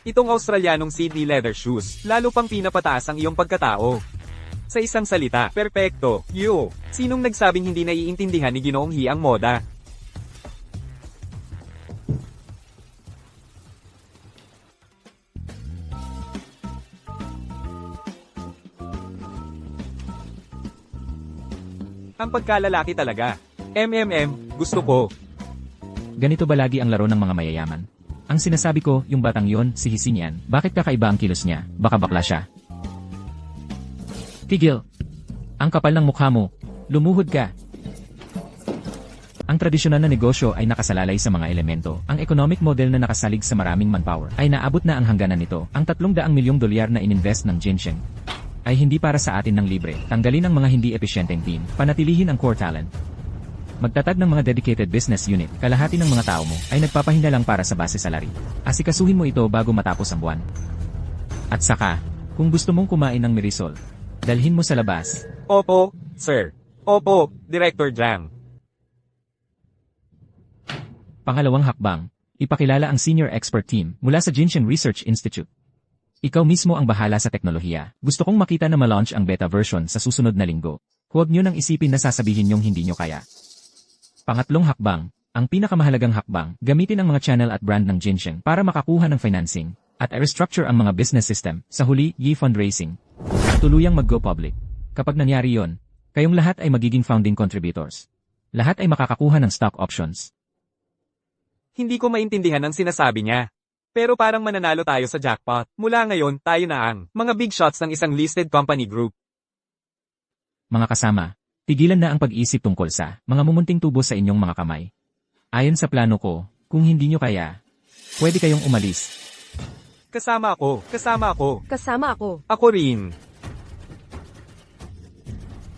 Itong Australianong Sydney leather shoes, lalo pang pinapataas ang iyong pagkatao. Sa isang salita, perpekto. Sinong nagsabing hindi naiintindihan ni Ginoong Hi ang moda? Ang pagkalalaki talaga. Gusto ko. Ganito ba lagi ang laro ng mga mayayaman? Ang sinasabi ko, yung batang yon, si Hisinian, bakit kakaiba ang kilos niya? Baka bakla siya. Tigil. Ang kapal ng mukha mo. Lumuhod ka. Ang tradisyonal na negosyo ay nakasalalay sa mga elemento. Ang economic model na nakasalig sa maraming manpower ay naabot na ang hangganan nito. Ang $300 milyong na ininvest ng Jinshen ay hindi para sa atin ng libre. Tanggalin ang mga hindi epesyenteng team. Panatilihin ang core talent. Magtatag ng mga dedicated business unit. Kalahati ng mga tao mo ay nagpapahinga lang para sa base salary. Asikasuhin mo ito bago matapos ang buwan. At saka, kung gusto mong kumain ng Mirisol, dalhin mo sa labas. Opo, sir. Opo, Director Jang. Pangalawang hakbang, ipakilala ang senior expert team mula sa Jinshen Research Institute. Ikaw mismo ang bahala sa teknolohiya. Gusto kong makita na ma-launch ang beta version sa susunod na linggo. Huwag nyo nang isipin na sasabihin nyong hindi nyo kaya. Pangatlong hakbang, ang pinakamahalagang hakbang, gamitin ang mga channel at brand ng Jinshen para makakuha ng financing at i-restructure ang mga business system. Sa huli, fundraising. At tuluyang mag-go public. Kapag nangyari yon, kayong lahat ay magiging founding contributors. Lahat ay makakakuha ng stock options. Hindi ko maintindihan ang sinasabi niya. Pero parang mananalo tayo sa jackpot. Mula ngayon, tayo na ang mga big shots ng isang listed company group. Mga kasama, tigilan na ang pag-iisip tungkol sa mga mumunting tubo sa inyong mga kamay. Ayon sa plano ko, kung hindi nyo kaya, pwede kayong umalis. Kasama ako. Kasama ako. Ako rin.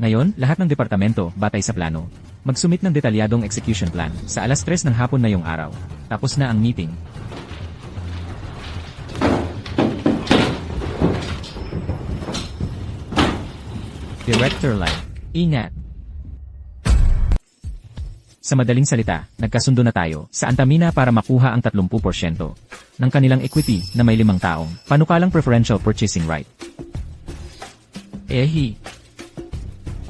Ngayon, lahat ng departamento, batay sa plano, magsumit ng detalyadong execution plan sa 3:00 ng hapon na yung araw. Tapos na ang meeting. Director Live. Ingat. Sa madaling salita, nagkasundo na tayo sa Antamina para makuha ang 30% ng kanilang equity na may 5 taong panukalang preferential purchasing right.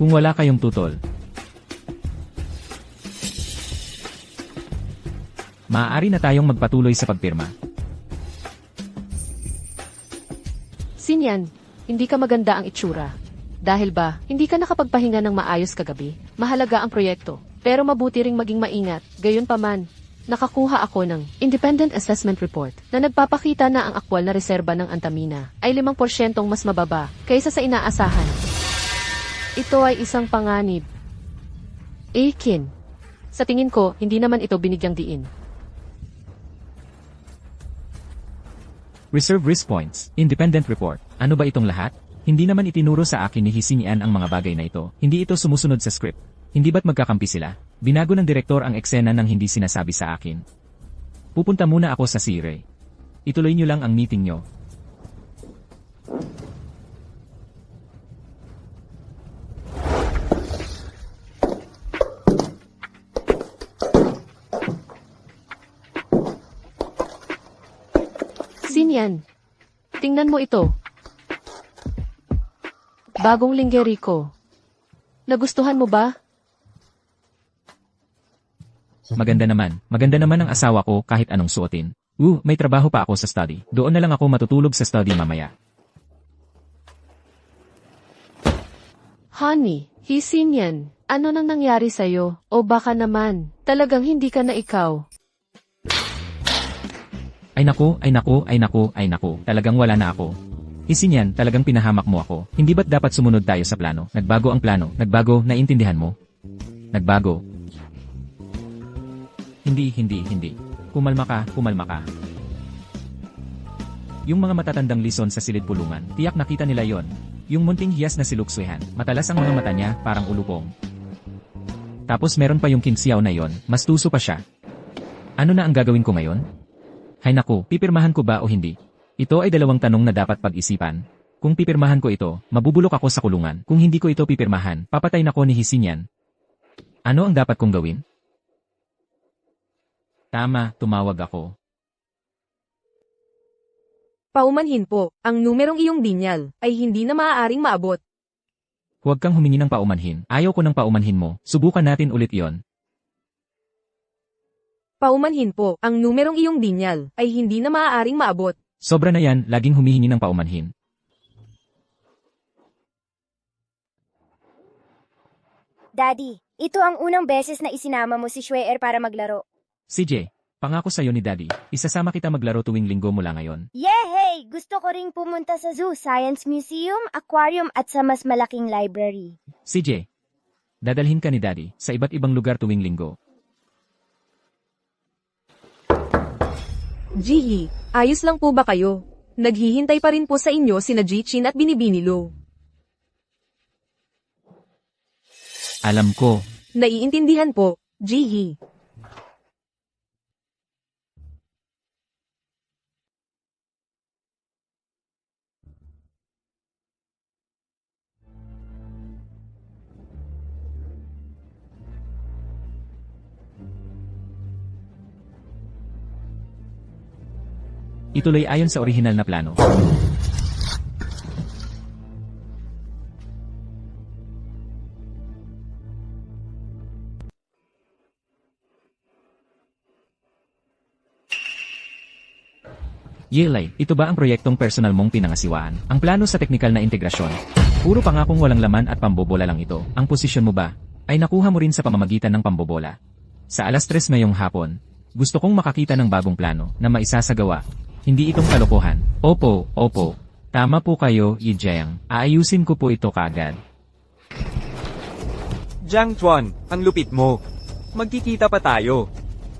Kung wala kayong tutol, maaari na tayong magpatuloy sa pagpirma. Sinyan, hindi ka maganda ang itsura. Dahil ba, hindi ka nakapagpahinga ng maayos kagabi? Mahalaga ang proyekto, pero mabuti ring maging maingat. Gayunpaman, nakakuha ako ng Independent Assessment Report na nagpapakita na ang aktwal na reserba ng Antamina ay 5% mas mababa kaysa sa inaasahan. Ito ay isang panganib. Akin. Sa tingin ko, hindi naman ito binigyang diin. Reserve risk points, independent report. Ano ba itong lahat? Hindi naman itinuro sa akin ni Hisinian ang mga bagay na ito. Hindi ito sumusunod sa script. Hindi ba't magkakampi sila? Binago ng direktor ang eksena nang hindi sinasabi sa akin. Pupunta muna ako sa Sire. Ituloy nyo lang ang meeting nyo. Sinyan, tingnan mo ito. Bagong lingerie ko. Nagustuhan mo ba? Maganda naman ang asawa ko kahit anong suotin. May trabaho pa ako sa study. Doon na lang ako matutulog sa study mamaya. Honey, Hisinian, ano nang nangyari sa'yo? O baka naman, talagang hindi ka na ikaw. Ay naku. Talagang wala na ako. Hisinian, talagang pinahamak mo ako. Hindi ba't dapat sumunod tayo sa plano? Nagbago ang plano. Nagbago, naintindihan mo? Nagbago. Hindi. Kumalma ka. Yung mga matatandang lison sa silid pulungan, tiyak nakita nila yon. Yung munting hiyas na si Luxuehan, matalas ang mga mata niya, parang ulupong. Tapos meron pa yung King Xiao na yon, mas tuso pa siya. Ano na ang gagawin ko ngayon? Hay naku, pipirmahan ko ba o hindi? Ito ay dalawang tanong na dapat pag-isipan. Kung pipirmahan ko ito, mabubulok ako sa kulungan. Kung hindi ko ito pipirmahan, papatay na ko ni Hisinyan. Ano ang dapat kong gawin? Tama, tumawag ako. Paumanhin po, ang numerong iyong dinyal ay hindi na maaaring maabot. Huwag kang humingi ng paumanhin. Ayaw ko ng paumanhin mo. Subukan natin ulit iyon. Paumanhin po, ang numerong iyong dinyal ay hindi na maaaring maabot. Sobra na yan, laging humihingi ng paumanhin. Daddy, ito ang unang beses na isinama mo si Shweer para maglaro. CJ, pangako sa'yo ni Daddy, isasama kita maglaro tuwing linggo mula ngayon. Yehey! Gusto ko ring pumunta sa zoo, science museum, aquarium at sa mas malaking library. CJ, dadalhin ka ni Daddy sa iba't ibang lugar tuwing linggo. Jihi, ayos lang po ba kayo? Naghihintay pa rin po sa inyo sina Jichin at Binibinilo. Alam ko, Naiintindihan po, Jihi. ituloy ayon sa orihinal na plano. Yelay, ito ba ang proyektong personal mong pinangasiwaan? Ang plano sa teknikal na integrasyon? Puro pangakong walang laman at pambobola lang ito. Ang posisyon mo ba ay nakuha mo rin sa pamamagitan ng pambobola? Sa 3:00 ngayong hapon, gusto kong makakita ng bagong plano na maisasagawa. Hindi itong kalokohan. Opo. Tama po kayo, Yijang. Aayusin ko po ito kagad. Jiang Chuan, ang lupit mo. Magkikita pa tayo.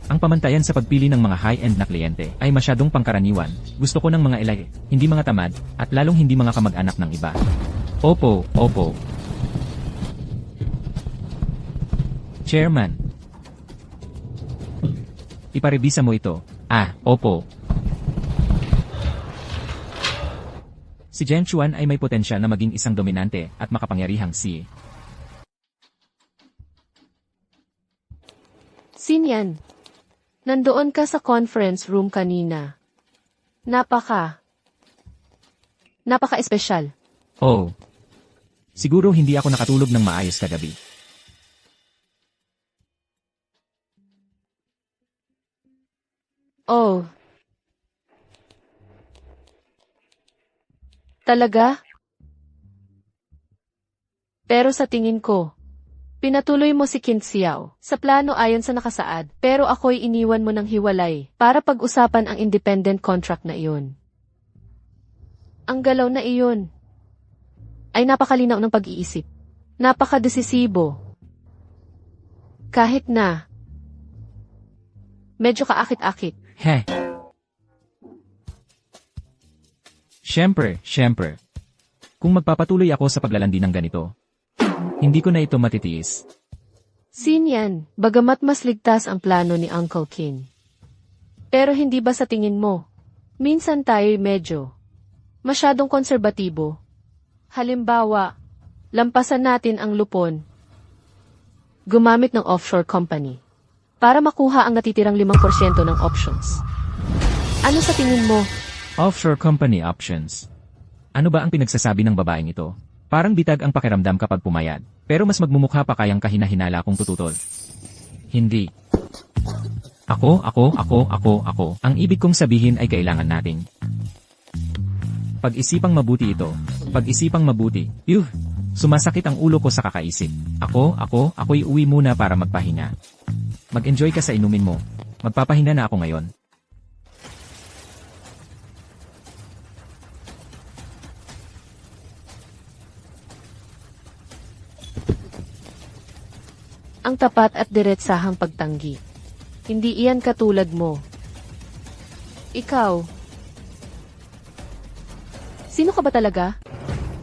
Ang pamantayan sa pagpili ng mga high-end na kliyente ay masyadong pangkaraniwan. Gusto ko ng mga elay, hindi mga tamad, at lalong hindi mga kamag-anak ng iba. Opo. Chairman. Iparebisa mo ito. Opo. Si Jiang Chuan ay may potensyal na maging isang dominante at makapangyarihang CEO. Sinyan, nandoon ka sa conference room kanina. Napaka-espesyal. Oh. Siguro hindi ako nakatulog ng maayos kagabi. Oh. Talaga? Pero sa tingin ko, pinatuloy mo si Qin Xiao sa plano ayon sa nakasaad, pero ako'y iniwan mo ng hiwalay para pag-usapan ang independent contract na iyon. Ang galaw na iyon ay napakalinaw ng pag-iisip. Napakadesisibo. Kahit na medyo kaakit-akit. Siyempre. Kung magpapatuloy ako sa paglalandi ng ganito, hindi ko na ito matitiis. Sinyan, bagamat mas ligtas ang plano ni Uncle Qin. Pero hindi ba sa tingin mo, minsan tayo'y medyo masyadong konserbatibo? Halimbawa, lampasan natin ang lupon, gumamit ng offshore company, para makuha ang natitirang 5% ng options. Ano sa tingin mo? Offshore company options. Ano ba ang pinagsasabi ng babaeng ito? Parang bitag ang pakiramdam kapag pumayad, pero mas magmumukha pa kayang kahina-hinala kung tututol. Hindi. Ako. Ang ibig kong sabihin ay kailangan nating pag-isipang mabuti ito. Pag-isipang mabuti. Sumasakit ang ulo ko sa kakaisip. Ako'y uwi muna para magpahinga. Mag-enjoy ka sa inumin mo. Magpapahinga na ako ngayon. Ang tapat at diretsahang pagtanggi. Hindi iyan katulad mo. Ikaw. Sino ka ba talaga?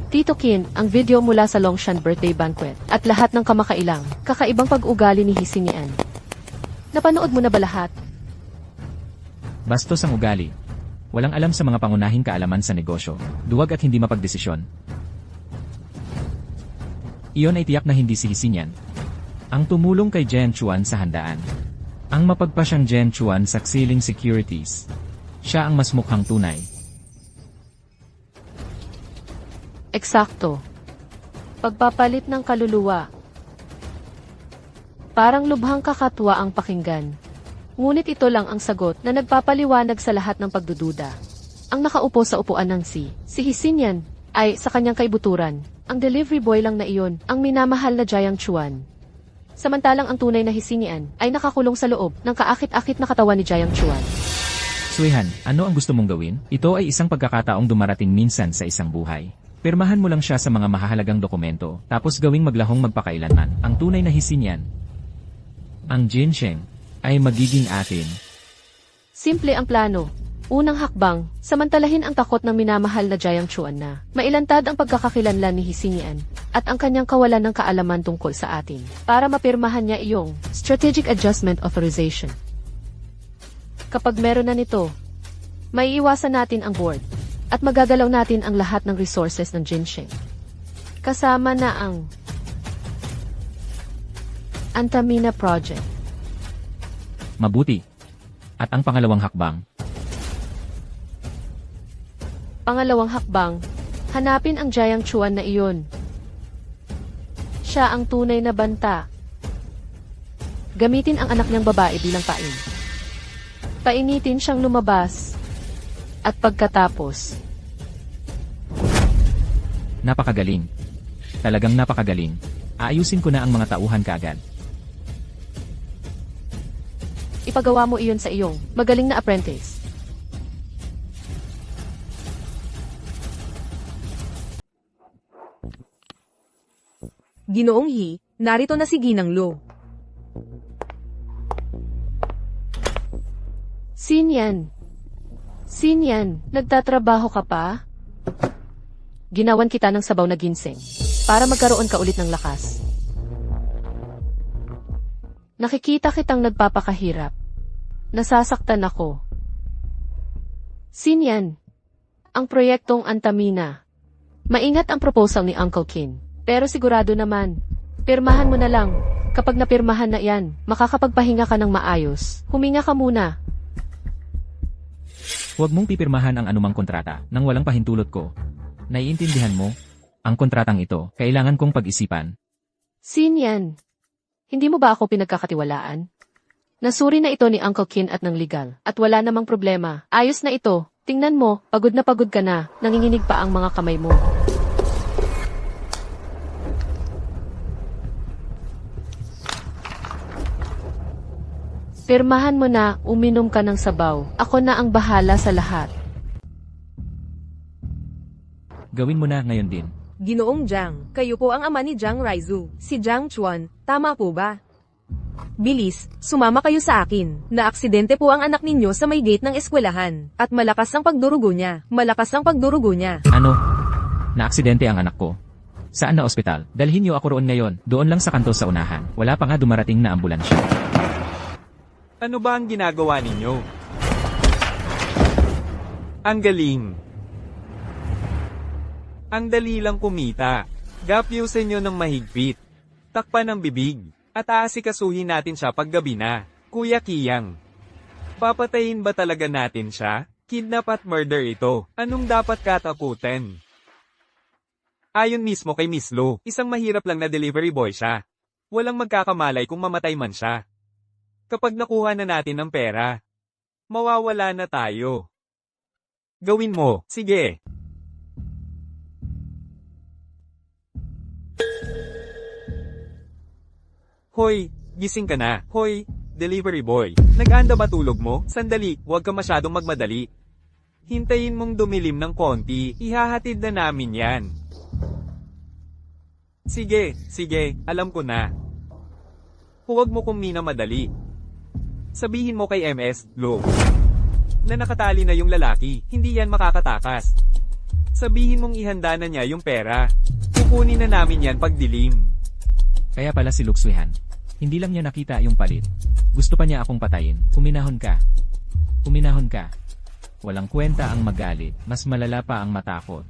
Tito Kin, ang video mula sa Longshan birthday banquet at lahat ng kamakailang, kakaibang pag-ugali ni Hisinian. Napanood mo na ba lahat? Bastos ang ugali. Walang alam sa mga pangunahing kaalaman sa negosyo, duwag at hindi mapagdesisyon. Iyon ay tiyak na hindi si Hisinian. Ang tumulong kay Jen Chuan sa handaan. Ang mapagpasyang Jen Chuan sa Xiling Securities. Siya ang mas mukhang tunay. Eksakto. Pagpapalit ng kaluluwa. Parang lubhang kakatwa ang pakinggan. Ngunit ito lang ang sagot na nagpapaliwanag sa lahat ng pagdududa. Ang nakaupo sa upuan ng si Hisinian, ay sa kanyang kaibuturan. Ang delivery boy lang na iyon, ang minamahal na Jiang Chuan. Samantalang ang tunay na Hisinian ay nakakulong sa loob ng kaakit-akit na katawan ni Jiang Chuan. Suihan, ano ang gusto mong gawin? Ito ay isang pagkakataong dumarating minsan sa isang buhay. Pirmahan mo lang siya sa mga mahahalagang dokumento, tapos gawing maglahong magpakailanman. Ang tunay na Hisinian, ang Jinsheng, ay magiging atin. Simple ang plano. Unang hakbang, samantalahin ang takot ng minamahal na Jiang Chuan na mailantad ang pagkakakilanlan ni Hisinian at ang kanyang kawalan ng kaalaman tungkol sa atin para mapirmahan niya iyong Strategic Adjustment Authorization. Kapag meron na nito, maiiwasan natin ang board at magagalaw natin ang lahat ng resources ng Jinsheng. Kasama na ang Antamina Project. Mabuti. At ang pangalawang hakbang, Pangalawang hakbang, hanapin ang Jiang Chuan na iyon. Siya ang tunay na banta. Gamitin ang anak niyang babae bilang pain. Painitin siyang lumabas. At pagkatapos, napakagaling. Talagang napakagaling. Aayusin ko na ang mga tauhan kaagad. ipagawa mo iyon sa iyong magaling na apprentice. Ginoong He, narito na si Ginang Lo. Sinyan. Sinyan, nagtatrabaho ka pa? Ginawan kita ng sabaw na ginseng para magkaroon ka ulit ng lakas. Nakikita kitang nagpapakahirap. Nasasaktan ako. Sinyan, ang proyektong Antamina. Maingat ang proposal ni Uncle Kin. Pero sigurado naman, pirmahan mo na lang. Kapag napirmahan na yan, makakapagpahinga ka ng maayos. Huminga ka muna. Huwag mong pipirmahan ang anumang kontrata nang walang pahintulot ko. Naiintindihan mo? Ang kontratang ito, kailangan kong pag-isipan. Sinyan, hindi mo ba ako pinagkakatiwalaan? Nasuri na ito ni Uncle Kin at ng legal, at wala namang problema. Ayos na ito. Tingnan mo, pagod na pagod ka na, nanginginig pa ang mga kamay mo. Pirmahan mo na, uminom ka ng sabaw. Ako na ang bahala sa lahat. Gawin mo na ngayon din. Ginoong Jiang, kayo po ang ama ni Jiang Raizu, si Jiang Chuan, tama po ba? Bilis, sumama kayo sa akin. Naaksidente po ang anak ninyo sa may gate ng eskwelahan. At malakas ang pagdurugo niya. Malakas ang pagdurugo niya. Ano? Naaksidente ang anak ko. Saan na ospital? Dalhin niyo ako roon ngayon. Doon lang sa kanto sa unahan. Wala pa nga dumarating na ambulansya. Ano ba ang ginagawa ninyo? Ang galing. Ang dali lang kumita. Gapyusin nyo ng mahigpit. Takpan ng bibig. At aasikasuhin natin siya paggabi na. Kuya Kiyang. Papatayin ba talaga natin siya? Kidnap at murder ito. Anong dapat kataputin? Ayon mismo kay Miss Lo, isang mahirap lang na delivery boy siya. Walang magkakamalay kung mamatay man siya. Kapag nakuha na natin ang pera, mawawala na tayo. Gawin mo, sige. Hoy, gising ka na. Hoy, delivery boy. Nag-anda ba tulog mo? Sandali, huwag ka masyadong magmadali. Hintayin mong dumilim ng konti, ihahatid na namin yan. Sige, alam ko na. Huwag mo kong minamadali. Sabihin mo kay MS, Lo, na nakatali na yung lalaki, hindi yan makakatakas. Sabihin mong ihanda na niya yung pera. Kukunin na namin yan pag dilim. Kaya pala si Luxuihan. Hindi lang niya nakita yung palit. Gusto pa niya akong patayin. Huminahon ka. Huminahon ka. Walang kwenta ang magalit. Mas malala pa ang matakot.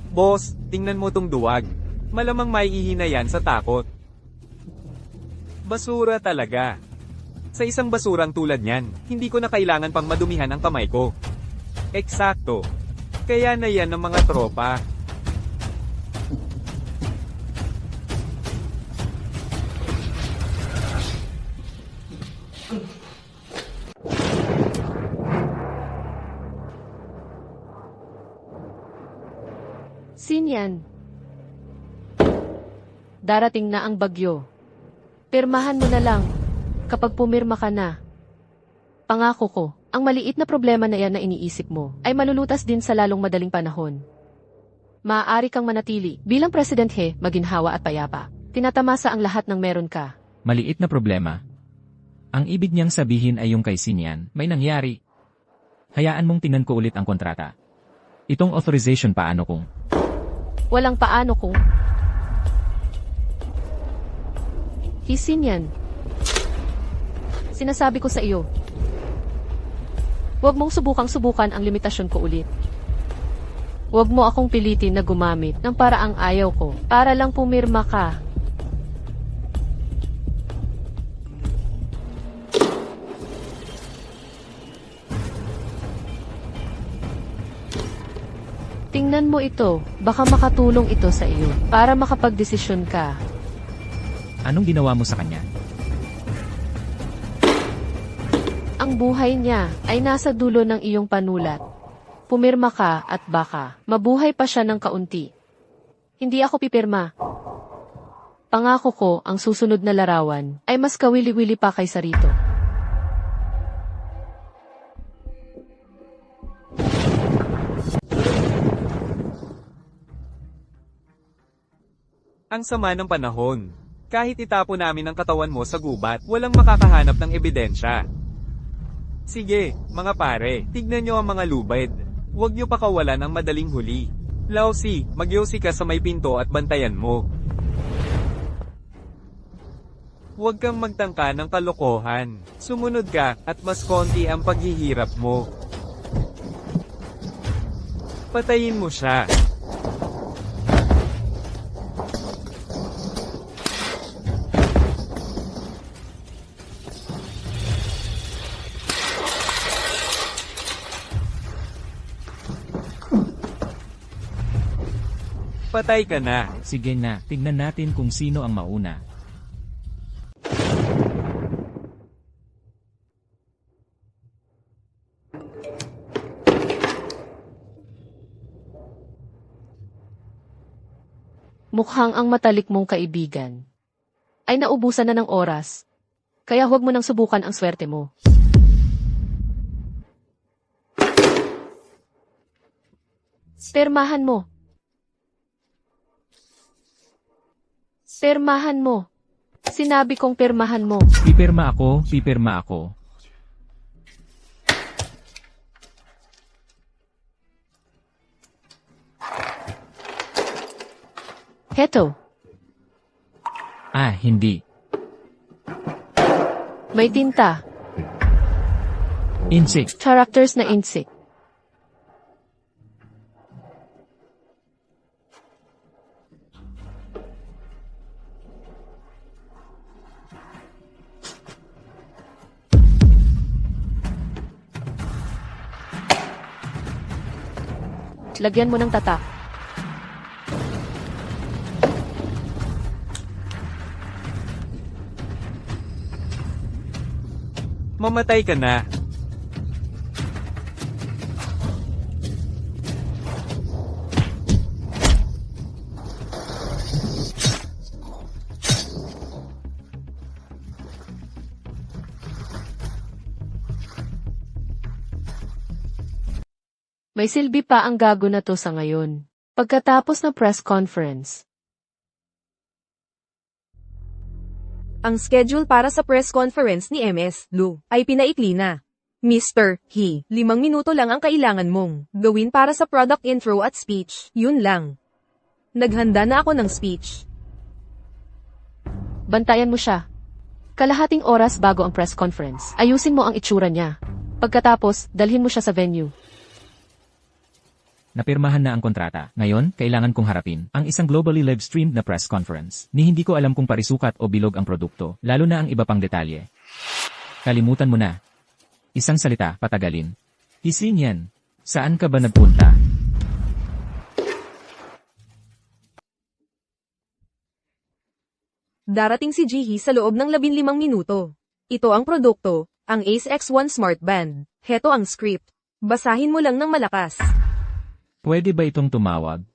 Boss, tingnan mo tong duwag. Malamang maiihina yan sa takot. Basura talaga. Sa isang basurang tulad niyan, hindi ko na kailangan pang madumihan ang kamay ko. Eksakto. Kaya na yan ng mga tropa. Sinyan. Darating na ang bagyo. Pirmahan mo na lang. Kapag pumirma ka na. Pangako ko, ang maliit na problema na yan na iniisip mo, ay malulutas din sa lalong madaling panahon. Maaari kang manatili, bilang presidente, maginhawa at payapa. Tinatamasa ang lahat ng meron ka. Maliit na problema. Ang ibig niyang sabihin ay yung kay Sinyan, may nangyari. Hayaan mong tingnan ko ulit ang kontrata. Itong authorization paano kung... Walang paano kung... Sinyan. Sinasabi ko sa iyo. Huwag mong subukan ang limitasyon ko ulit. Huwag mo akong pilitin na gumamit ng paraang ayaw ko para lang pumirma ka. Tingnan mo ito, baka makatulong ito sa iyo para makapagdesisyon ka. Anong ginawa mo sa kanya? Ang buhay niya ay nasa dulo ng iyong panulat. Pumirma ka at baka mabuhay pa siya ng kaunti. Hindi ako pipirma. Pangako ko ang susunod na larawan ay mas kawili-wili pa kaysa rito. Ang sama ng panahon. Kahit itapo namin ang katawan mo sa gubat, walang makakahanap ng ebidensya. Sige, mga pare, tignan nyo ang mga lubid. Huwag nyo pakawalan ang madaling huli. Lausi, magyosi ka sa may pinto at bantayan mo. Huwag kang magtangka ng kalokohan. Sumunod ka at mas konti ang paghihirap mo. Patayin mo siya. Patay ka na. Sige na, tignan natin kung sino ang mauna. Mukhang ang matalik mong kaibigan ay naubusan na ng oras. Kaya huwag mo nang subukan ang swerte mo. Pirmahan mo. Pirmahan mo. Sinabi kong pirmahan mo. Pipirma ako, pipirma ako. Heto, Ah, hindi. may tinta. Insect. Characters na insect. Lagyan mo ng tatak. Mamatay ka na. May silbi pa ang gago na to sa ngayon. Pagkatapos ng press conference, Ang schedule para sa press conference ni MS Lu ay pinaikli na. Mr. He, 5 minuto lang ang kailangan mong gawin para sa product intro at speech. Yun lang. Naghanda na ako ng speech. bantayan mo siya. Kalahating oras bago ang press conference, ayusin mo ang itsura niya. Pagkatapos, dalhin mo siya sa venue. Napirmahan na ang kontrata. Ngayon, kailangan kong harapin ang isang globally live-streamed na press conference. Ni hindi ko alam kung parisukat o bilog ang produkto, lalo na ang iba pang detalye. Kalimutan mo na. Isang salita, patagalin. Hisin yan. Saan ka ba nagpunta? Darating si Jihi sa loob ng 15 minuto. Ito ang produkto, ang Ace X1 Smart Band. Heto ang script. Basahin mo lang ng malakas. Pwede ba itong tumawag?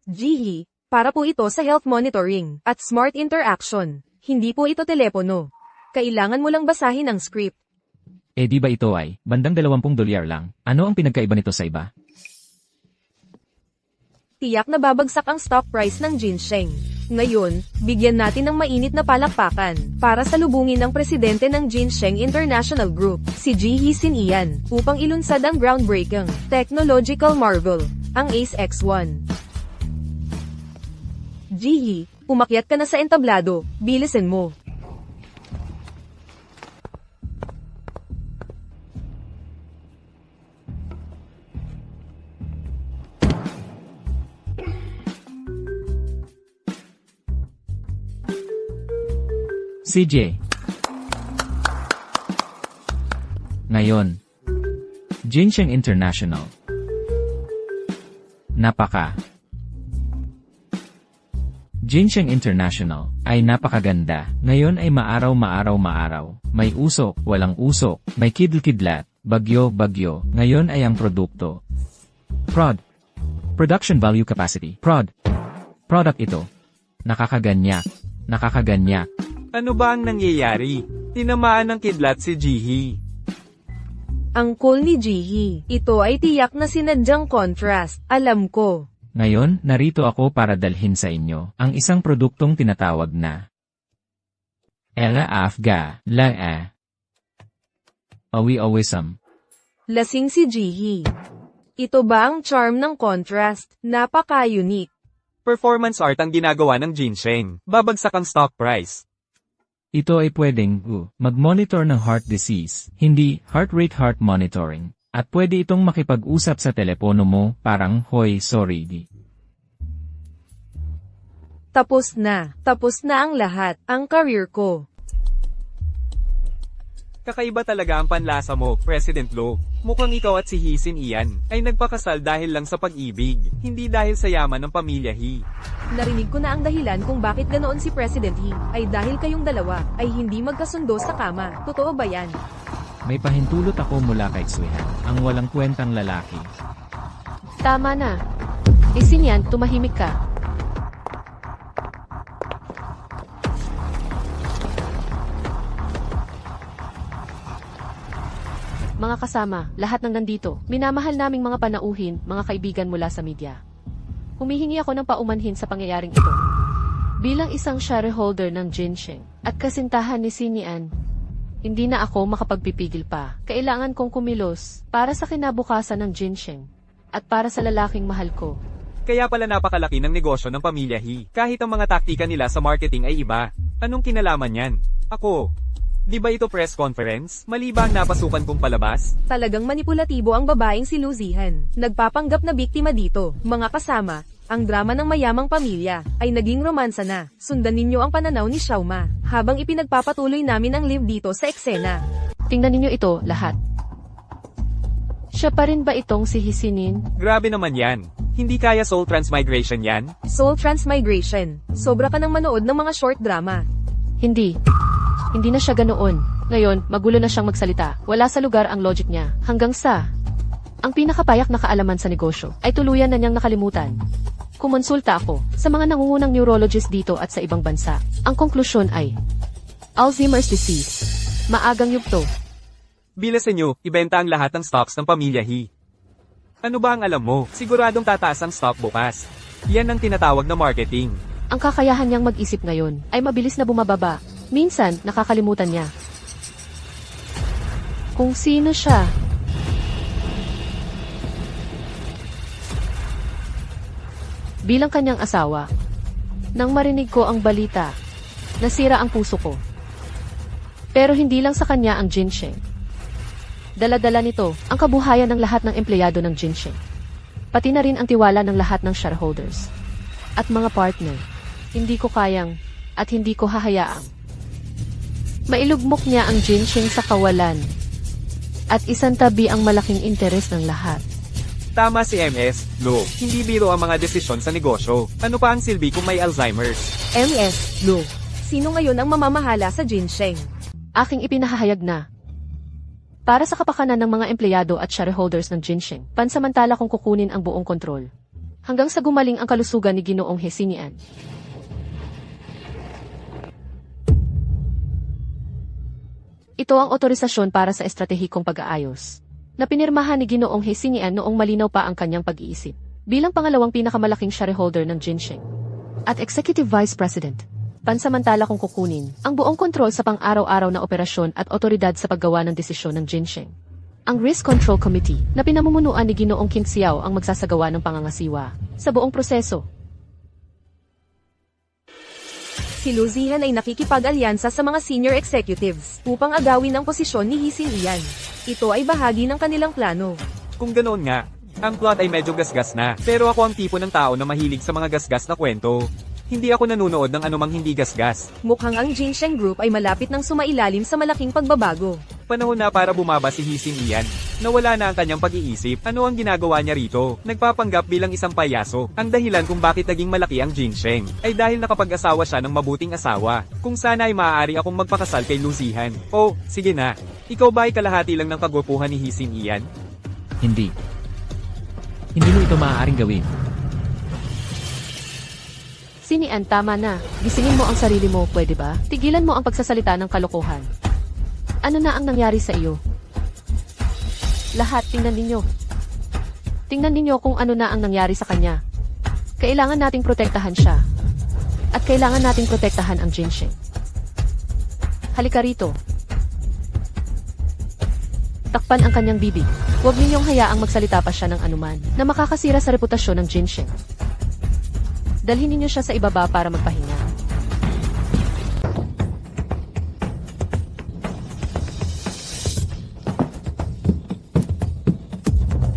Jihi, para po ito sa health monitoring at smart interaction. Hindi po ito telepono. Kailangan mo lang basahin ang script. Eh di ba ito ay, bandang $20 lang? Ano ang pinagkaiba nito sa iba? Tiyak na babagsak ang stock price ng ginseng. Ngayon, bigyan natin ng mainit na palakpakan para salubungin ng presidente ng Ginseng International Group, si Jihi Sin Ian, upang ilunsad ang groundbreaking technological marvel, ang Ace X1. Jihi, umakyat ka na sa entablado, bilisin mo. CJ. Ngayon. Ginseng International. Napaka. Ginseng International ay napakaganda. Ngayon ay maaraw. May usok, walang usok, may kidl-kidlat, bagyo. Ngayon ay ang produkto. Prod. Production Value Capacity. Prod. Product ito. Nakakaganyak. Ano ba ang nangyayari? Tinamaan ng kidlat si Jihi. Ang cool ni Jihi. Ito ay tiyak na sinadyang contrast. Alam ko. Ngayon, narito ako para dalhin sa inyo ang isang produktong tinatawag na Ela Afga La Awi Awisam. Lasing si Jihi. Ito ba ang charm ng contrast? Napaka-unique. Performance art ang ginagawa ng ginseng. Babagsak ang stock price. Ito ay pwedeng mag-monitor ng heart disease, hindi heart rate heart monitoring. At pwede itong makipag-usap sa telepono mo, parang, hoy, sorry di. Tapos na ang lahat, ang career ko. Kakaiba talaga ang panlasa mo, President Lo. Mukhang ikaw at si He Sin Ian ay nagpakasal dahil lang sa pag-ibig, hindi dahil sa yaman ng pamilya He. Narinig ko na ang dahilan kung bakit ganoon si President He, ay dahil kayong dalawa ay hindi magkasundo sa kama. Totoo ba yan? May pahintulot ako mula kay Suihan, ang walang kwentang lalaki. Tama na. Isin yan, tumahimik ka. Mga kasama, lahat ng nandito, minamahal naming mga panauhin, mga kaibigan mula sa media. Humihingi ako ng paumanhin sa pangyayaring ito. Bilang isang shareholder ng Ginseng at kasintahan ni Sinian, hindi na ako makapagpipigil pa. Kailangan kong kumilos para sa kinabukasan ng Ginseng at para sa lalaking mahal ko. Kaya pala napakalaki ng negosyo ng pamilya He. Kahit ang mga taktika nila sa marketing ay iba. Anong kinalaman yan? Ako. Di ba ito press conference? Mali ba ang napasukan kong palabas? Talagang manipulatibo ang babaeng si Luzihan. Nagpapanggap na biktima dito. Mga kasama, ang drama ng mayamang pamilya ay naging romansa na. Sundan ninyo ang pananaw ni Xiaoma habang ipinagpapatuloy namin ang live dito sa eksena. Tingnan ninyo ito, lahat. Siya pa rin ba itong si Hisinin? Grabe naman yan. Hindi kaya soul transmigration yan? Soul transmigration. Sobra ka nang manood ng mga short drama. Hindi. Hindi na siya ganoon. Ngayon, magulo na siyang magsalita. Wala sa lugar ang logic niya. Hanggang sa ang pinakapayak na kaalaman sa negosyo ay tuluyan na niyang nakalimutan. Kumonsulta ako sa mga nangungunang neurologist dito at sa ibang bansa. Ang konklusyon ay Alzheimer's disease. Maagang yugto. Bilasan nyo, ibenta ang lahat ng stocks ng pamilya He. Ano ba ang alam mo? Siguradong tataas ang stock bukas. Yan ang tinatawag na marketing. Ang kakayahan niyang mag-isip ngayon ay mabilis na bumababa. Minsan, nakakalimutan niya kung sino siya. Bilang kanyang asawa, nang marinig ko ang balita, nasira ang puso ko. Pero hindi lang sa kanya ang ginseng. Dala-dala nito ang kabuhayan ng lahat ng empleyado ng ginseng. Pati na rin ang tiwala ng lahat ng shareholders at mga partner. Hindi ko kayang at hindi ko hahayaang mailugmok niya ang ginseng sa kawalan at isantabi ang malaking interes ng lahat. Tama si MS, Lo. Hindi biro ang mga desisyon sa negosyo. Ano pa ang silbi kung may Alzheimer's? MS, Lo. Sino ngayon ang mamamahala sa ginseng? Aking ipinahahayag na para sa kapakanan ng mga empleyado at shareholders ng ginseng, pansamantala kong kukunin ang buong kontrol. Hanggang sa gumaling ang kalusugan ni Ginoong Hesinian. Ito ang otorisasyon para sa estratehikong pag-aayos na pinirmahan ni Ginoong Hesinian noong malinaw pa ang kanyang pag-iisip bilang pangalawang pinakamalaking shareholder ng ginseng at Executive Vice President. Pansamantala kong kukunin ang buong kontrol sa pang-araw-araw na operasyon at otoridad sa paggawa ng desisyon ng ginseng. Ang Risk Control Committee na pinamumunuan ni Ginoong King Xiao ang magsasagawa ng pangangasiwa sa buong proseso. Si Lu Zihan ay nakikipag-alyansa sa mga senior executives upang agawin ang posisyon ni Hisin Ian. Ito ay bahagi ng kanilang plano. Kung ganoon nga, ang plot ay medyo gasgas na. Pero ako ang tipo ng tao na mahilig sa mga gasgas na kwento. Hindi ako nanunood ng anumang hindi gasgas. Mukhang ang Ginseng Group ay malapit ng sumailalim sa malaking pagbabago. Panahon na para bumaba si Hisin Ian. Nawala na ang kanyang pag-iisip. Ano ang ginagawa niya rito? Nagpapanggap bilang isang payaso. Ang dahilan kung bakit naging malaki ang ginseng ay dahil nakapag-asawa siya ng mabuting asawa. Kung sana ay maaari akong magpakasal kay Lu Zihan. Oh, sige na. Ikaw ba ay kalahati lang ng kagwapuhan ni Hisin Ian? Hindi. Hindi mo ito maaaring gawin. Sinian, tama na. Gisingin mo ang sarili mo, pwede ba? Tigilan mo ang pagsasalita ng kalokohan. Ano na ang nangyari sa iyo? Lahat, tingnan ninyo. Tingnan ninyo kung ano na ang nangyari sa kanya. Kailangan nating protektahan siya. At kailangan nating protektahan ang ginseng. Halika rito. Takpan ang kanyang bibig. Huwag ninyong hayaang magsalita pa siya ng anuman na makakasira sa reputasyon ng ginseng. Dalhin ninyo siya sa ibaba para magpahinga.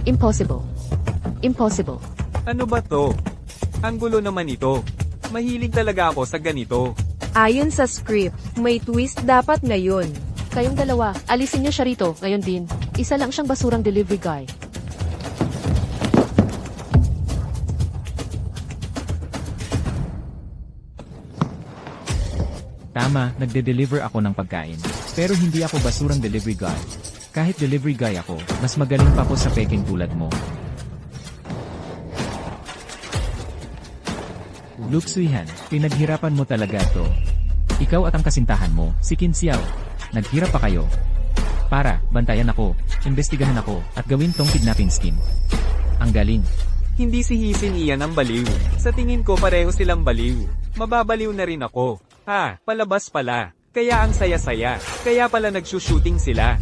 Impossible. Impossible. Ano ba to? Ang gulo naman ito. Mahilig talaga ako sa ganito. Ayon sa script, may twist dapat ngayon. Kayong dalawa, alisin niyo siya rito, ngayon din. Isa lang siyang basurang delivery guy. Tama, nagde-deliver ako ng pagkain. Pero hindi ako basurang delivery guy. Kahit delivery guy ako, mas magaling pa ako sa peking tulad mo. Lu Zihan, pinaghirapan mo talaga to. Ikaw at ang kasintahan mo, si Qin Xiao. Naghirap pa kayo. Para, bantayan ako, investigahan ako, at gawin tong kidnapping scheme. Ang galing. Hindi si Hisin Ian ang baliw. Sa tingin ko pareho silang baliw. Mababaliw na rin ako. Ha, palabas pala. Kaya ang saya-saya. Kaya pala nagsushooting sila.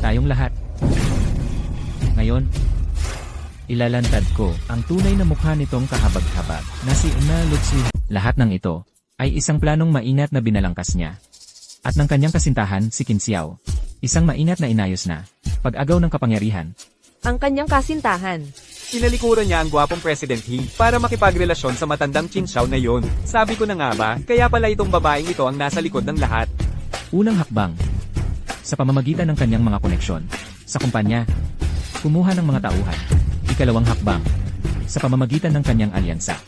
Tayong lahat. Ngayon, ilalantad ko ang tunay na mukha nitong kahabag-habag na si Ina Lu Zihan. Lahat ng ito ay isang planong mainat na binalangkas niya. At ng kanyang kasintahan si Qin Xiao. Isang mainat na inayos na pag-agaw ng kapangyarihan. Ang kanyang kasintahan. Tinalikuran niya ang gwapong President He para makipagrelasyon sa matandang Qin Xiao na yon. Sabi ko na nga ba, kaya pala itong babaeng ito ang nasa likod ng lahat. Unang hakbang. Sa pamamagitan ng kanyang mga koneksyon sa kumpanya, kumuha ng mga tauhan. Ikalawang hakbang. Sa pamamagitan ng kanyang alyansa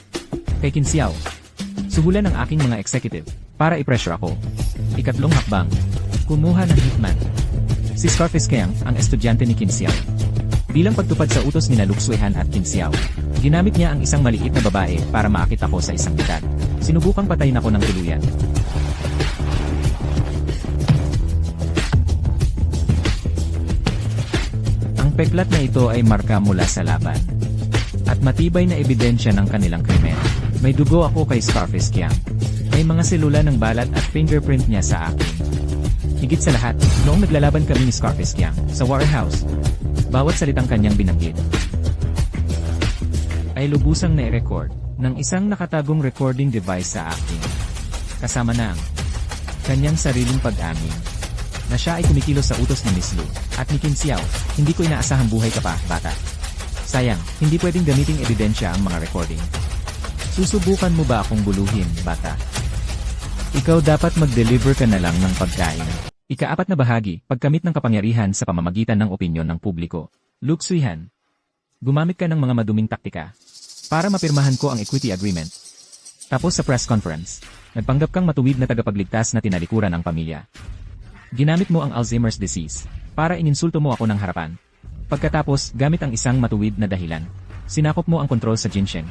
kay Qin Xiao, suhulan ng aking mga executive para i-pressure ako. Ikatlong hakbang. Kumuha ng hitman. Si Scarface Kang, ang estudyante ni Qin Xiao. Bilang pagtupad sa utos ni Lu Zihan at Qin Xiao, ginamit niya ang isang maliit na babae para maakit ako sa isang bitat. Sinubukang patayin ako ng tuluyan. peklat na ito ay marka mula sa laban. At matibay na ebidensya ng kanilang krimen. May dugo ako kay Scarface Kiang. May mga selula ng balat at fingerprint niya sa akin. Higit sa lahat, noong naglalaban kami ni Scarface Kiang sa warehouse, bawat salitang kanyang binanggit ay lubusang na-record ng isang nakatagong recording device sa akin. Kasama na ang kanyang sariling pag-amin na siya ay kumikilos sa utos ni Miss Lu at ni Qin Xiao. Hindi ko inaasahang buhay ka pa, bata. Sayang, hindi pwedeng gamiting ebidensya ang mga recording. Susubukan mo ba akong buluhin, bata? Ikaw dapat mag-deliver ka na lang ng pagkain. Ika-4 na bahagi, pagkamit ng kapangyarihan sa pamamagitan ng opinyon ng publiko. Luke Suihan, gumamit ka ng mga maduming taktika para mapirmahan ko ang equity agreement. Tapos sa press conference, nagpanggap kang matuwid na tagapagligtas na tinalikuran ang pamilya. Ginamit mo ang Alzheimer's disease para ininsulto mo ako ng harapan. Pagkatapos, gamit ang isang matuwid na dahilan, sinakop mo ang kontrol sa Jinsheng.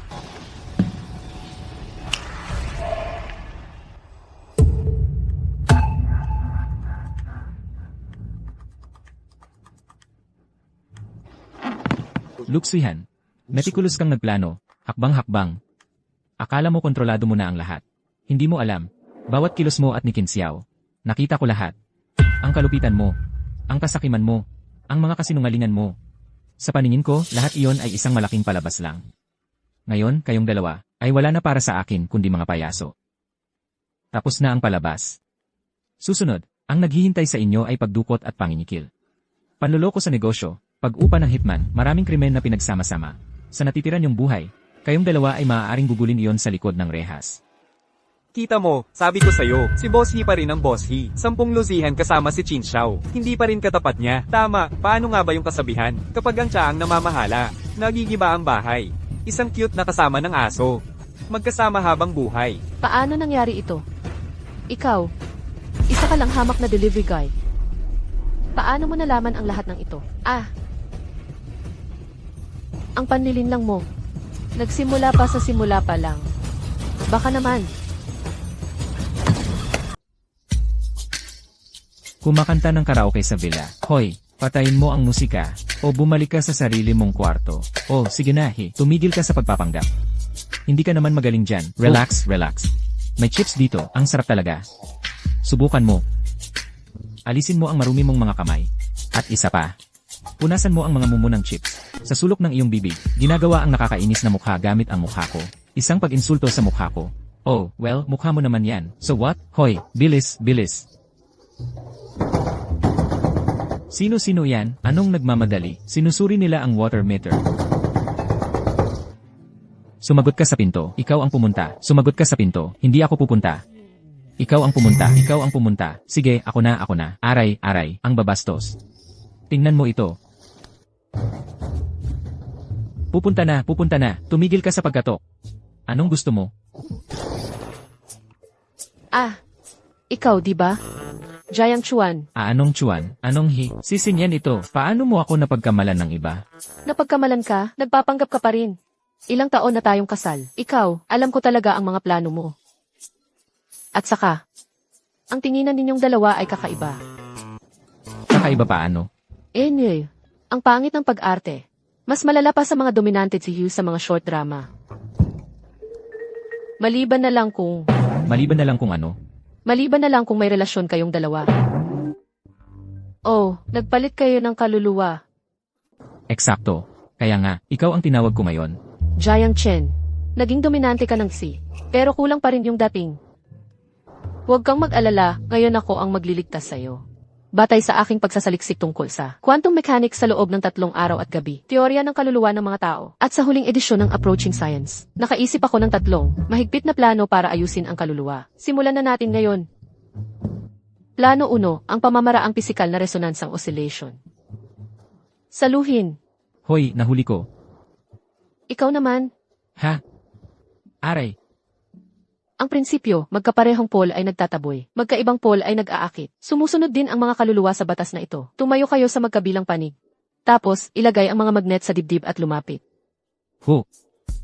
Luke Suihan, meticulous kang nagplano, hakbang-hakbang. Akala mo kontrolado mo na ang lahat. Hindi mo alam, bawat kilos mo at ni Qin Xiao. Nakita ko lahat. Ang kalupitan mo, ang kasakiman mo, ang mga kasinungalingan mo. Sa paningin ko, lahat iyon ay isang malaking palabas lang. Ngayon, kayong dalawa, ay wala na para sa akin kundi mga payaso. Tapos na ang palabas. Susunod, ang naghihintay sa inyo ay pagdukot at panginikil. Panloloko sa negosyo, pag-upa ng hitman, maraming krimen na pinagsama-sama. Sa natitira niyong buhay, kayong dalawa ay maaaring gugulin iyon sa likod ng rehas. Kita mo, sabi ko sa'yo, si Boss He pa rin ang Boss He. 10 luzihan kasama si Qin Xiao. Hindi pa rin katapat niya. Tama, paano nga ba yung kasabihan? Kapag ang tiyaang namamahala, nagigiba ang bahay. Isang cute na kasama ng aso. Magkasama habang buhay. Paano nangyari ito? Ikaw, isa ka lang hamak na delivery guy. Paano mo nalaman ang lahat ng ito? Ang panlilinlang mo. Nagsimula pa sa simula pa lang. Baka naman. Kumakanta ng karaoke sa villa. Hoy, patayin mo ang musika, o bumalik ka sa sarili mong kwarto. O, sige na, tumigil ka sa pagpapanggap. Hindi ka naman magaling dyan. Relax, relax. May chips dito, ang sarap talaga. Subukan mo. Alisin mo ang marumi mong mga kamay. At isa pa. Punasan mo ang mga mumo ng chips. Sa sulok ng iyong bibig, ginagawa ang nakakainis na mukha gamit ang mukha ko. Isang pag-insulto sa mukha ko. Oh, well, mukha mo naman yan. So what? Hoy, bilis, bilis. Sino-sino yan? Anong nagmamadali? Sinusuri nila ang water meter. Sumagot ka sa pinto. Ikaw ang pumunta. Sumagot ka sa pinto. Hindi ako pupunta. Ikaw ang pumunta. Ikaw ang pumunta. Sige, ako na, ako na. Aray, aray, ang babastos. Tingnan mo ito. Pupunta na, pupunta na. Tumigil ka sa pagkatok. Anong gusto mo? Ikaw, di ba? Jiang Chuan, Anong Chuan? Anong Sising yan ito. Paano mo ako napagkamalan ng iba? napagkamalan ka, nagpapanggap ka pa rin. Ilang taon na tayong kasal. Ikaw, alam ko talaga ang mga plano mo. At saka, ang tinginan ninyong dalawa ay kakaiba. Kakaiba paano? Ang pangit ng pag-arte. Mas malala pa sa mga dominante si Hugh sa mga short drama. Maliban na lang kung ano? Maliban na lang kung may relasyon kayong dalawa. Oh, nagpalit kayo ng kaluluwa. Eksakto. Kaya nga, ikaw ang tinawag ko ngayon. Jiang Chen, naging dominante ka ng si, pero kulang pa rin yung dating. Huwag kang mag-alala, ngayon ako ang magliligtas sa'yo. Batay sa aking pagsasaliksik tungkol sa quantum mechanics sa loob ng 3 araw at gabi, teorya ng kaluluwa ng mga tao, at sa huling edisyon ng Approaching Science. Nakaisip ako ng 3 mahigpit na plano para ayusin ang kaluluwa. Simulan na natin ngayon. Plano 1, ang pamamaraang pisikal na resonansang oscillation. Saluhin. Hoy, nahuli ko. Ikaw naman. Ha? Aray. Ang prinsipyo, magkaparehong pole ay nagtataboy, magkaibang pole ay nag-aakit. Sumusunod din ang mga kaluluwa sa batas na ito. Tumayo kayo sa magkabilang panig. Tapos, ilagay ang mga magnet sa dibdib at lumapit.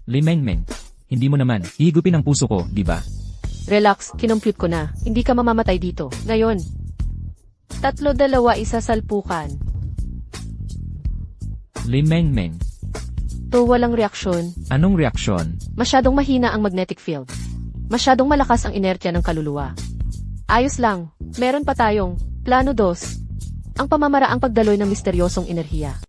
Limeng-meng. Hindi mo naman, hihigupin ang puso ko, di ba? Relax, kinompute ko na. Hindi ka mamamatay dito. Ngayon. 3, 2, 1 salpukan. Limeng-meng. To walang reaksyon. Anong reaksyon? Masyadong mahina ang magnetic field. Masyadong malakas ang inertya ng kaluluwa. Ayos lang. Meron pa tayong plano 2. Ang pamamaraang pagdaloy ng misteryosong enerhiya.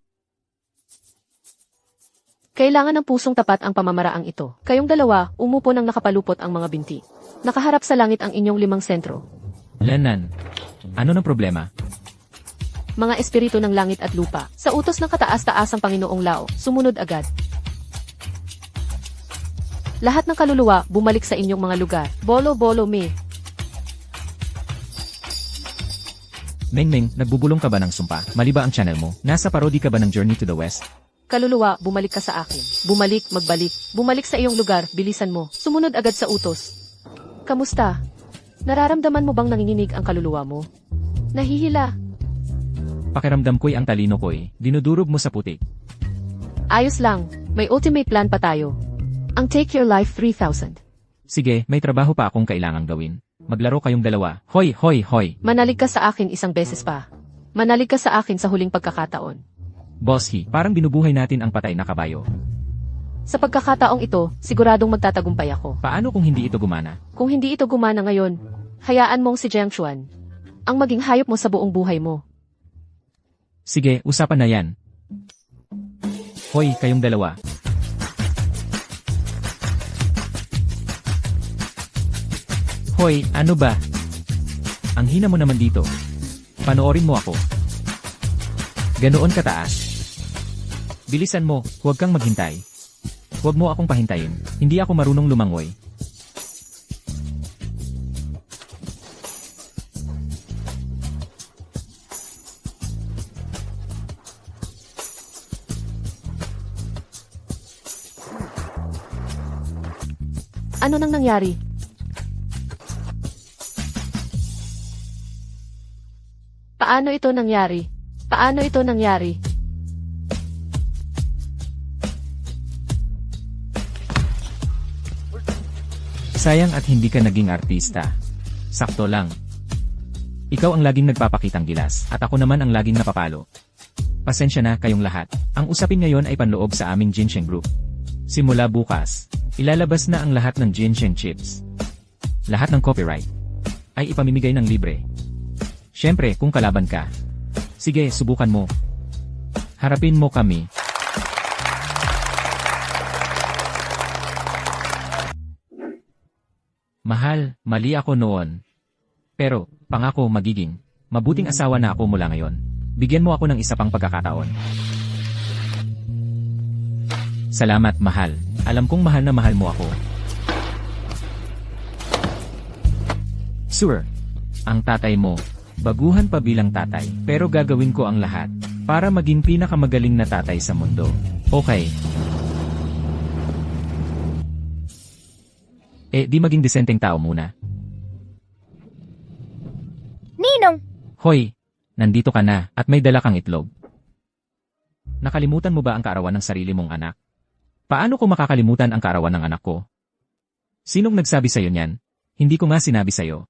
Kailangan ng pusong tapat ang pamamaraang ito. Kayong dalawa, umupo ng nakapalupot ang mga binti. Nakaharap sa langit ang inyong 5 sentro. Lanan. Ano ng problema? Mga espiritu ng langit at lupa. Sa utos ng kataas-taasang Panginoong Lao, sumunod agad. Lahat ng kaluluwa, bumalik sa inyong mga lugar. Bolo-bolo me. Meng-meng, nagbubulong ka ba ng sumpa? Mali ba ang channel mo? Nasa parody ka ba ng Journey to the West? Kaluluwa, bumalik ka sa akin. Bumalik, magbalik. Bumalik sa iyong lugar, bilisan mo. Sumunod agad sa utos. Kamusta? Nararamdaman mo bang nanginginig ang kaluluwa mo? Nahihila. Pakiramdam ko'y ang talino ko'y, dinudurog mo sa putik. Ayos lang, may ultimate plan pa tayo. Ang Take Your Life 3000. Sige, may trabaho pa akong kailangang gawin. Maglaro kayong dalawa. Hoy, hoy, hoy. Manalig ka sa akin isang beses pa. Manalig ka sa akin sa huling pagkakataon. Boss He, parang binubuhay natin ang patay na kabayo. Sa pagkakataong ito, siguradong magtatagumpay ako. Paano kung hindi ito gumana? Kung hindi ito gumana ngayon, hayaan mong si Jiang Xuan ang maging hayop mo sa buong buhay mo. Sige, usapan na yan. Hoy, kayong dalawa. Hoy, ano ba? Ang hina mo naman dito. Panoorin mo ako. Ganoon kataas. Bilisan mo, huwag kang maghintay. Huwag mo akong pahintayin. Hindi ako marunong lumangoy. Ano nang nangyari? Paano ito nangyari? Paano ito nangyari? Sayang at hindi ka naging artista. Sakto lang. Ikaw ang laging nagpapakitang gilas at ako naman ang laging napapalo. Pasensya na kayong lahat. Ang usapin ngayon ay panloob sa aming Ginseng Group. Simula bukas, ilalabas na ang lahat ng Ginseng chips. Lahat ng copyright ay ipamimigay ng libre. Siyempre, kung kalaban ka. Sige, subukan mo. Harapin mo kami. Mahal, mali ako noon. Pero, pangako magiging mabuting asawa na ako mula ngayon. Bigyan mo ako ng isa pang pagkakataon. Salamat, mahal. Alam kong mahal na mahal mo ako. Sir, ang tatay mo, baguhan pa bilang tatay, pero gagawin ko ang lahat para maging pinakamagaling na tatay sa mundo. Okay. Di maging disenteng tao muna. Ninong, Hoy, nandito ka na at may dala kang itlog. Nakalimutan mo ba ang kaarawan ng sarili mong anak? Paano ko makakalimutan ang kaarawan ng anak ko? Sinong nagsabi sa'yo niyan? Hindi ko nga sinabi sa'yo.